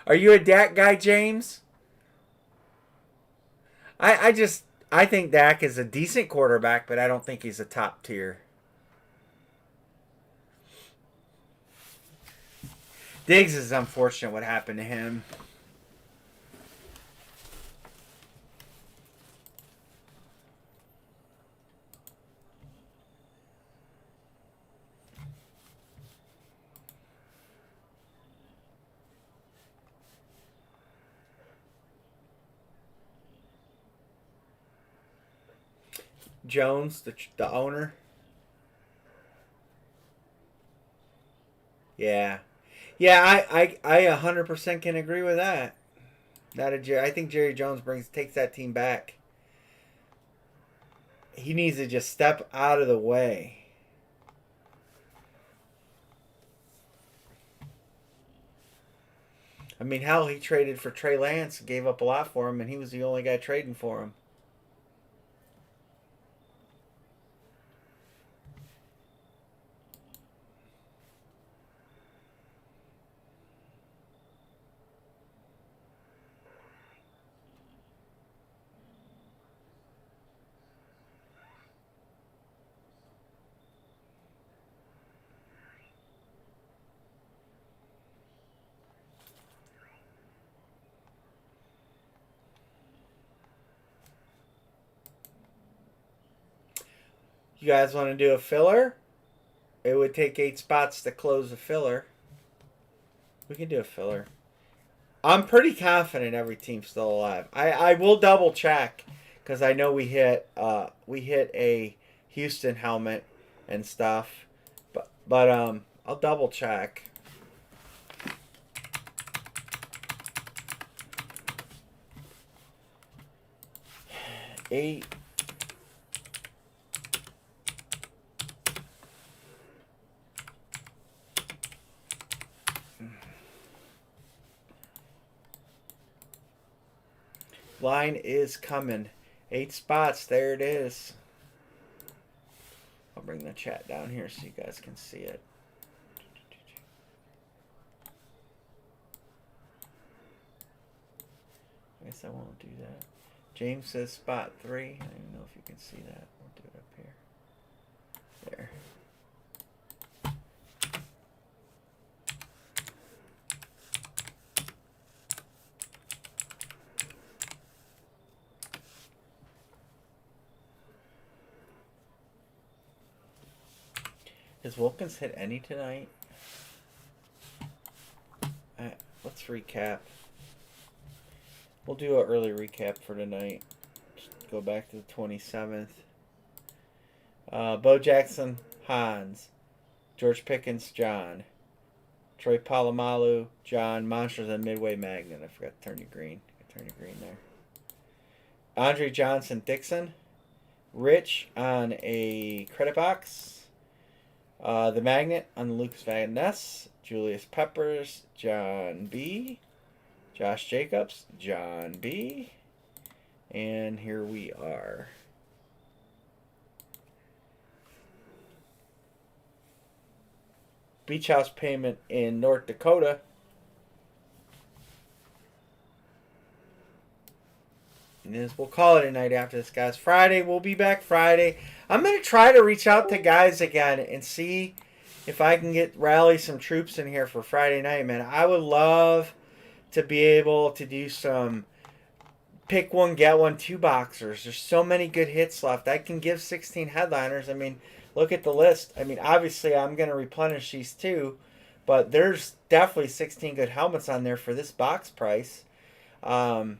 Are you a Dak guy, James? I think Dak is a decent quarterback, but I don't think he's a top tier. Diggs is unfortunate what happened to him. Jones, the owner. Yeah. Yeah, I 100% can agree with that. I think Jerry Jones takes that team back. He needs to just step out of the way. I mean, hell, he traded for Trey Lance, gave up a lot for him, and he was the only guy trading for him. You guys want to do a filler? It would take 8 spots to close a filler. We can do a filler. I'm pretty confident every team's still alive. I will double check because I know we hit a Houston helmet and stuff, but I'll double check. Eight. Line is coming. 8 spots. There it is. I'll bring the chat down here so you guys can see it. I guess I won't do that. James says spot 3. I don't even know if you can see that. We'll do it up here. There. Has Wilkins hit any tonight? Let's recap. We'll do an early recap for tonight. Just go back to the 27th. Bo Jackson, Hans. George Pickens, John. Troy Polamalu, John. Monsters and Midway Magnet. I forgot to turn you green. Turn you green there. Andre Johnson, Dixon. Rich on a credit box. The Magnet on Lucas Van Ness. Julius Peppers, John B. Josh Jacobs, John B. And here we are. Beach house payment in North Dakota. And we'll call it a night after this, guys. Friday, we'll be back Friday. I'm going to try to reach out to guys again and see if I can rally some troops in here for Friday night, man. I would love to be able to do some pick one, get one, two boxers. There's so many good hits left. I can give 16 headliners. I mean, look at the list. I mean, obviously, I'm going to replenish these too, but there's definitely 16 good helmets on there for this box price. And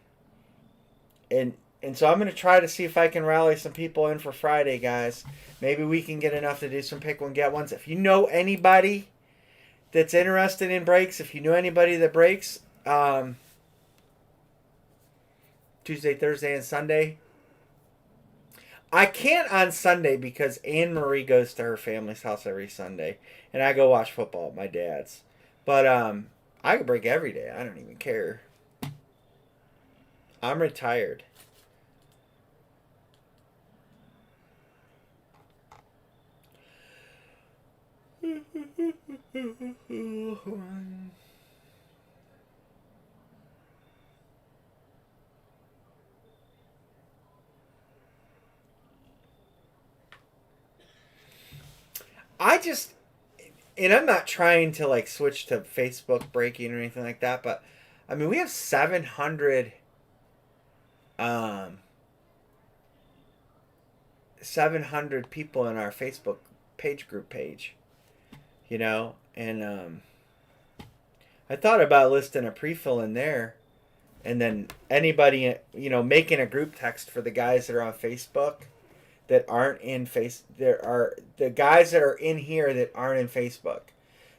so I'm going to try to see if I can rally some people in for Friday, guys. Maybe we can get enough to do some pick one, get ones. If you know anybody that's interested in breaks, if you know anybody that breaks, Tuesday, Thursday, and Sunday. I can't on Sunday because Anne Marie goes to her family's house every Sunday, and I go watch football at my dad's. But I can break every day. I don't even care. I'm retired. And I'm not trying to like switch to Facebook breaking or anything like that, but I mean, we have 700 people in our Facebook group page, you know, and I thought about listing a pre-fill in there, and then anybody, you know, making a group text for the guys that are on Facebook that aren't in there are the guys that are in here that aren't in Facebook,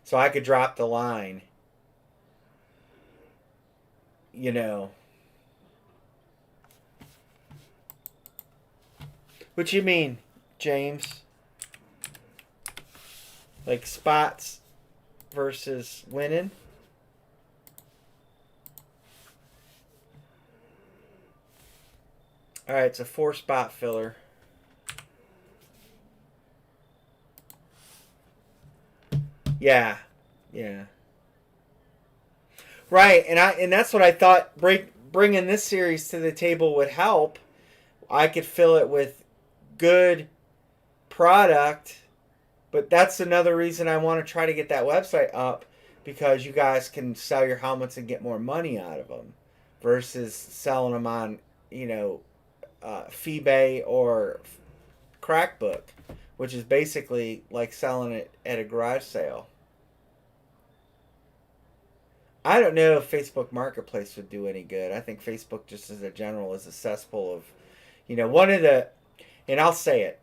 so I could drop the line, you know. What you mean, James? Like spots versus winning? All right, it's a 4-spot filler. Yeah. Right, and that's what I thought bringing this series to the table would help. I could fill it with good product, but that's another reason I want to try to get that website up, because you guys can sell your helmets and get more money out of them versus selling them on, you know, Feebay or Crackbook, which is basically like selling it at a garage sale. I don't know if Facebook Marketplace would do any good. I think Facebook just as a general is a cesspool of, you know, and I'll say it,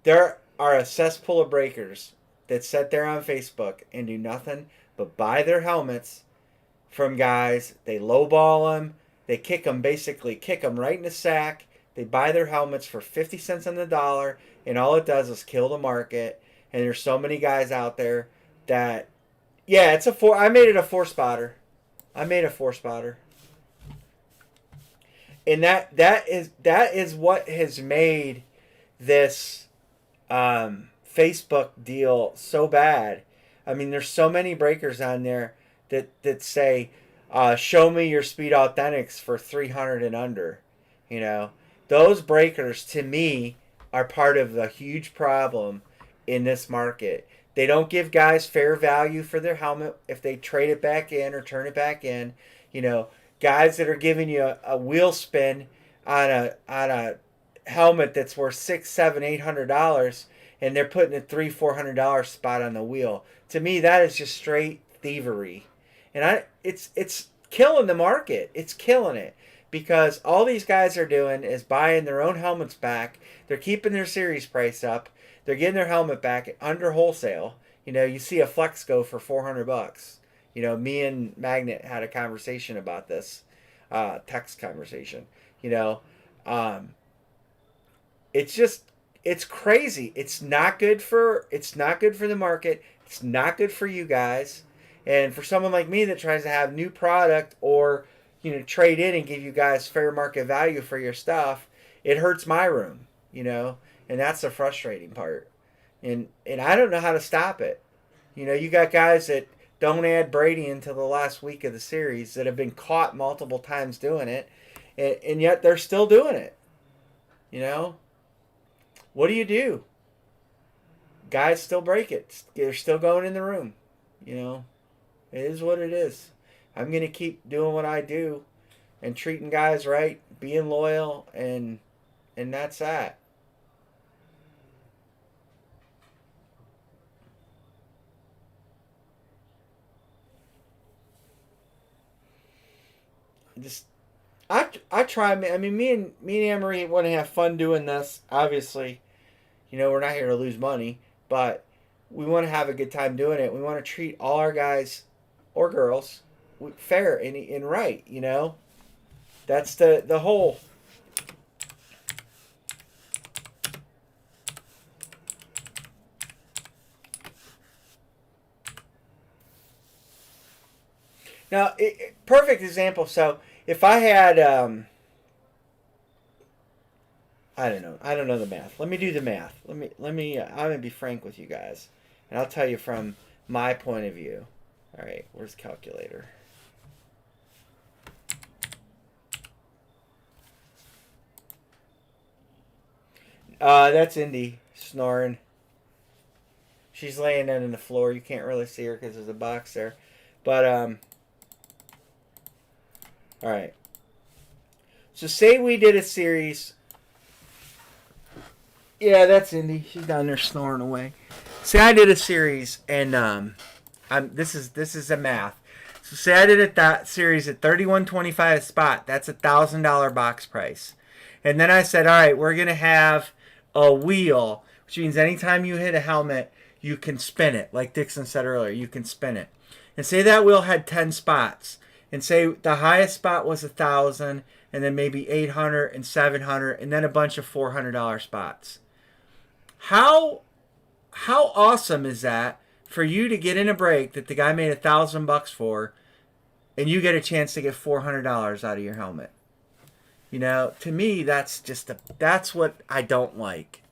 there are a cesspool of breakers that sit there on Facebook and do nothing but buy their helmets from guys. They lowball them. They kick them right in the sack. They buy their helmets for 50 cents on the dollar, and all it does is kill the market. And there's so many guys out there that, yeah, it's I made it a 4-spotter. And that is what has made this Facebook deal so bad. I mean, there's so many breakers on there that say, show me your Speed Authentics for 300 and under. You know, those breakers to me are part of the huge problem in this market. They don't give guys fair value for their helmet if they trade it back in or turn it back in. You know, guys that are giving you a wheel spin on a helmet that's worth $600, $700, $800, and they're putting a $300, $400 spot on the wheel. To me, that is just straight thievery, and it's killing the market. It's killing it, because all these guys are doing is buying their own helmets back. They're keeping their series price up. They're getting their helmet back under wholesale. You know, you see a Flex go for $400. You know, me and Magnet had a conversation about this, text conversation. You know, it's crazy. It's not good for the market. It's not good for you guys. And for someone like me that tries to have new product or trade in and give you guys fair market value for your stuff, it hurts my room, and that's the frustrating part. And I don't know how to stop it. You got guys that don't add Brady until the last week of the series that have been caught multiple times doing it, and yet they're still doing it. What do you do? Guys still break it. They're still going in the room. It is what it is. I'm going to keep doing what I do and treating guys right, being loyal, and that's that. I try. I mean, me and Anne-Marie want to have fun doing this. Obviously, we're not here to lose money, but we want to have a good time doing it. We want to treat all our guys or girls fair and right. That's the whole. Now, perfect example. So if I had, I don't know. I don't know the math. Let me do the math. Let me. I'm gonna be frank with you guys, and I'll tell you from my point of view. All right, where's the calculator? That's Indy snoring. She's laying down on the floor. You can't really see her because there's a box there, but all right. So say we did a series. Yeah, that's Indy. She's down there snoring away. Say I did a series, and this is a math. So say I did that series at $31.25 a spot. That's $1,000 box price, and then I said, all right, we're gonna have a wheel, which means anytime you hit a helmet, you can spin it. Like Dixon said earlier, you can spin it. And say that wheel had 10 spots. And say the highest spot was 1,000, and then maybe 800 and 700, and then a bunch of $400 spots. How awesome is that for you to get in a break that the guy made $1,000 for, and you get a chance to get $400 out of your helmet? To me, that's that's what I don't like.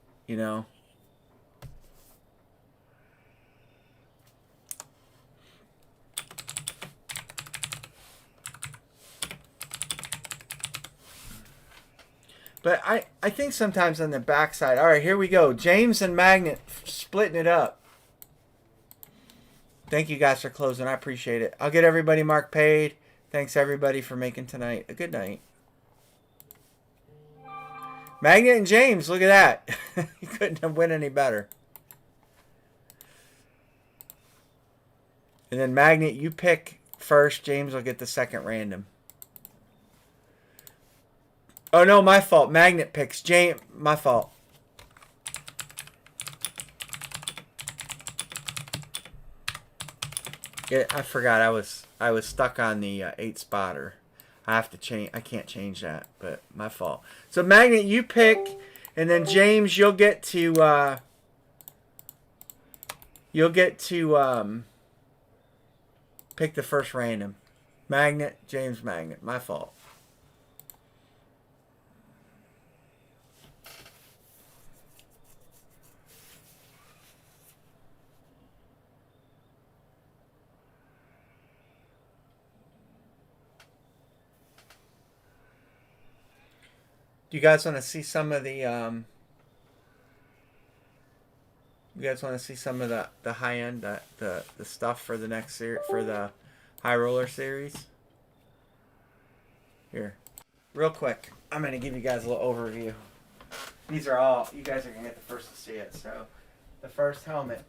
But I think sometimes on the backside. All right, here we go. James and Magnet splitting it up. Thank you guys for closing. I appreciate it. I'll get everybody marked paid. Thanks everybody for making tonight a good night. Magnet and James, look at that. You couldn't have win any better. And then Magnet, you pick first. James will get the second random. Oh, no, my fault. Magnet picks. James, my fault. Yeah, I forgot. I was stuck on the 8 spotter. I have to change. I can't change that, but my fault. So Magnet, you pick, and then James, you'll get to pick the first random. Magnet, James, Magnet. My fault. Do you guys want to see some of the you guys want to see some of the high end the stuff for the next series, for the high roller series? Here, real quick, I'm gonna give you guys a little overview. These are all, you guys are gonna get the first to see it. So the first helmet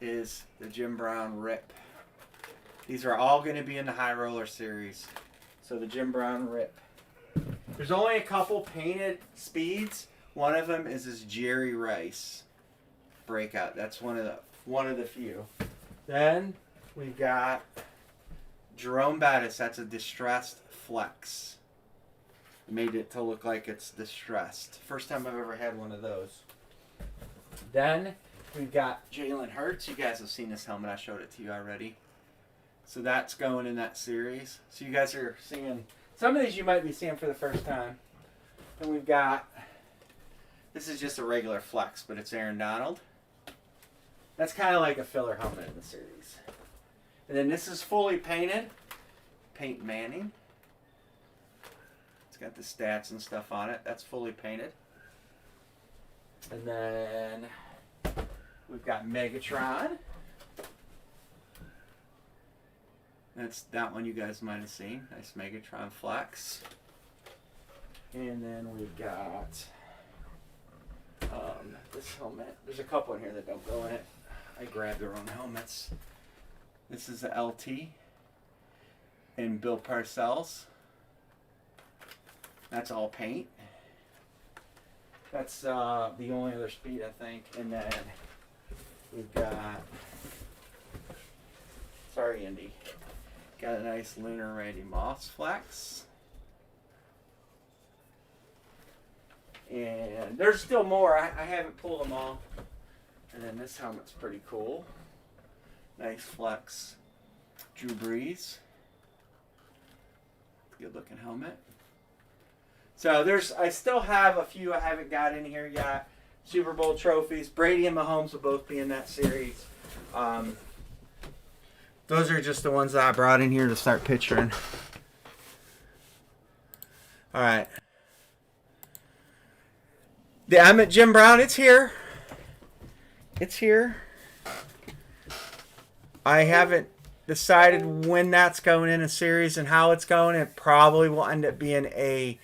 is the Jim Brown Rip. These are all gonna be in the high roller series. So the Jim Brown Rip. There's only a couple painted speeds. One of them is this Jerry Rice breakout. That's one of the few. Then we've got Jerome Bettis. That's a distressed flex. Made it to look like it's distressed. First time I've ever had one of those. Then we've got Jalen Hurts. You guys have seen this helmet. I showed it to you already. So that's going in that series. So you guys are seeing some of these you might be seeing for the first time. Then we've got, this is just a regular flex, but it's Aaron Donald. That's kind of like a filler helmet in the series. And then this is fully painted. Paint Manning. It's got the stats and stuff on it. That's fully painted. And then we've got Megatron. That's that one you guys might have seen. Nice Megatron flex. And then we've got this helmet. There's a couple in here that don't go in it. I grabbed their own helmets. This is the LT and Bill Parcells. That's all paint. That's the only other speed, I think. And then we've got, sorry Indy, got a nice Lunar Randy Moss flex. And there's still more. I haven't pulled them all. And then this helmet's pretty cool. Nice flex. Drew Brees. Good looking helmet. So I still have a few I haven't got in here yet. Super Bowl trophies. Brady and Mahomes will both be in that series. Those are just the ones that I brought in here to start picturing. All right. The Emmett Jim Brown, it's here. It's here. I haven't decided when that's going in a series and how it's going. It probably will end up being a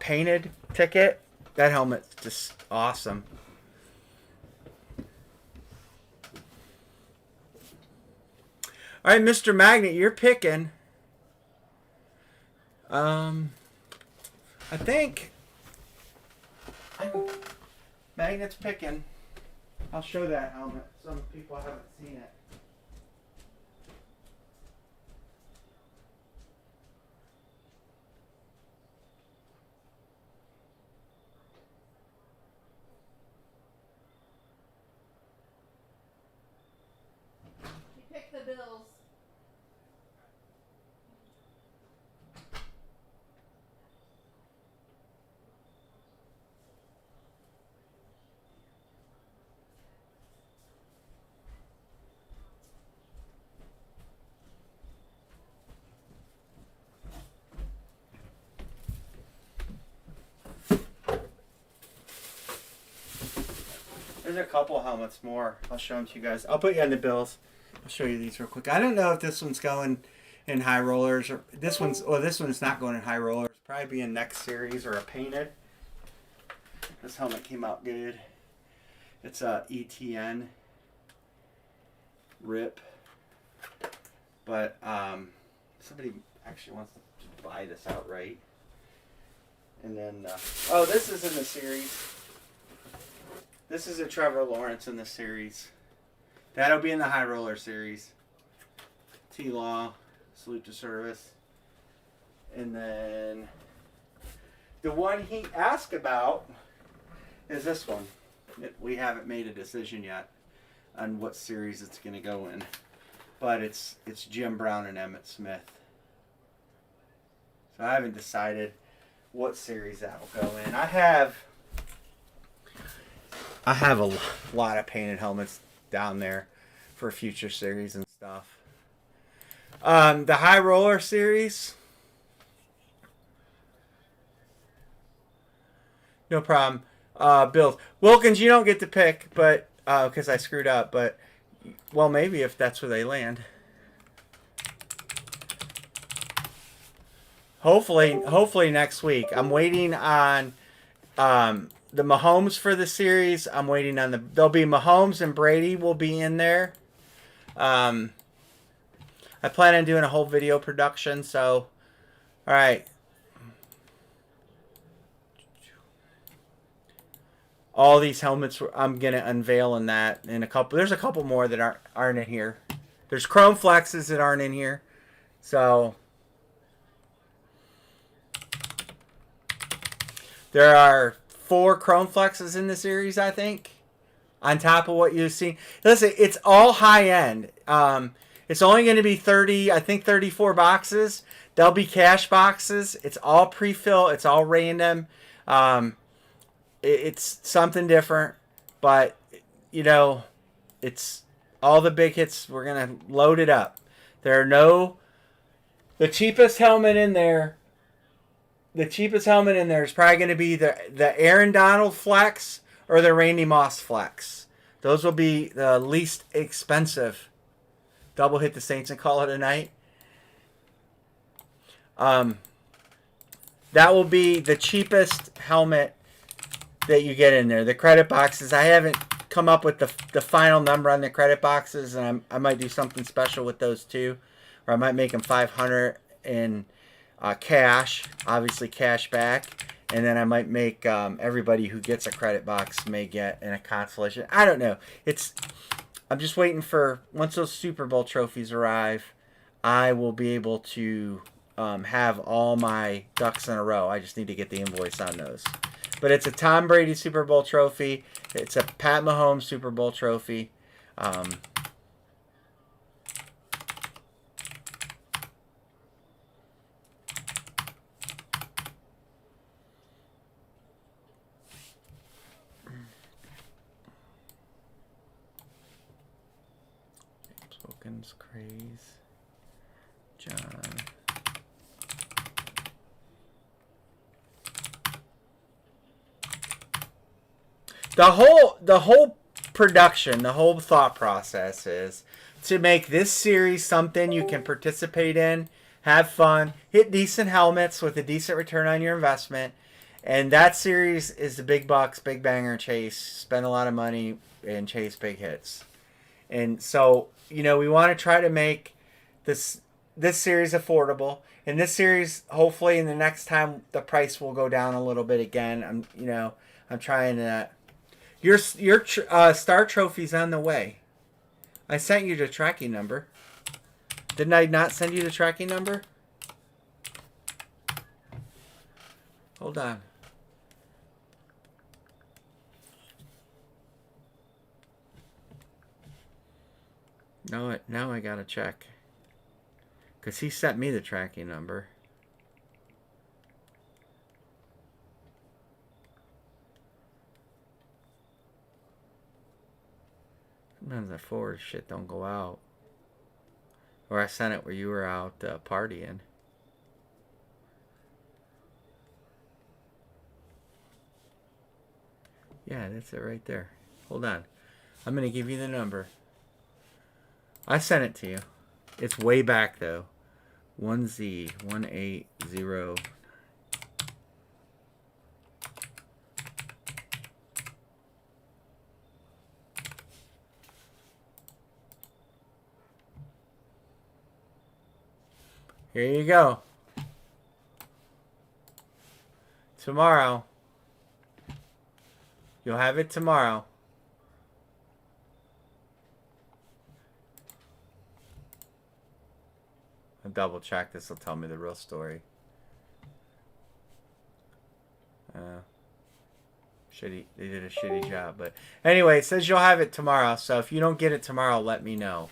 painted ticket. That helmet's just awesome. All right, Mr. Magnet, you're picking. I think Magnet's picking. I'll show that helmet. Some people haven't seen it. You picked the Bills. There's a couple helmets more. I'll show them to you guys. I'll put you on the Bills. I'll show you these real quick. I don't know if this one's going in high rollers or this one's. Well, this one's not going in high rollers. Probably be in next series or a painted. This helmet came out good. It's a ETN rip, but somebody actually wants to buy this outright. And then oh, this is in the series. This is a Trevor Lawrence in the series. That'll be in the High Roller series. T-Law, salute to service. And then the one he asked about is this one. We haven't made a decision yet on what series it's going to go in. But it's Jim Brown and Emmitt Smith. So I haven't decided what series that will go in. I have a lot of painted helmets down there for future series and stuff. The High Roller series, no problem. Bills. Wilkins, you don't get to pick, but because I screwed up. But well, maybe if that's where they land. Hopefully next week. I'm waiting on the Mahomes for the series. I'm waiting on there'll be Mahomes and Brady will be in there. I plan on doing a whole video production, so all right. All these helmets I'm gonna unveil in that in a couple. There's a couple more that aren't in here. There's chrome flexes that aren't in here, so there are 4 chrome flexes in the series, I think, on top of what you've seen. Listen, it's all high end. It's only going to be 30, I think 34 boxes. They'll be cash boxes. It's all pre-fill. It's all random. It's something different, but you know, it's all the big hits. We're gonna load it up. There are no the cheapest helmet in there. The cheapest helmet in there is probably going to be the Aaron Donald Flex or the Randy Moss Flex. Those will be the least expensive. Double hit the Saints and call it a night. That will be the cheapest helmet that you get in there. The credit boxes, I haven't come up with the final number on the credit boxes, and I might do something special with those too, or I might make them 500 in cash, obviously cash back, and then I might make everybody who gets a credit box may get in a consolation. I don't know. I'm just waiting for once those Super Bowl trophies arrive, I will be able to have all my ducks in a row. I just need to get the invoice on those. But it's a Tom Brady Super Bowl trophy. It's a Pat Mahomes Super Bowl trophy. Wilkins, Craze, John. The whole production, the whole thought process is to make this series something you can participate in, have fun, hit decent helmets with a decent return on your investment. And that series is the big bucks, big banger chase, spend a lot of money and chase big hits. And so, you know, we want to try to make this series affordable. And this series, hopefully, in the next time, the price will go down a little bit again. I'm trying to. Your star trophy's on the way. I sent you the tracking number. Didn't I not send you the tracking number? Hold on. Now I gotta check. Because he sent me the tracking number. Sometimes that forward shit don't go out. Or I sent it where you were out partying. Yeah, that's it right there. Hold on. I'm going to give you the number. I sent it to you. It's way back, though. 1Z180. Here you go. Tomorrow. You'll have it tomorrow. I'll double check. This will tell me the real story. Shitty. They did a shitty job. But anyway, it says you'll have it tomorrow. So if you don't get it tomorrow, let me know.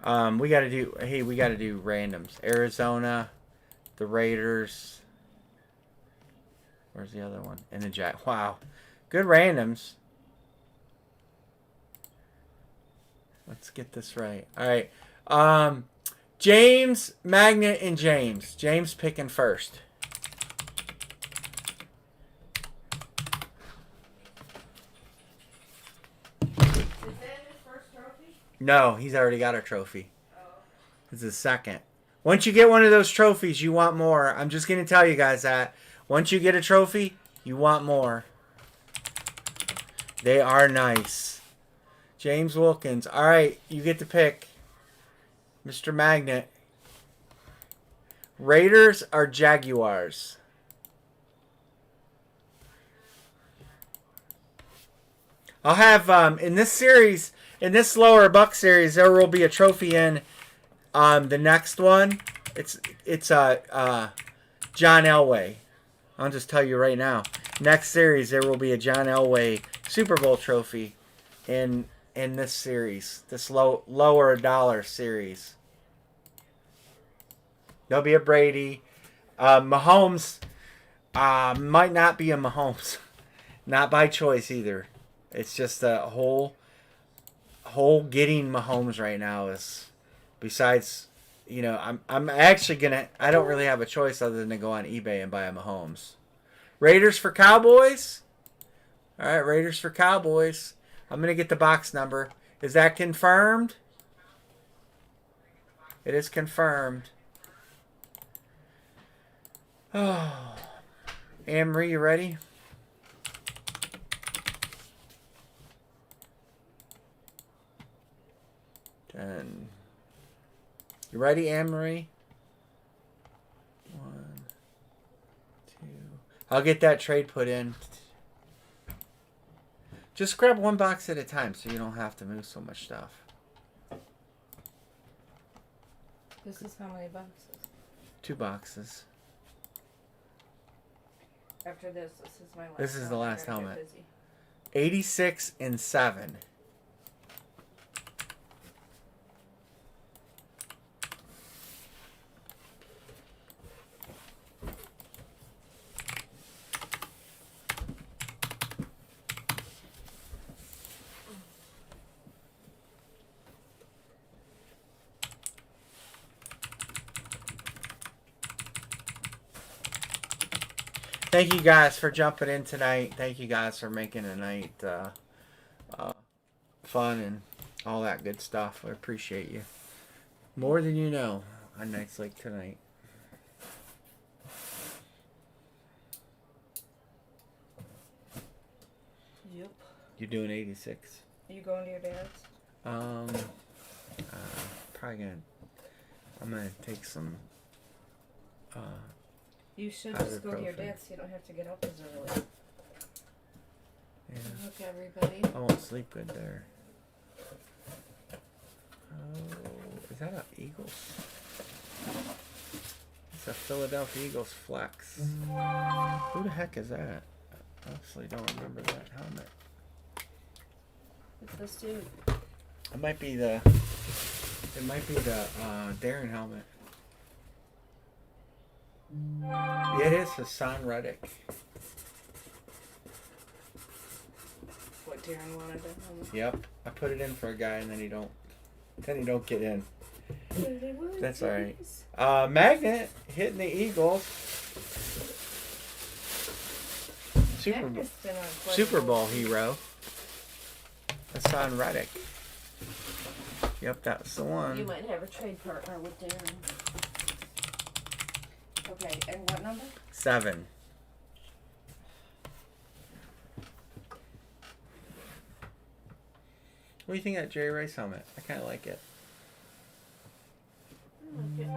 We gotta do randoms. Arizona, the Raiders. Where's the other one? And the Jack. Wow. Good randoms. Let's get this right. Alright. James, Magnet, and James. James picking first. No, he's already got a trophy. Oh. It's his second. Once you get one of those trophies, you want more. I'm just going to tell you guys that. Once you get a trophy, you want more. They are nice. James Wilkins. All right, you get to pick. Mr. Magnet. Raiders or Jaguars? I'll have, in this series... In this lower buck series, there will be a trophy in the next one. It's John Elway. I'll just tell you right now. Next series, there will be a John Elway Super Bowl trophy in in this series, this lower dollar series. There'll be a Brady. Mahomes might not be a Mahomes. Not by choice either. It's just a whole getting Mahomes right now is, besides, I'm actually gonna, I don't really have a choice other than to go on eBay and buy a Mahomes. Raiders for Cowboys. All right, Raiders for Cowboys. I'm gonna get the box number. Is that confirmed? It is confirmed. Oh, Anne-Marie, you ready? Ten. You ready, Anne-Marie? 1, 2. I'll get that trade put in. Just grab one box at a time so you don't have to move so much stuff. This is how many boxes? 2 boxes. After this is my last. This is the last I gotta get helmet. busy. 86 and 7. Thank you guys for jumping in tonight. Thank you guys for making the night fun and all that good stuff. I appreciate you. More than you know on nights like tonight. Yep. You're doing 86. Are you going to your dad's? Probably gonna. I'm gonna take some. You should just go to your Ibuprofen. dad's so you don't have to get up as early. Yeah, Look, everybody. I won't sleep good there. Oh, is that an Eagles? It's a Philadelphia Eagles flex. Who the heck is that? I actually don't remember that helmet. It's this dude. It might be the Darren helmet. Yeah, it is Hassan Reddick. What Darren wanted to him. Yep, I put it in for a guy and then he don't get in. That's all right. Magnet hitting the Eagles. Super Bowl hero. Hassan Reddick. Yep, that's the one. You might have a trade partner with Darren. Okay, and what number? 7. What do you think of that Jerry Rice helmet? I kind of like it. I like it.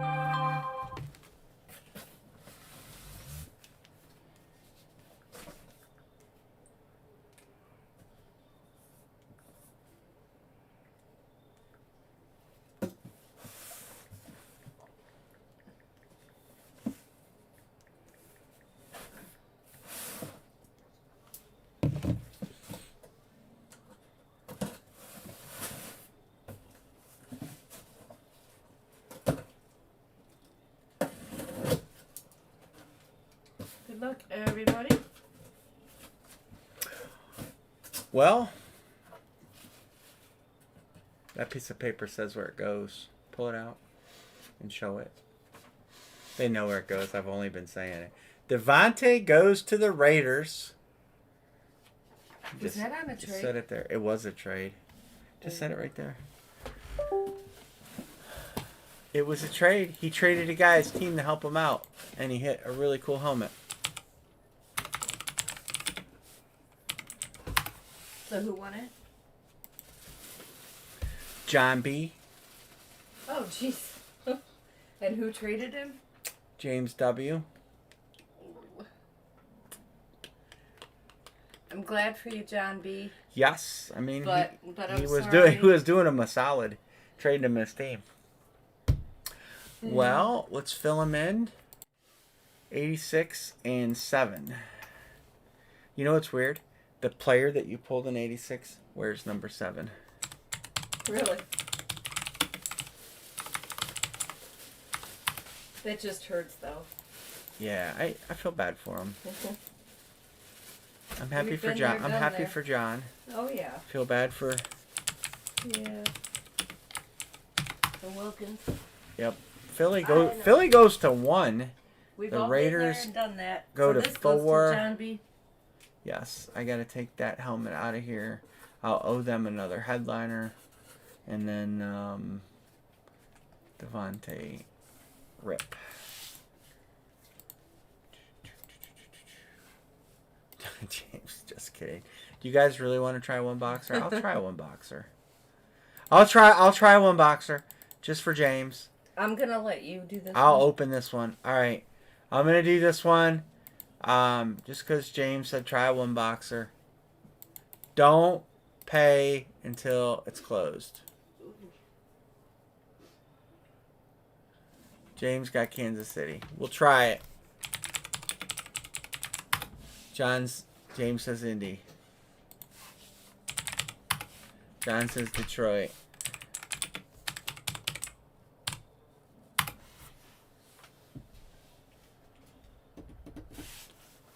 Good luck, everybody. Well, that piece of paper says where it goes. Pull it out and show it. They know where it goes. I've only been saying it. Devontae goes to the Raiders. Was that on a Just trade? set it there. It was a trade. Just set it right there. It was a trade. He traded a guy's team to help him out, and he hit a really cool helmet. So who won it? John B. Oh, jeez. And who traded him? James W. I'm glad for you, John B. Yes, I mean But I'm he was sorry. doing him a solid, trading him his team. Well, let's fill him in. 86 and 7. You know what's weird? The player that you pulled in 86 wears number 7. Really? That just hurts, though. Yeah, I feel bad for him. I'm happy We've for been John. there, I'm done happy there. for John. Oh, yeah. Feel bad for. Yeah. The Wilkins. Yep. Philly I know. Philly goes to 1. We've The all Raiders been there and done that. go so to this 4. goes to John B. Yes, I gotta take that helmet out of here. I'll owe them another headliner, and then Devontae Rip. James, just kidding. Do you guys really want to try one boxer? I'll try one boxer. I'll try one boxer, just for James. I'm gonna let you do this. I'll one. open this one. All right, I'm gonna do this one. Just because James said try one boxer. Don't pay until it's closed. James got Kansas City. We'll try it. James says Indy. John says Detroit.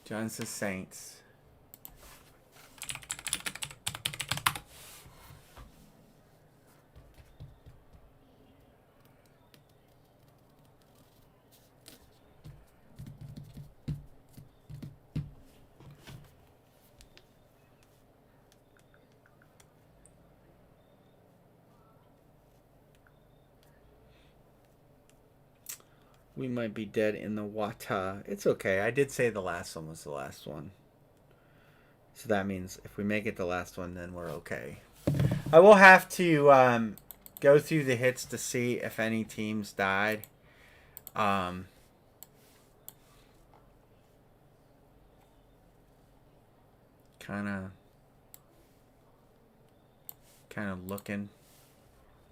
John says Saints. We might be dead in the water. It's okay. I did say the last one was the last one. So that means if we make it the last one, then we're okay. I will have to go through the hits to see if any teams died. Kind of looking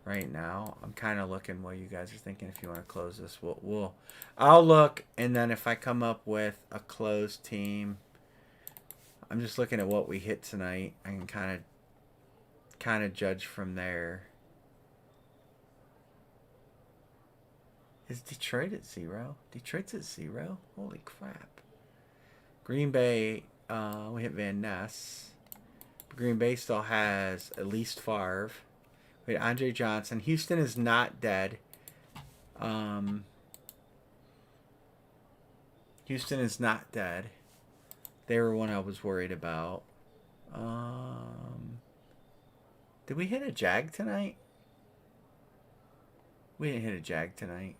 right now. I'm kind of looking what you guys are thinking. If you want to close this, I'll look, and then if I come up with a closed team, I'm just looking at what we hit tonight. I can kind of judge from there. Is Detroit at 0? Detroit's at 0? Holy crap. Green Bay, we hit Van Ness. Green Bay still has at least Favre. We had Andre Johnson. Houston is not dead. Houston is not dead. They were one I was worried about. Did we hit a Jag tonight? We didn't hit a Jag tonight.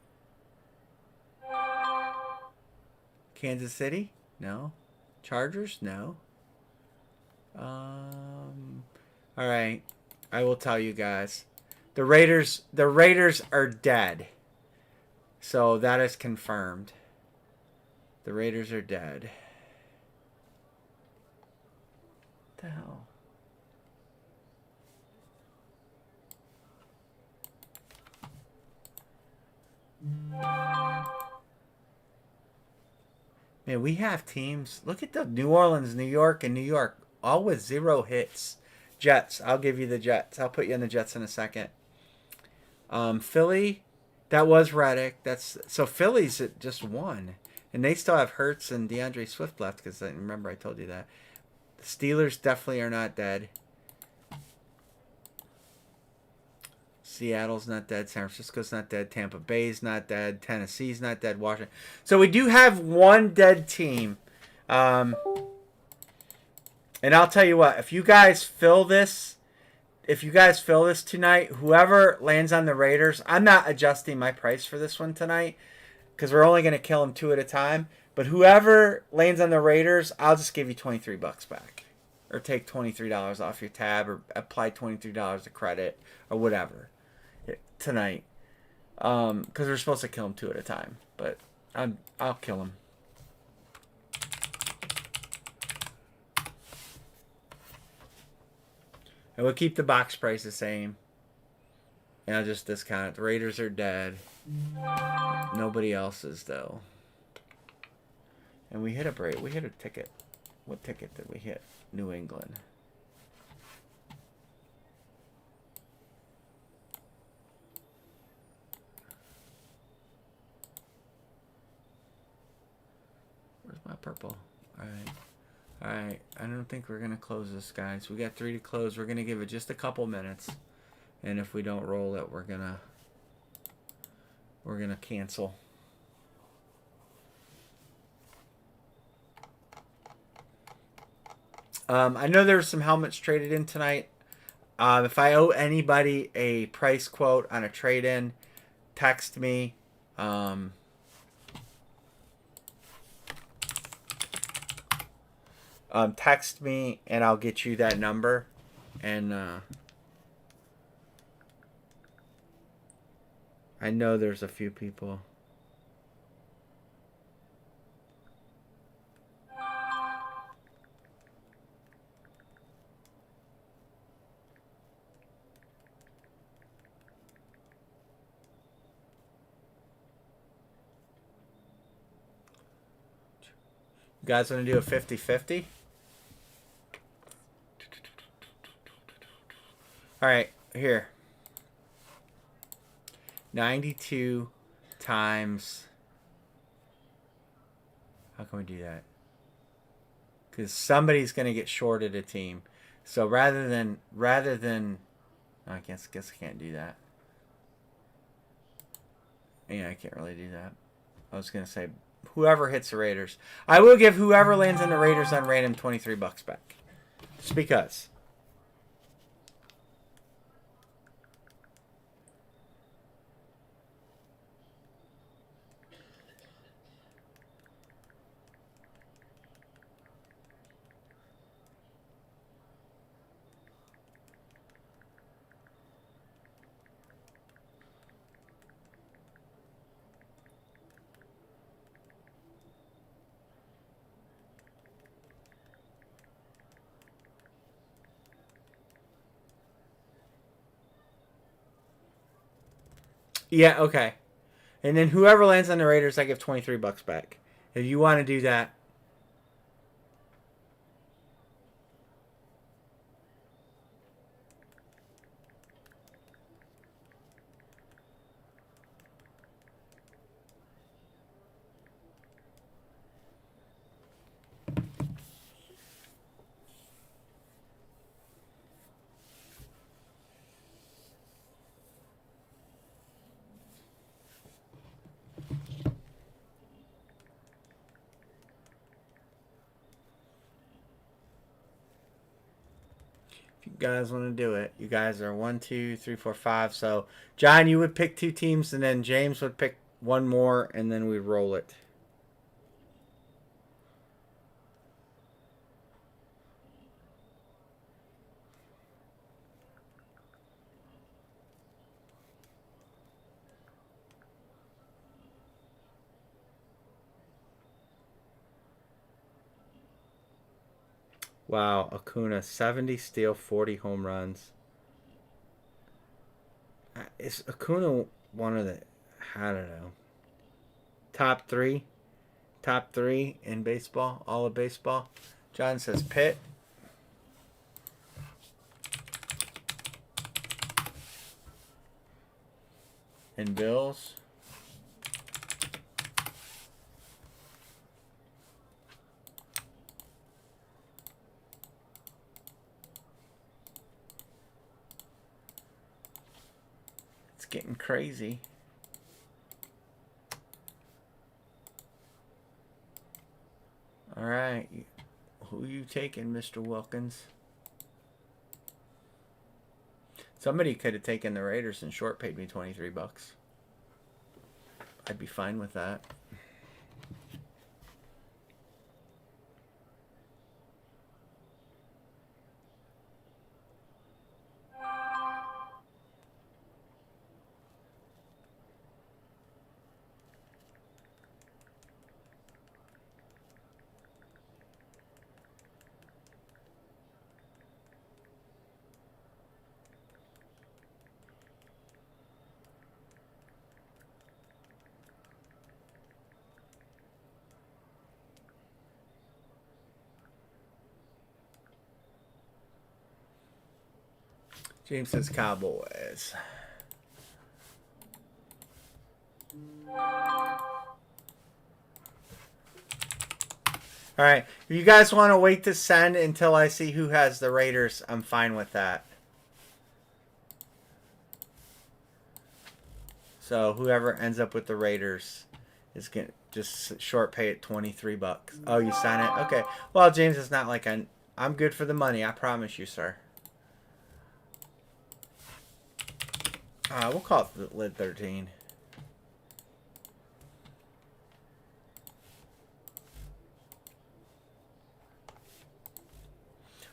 Kansas City? No. Chargers? No. All right. I will tell you guys. The Raiders are dead. So that is confirmed. The Raiders are dead. What the hell? Man, we have teams. Look at the New Orleans, New York, and New York, all with 0 hits. Jets. I'll give you the Jets. I'll put you on the Jets in a second. Philly, that was Reddick. So Philly's at just 1, and they still have Hurts and DeAndre Swift left because remember I told you that. The Steelers definitely are not dead. Seattle's not dead. San Francisco's not dead. Tampa Bay's not dead. Tennessee's not dead. Washington. So we do have 1 dead team. And I'll tell you what, if you guys fill this tonight, whoever lands on the Raiders, I'm not adjusting my price for this one tonight because we're only going to kill them 2 at a time. But whoever lands on the Raiders, I'll just give you $23 back, or take $23 off your tab, or apply $23 of credit, or whatever tonight. Because we're supposed to kill them 2 at a time, but I'll kill them. And we'll keep the box price the same. And I'll just discount it. The Raiders are dead. Nobody else is, though. And we hit a break. We hit a ticket. What ticket did we hit? New England. Not purple. Alright. Alright. I don't think we're going to close this, guys. We got 3 to close. We're going to give it just a couple minutes. And if we don't roll it, we're going to cancel. I know there's some helmets traded in tonight. If I owe anybody a price quote on a trade-in, text me. Text me and I'll get you that number. And I know there's a few people. You guys want to do a 50-50? All right, here. 92 times. How can we do that? Because somebody's going to get shorted a team. So rather than, I guess I can't do that. Yeah, I can't really do that. I was going to say whoever hits the Raiders. I will give whoever lands in the Raiders on random $23 back. Just because. Yeah, okay. And then whoever lands on the Raiders, I give $23 back. If you want to do that. You guys want to do it. You guys are 1, 2, 3, 4, 5. So, John, you would pick 2 teams, and then James would pick one more, and then we'd roll it. Wow, Acuna, 70 steal, 40 home runs. Is Acuna one of the, I don't know, top 3? Top 3 in baseball, all of baseball? John says Pitt. And Bills. It's getting crazy. All right. Who are you taking, Mr. Wilkins? Somebody could have taken the Raiders and short paid me $23. I'd be fine with that. James says Cowboys. All right. If you guys want to wait to send until I see who has the Raiders, I'm fine with that. So whoever ends up with the Raiders is going to just short pay it $23. Oh, you sign it? Okay. Well, James, it's not like I'm good for the money. I promise you, sir. We'll call it the lid 13.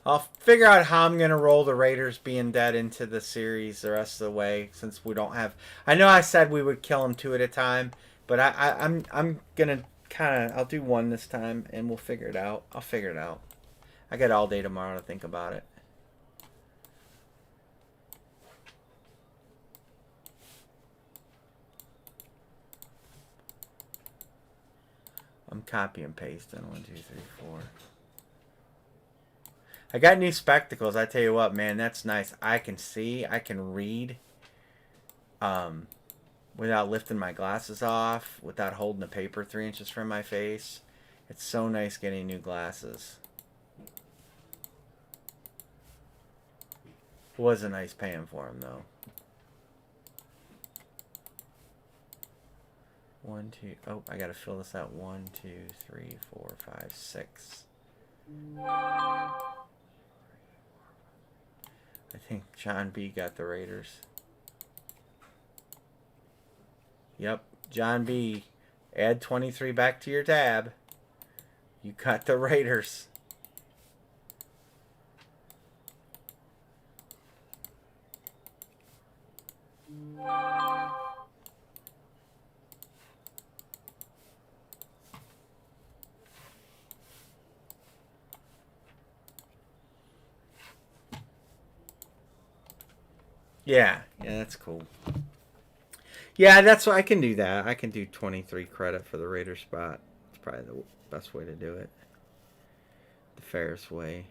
I'll figure out how I'm gonna roll the Raiders being dead into the series the rest of the way, since we don't have. I know I said we would kill them 2 at a time, but I'm gonna kind of. I'll do 1 this time, and we'll figure it out. I'll figure it out. I got all day tomorrow to think about it. I'm copy and pasting 1, 2, 3, 4. I got new spectacles. I tell you what, man, that's nice. I can see, I can read, without lifting my glasses off, without holding the paper 3 inches from my face. It's so nice getting new glasses. It wasn't nice paying for them though. 1, 2. Oh, I gotta fill this out. 1, 2, 3, 4, 5, 6. I think John B got the Raiders. Yep, John B. Add 23 back to your tab. You got the Raiders. Yeah, that's cool. Yeah, that's what I can do that. I can do 23 credit for the Raider spot. It's probably the best way to do it. The fairest way.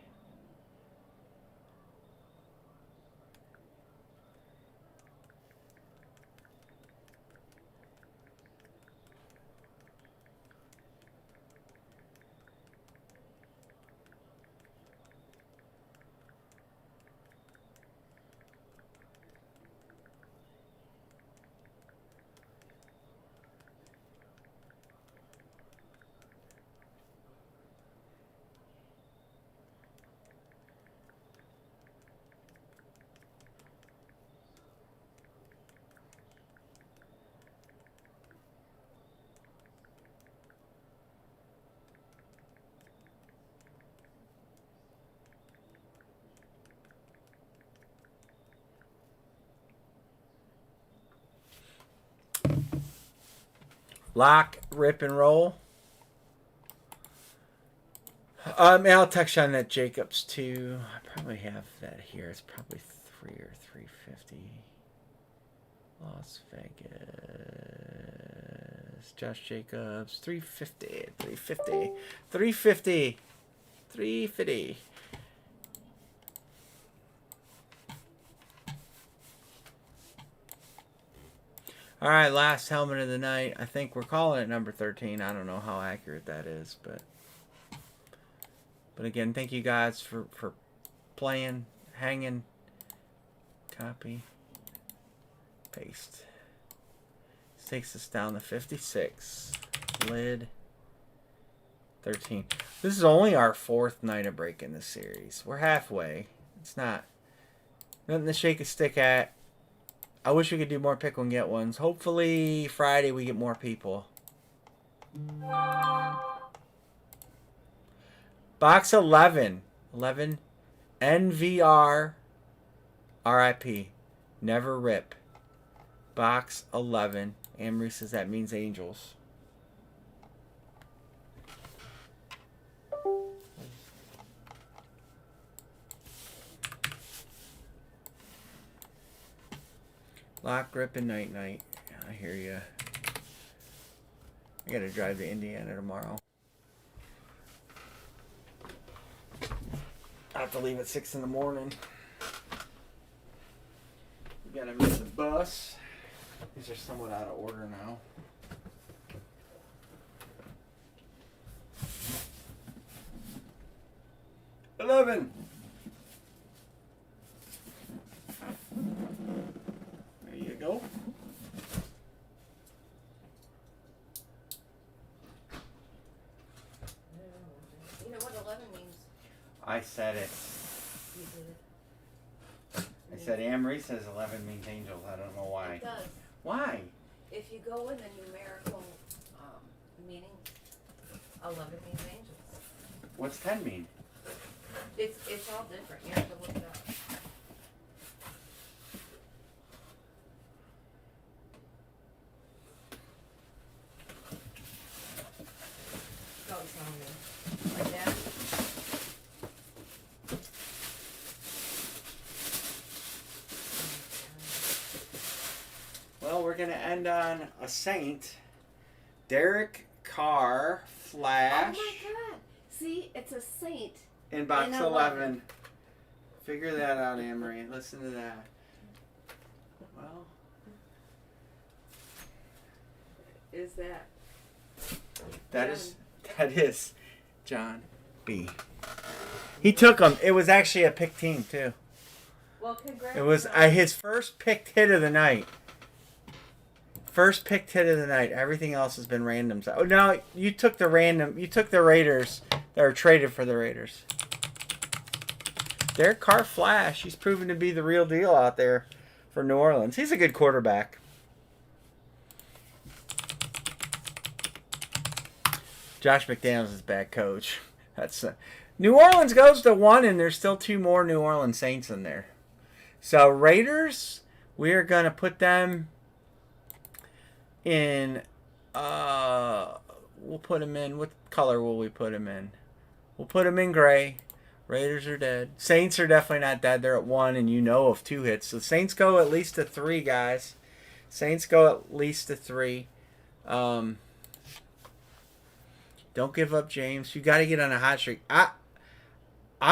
Lock, rip, and roll. I'll text you on that Jacobs too. I probably have that here. It's probably 3 or 350. Las Vegas. Josh Jacobs. 350. 350. 350. 350. All right, last helmet of the night. I think we're calling it number 13. I don't know how accurate that is, but again, thank you guys for playing, hanging. Copy, paste. This takes us down to 56. Lid 13. This is only our 4th night of break in this series. We're halfway. It's not nothing to shake a stick at. I wish we could do more pick one get ones. Hopefully Friday we get more people. Box 11. 11. NVR. RIP. Never rip. Box 11. Amory says that means angels. Lock, rip, and night night. I hear you. I gotta drive to Indiana tomorrow. I have to leave at 6 in the morning. We gotta miss the bus. These are somewhat out of order now. 11. There you go. You know what 11 means? I said it. You did it. I said Anne-Marie says 11 means angels. I don't know why. It does. Why? If you go in the numerical meaning, 11 means angels. What's 10 mean? It's all different. You have to look it up. Don't tell me. Like that? Well, we're going to end on a saint. Derek Carr, Flash. Oh my God! See, it's a saint. In box In 11. 11. Figure that out, Anne-Marie. Listen to that. Well, Is that? that is John B. He took him. It was actually a pick team too. Well, congrats. It was his first picked hit of the night. First picked hit of the night. Everything else has been random. Oh no, you took the random. You took the Raiders that were traded for the Raiders. Derek Carr Flash. He's proven to be the real deal out there for New Orleans. He's a good quarterback. Josh McDaniels is a bad coach. That's New Orleans goes to 1, and there's still 2 more New Orleans Saints in there. So Raiders, we are gonna put them in. We'll put them in. What color will we put them in? We'll put them in gray. Raiders are dead. Saints are definitely not dead. They're at 1, and you know of 2 hits. So Saints go at least to 3, guys. Saints go at least to 3. Don't give up, James. You got to get on a hot streak. I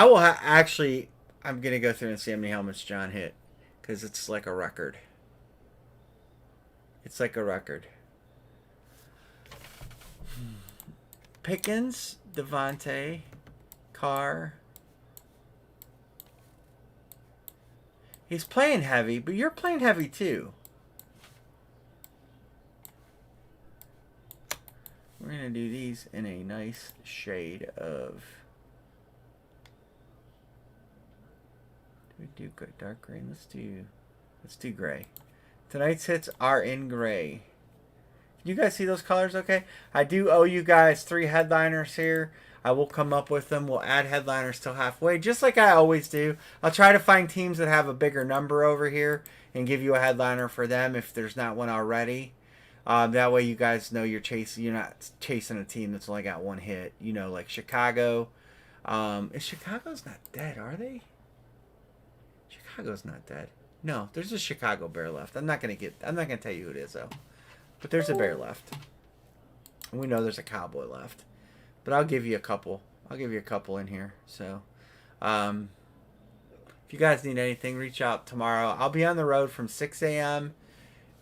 will actually. I'm gonna go through and see how many helmets John hit, because it's like a record. It's like a record. Pickens, Devontae, Carr. He's playing heavy, but you're playing heavy too. We're going to do these in a nice shade of... Do we do dark green? Let's do gray. Tonight's hits are in gray. Can you guys see those colors okay? I do owe you guys 3 headliners here. I will come up with them. We'll add headliners till halfway, just like I always do. I'll try to find teams that have a bigger number over here and give you a headliner for them if there's not one already. That way you guys know you're not chasing a team that's only got 1 hit. You know, like Chicago. Chicago's not dead, are they? Chicago's not dead. No, there's a Chicago Bear left. I'm not gonna tell you who it is though. But there's a Bear left. And we know there's a Cowboy left. But I'll give you a couple. I'll give you a couple in here. So, if you guys need anything, reach out tomorrow. I'll be on the road from 6 a.m.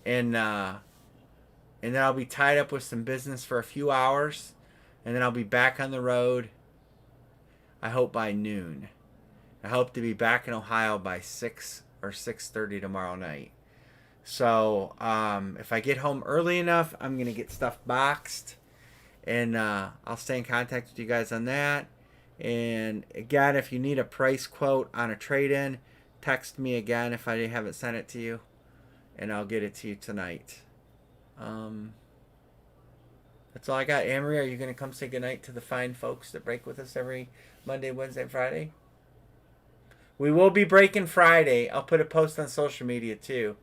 And then I'll be tied up with some business for a few hours. And then I'll be back on the road, I hope by noon. I hope to be back in Ohio by 6 or 6:30 tomorrow night. So, if I get home early enough, I'm going to get stuff boxed. And I'll stay in contact with you guys on that. And again, if you need a price quote on a trade-in, text me again if I haven't sent it to you. And I'll get it to you tonight. That's all I got. Anne-Marie, are you going to come say goodnight to the fine folks that break with us every Monday, Wednesday, and Friday? We will be breaking Friday. I'll put a post on social media too.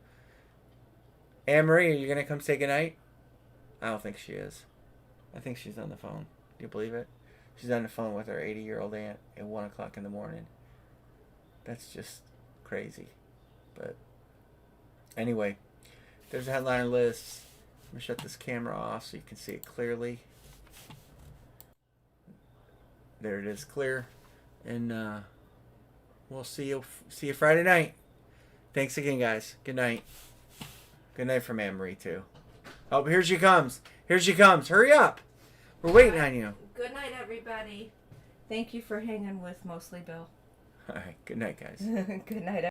Anne-Marie, are you going to come say goodnight? I don't think she is. I think she's on the phone. Do you believe it? She's on the phone with her 80-year-old aunt at 1 o'clock in the morning. That's just crazy. But anyway, there's a headliner list. I'm going to shut this camera off so you can see it clearly. There it is, clear. And we'll see you Friday night. Thanks again, guys. Good night. Good night from Anne-Marie, too. Oh, here she comes. Here she comes. Hurry up. We're waiting on you. Good night, everybody. Thank you for hanging with Mostly Bill. All right. Good night, guys. Good night.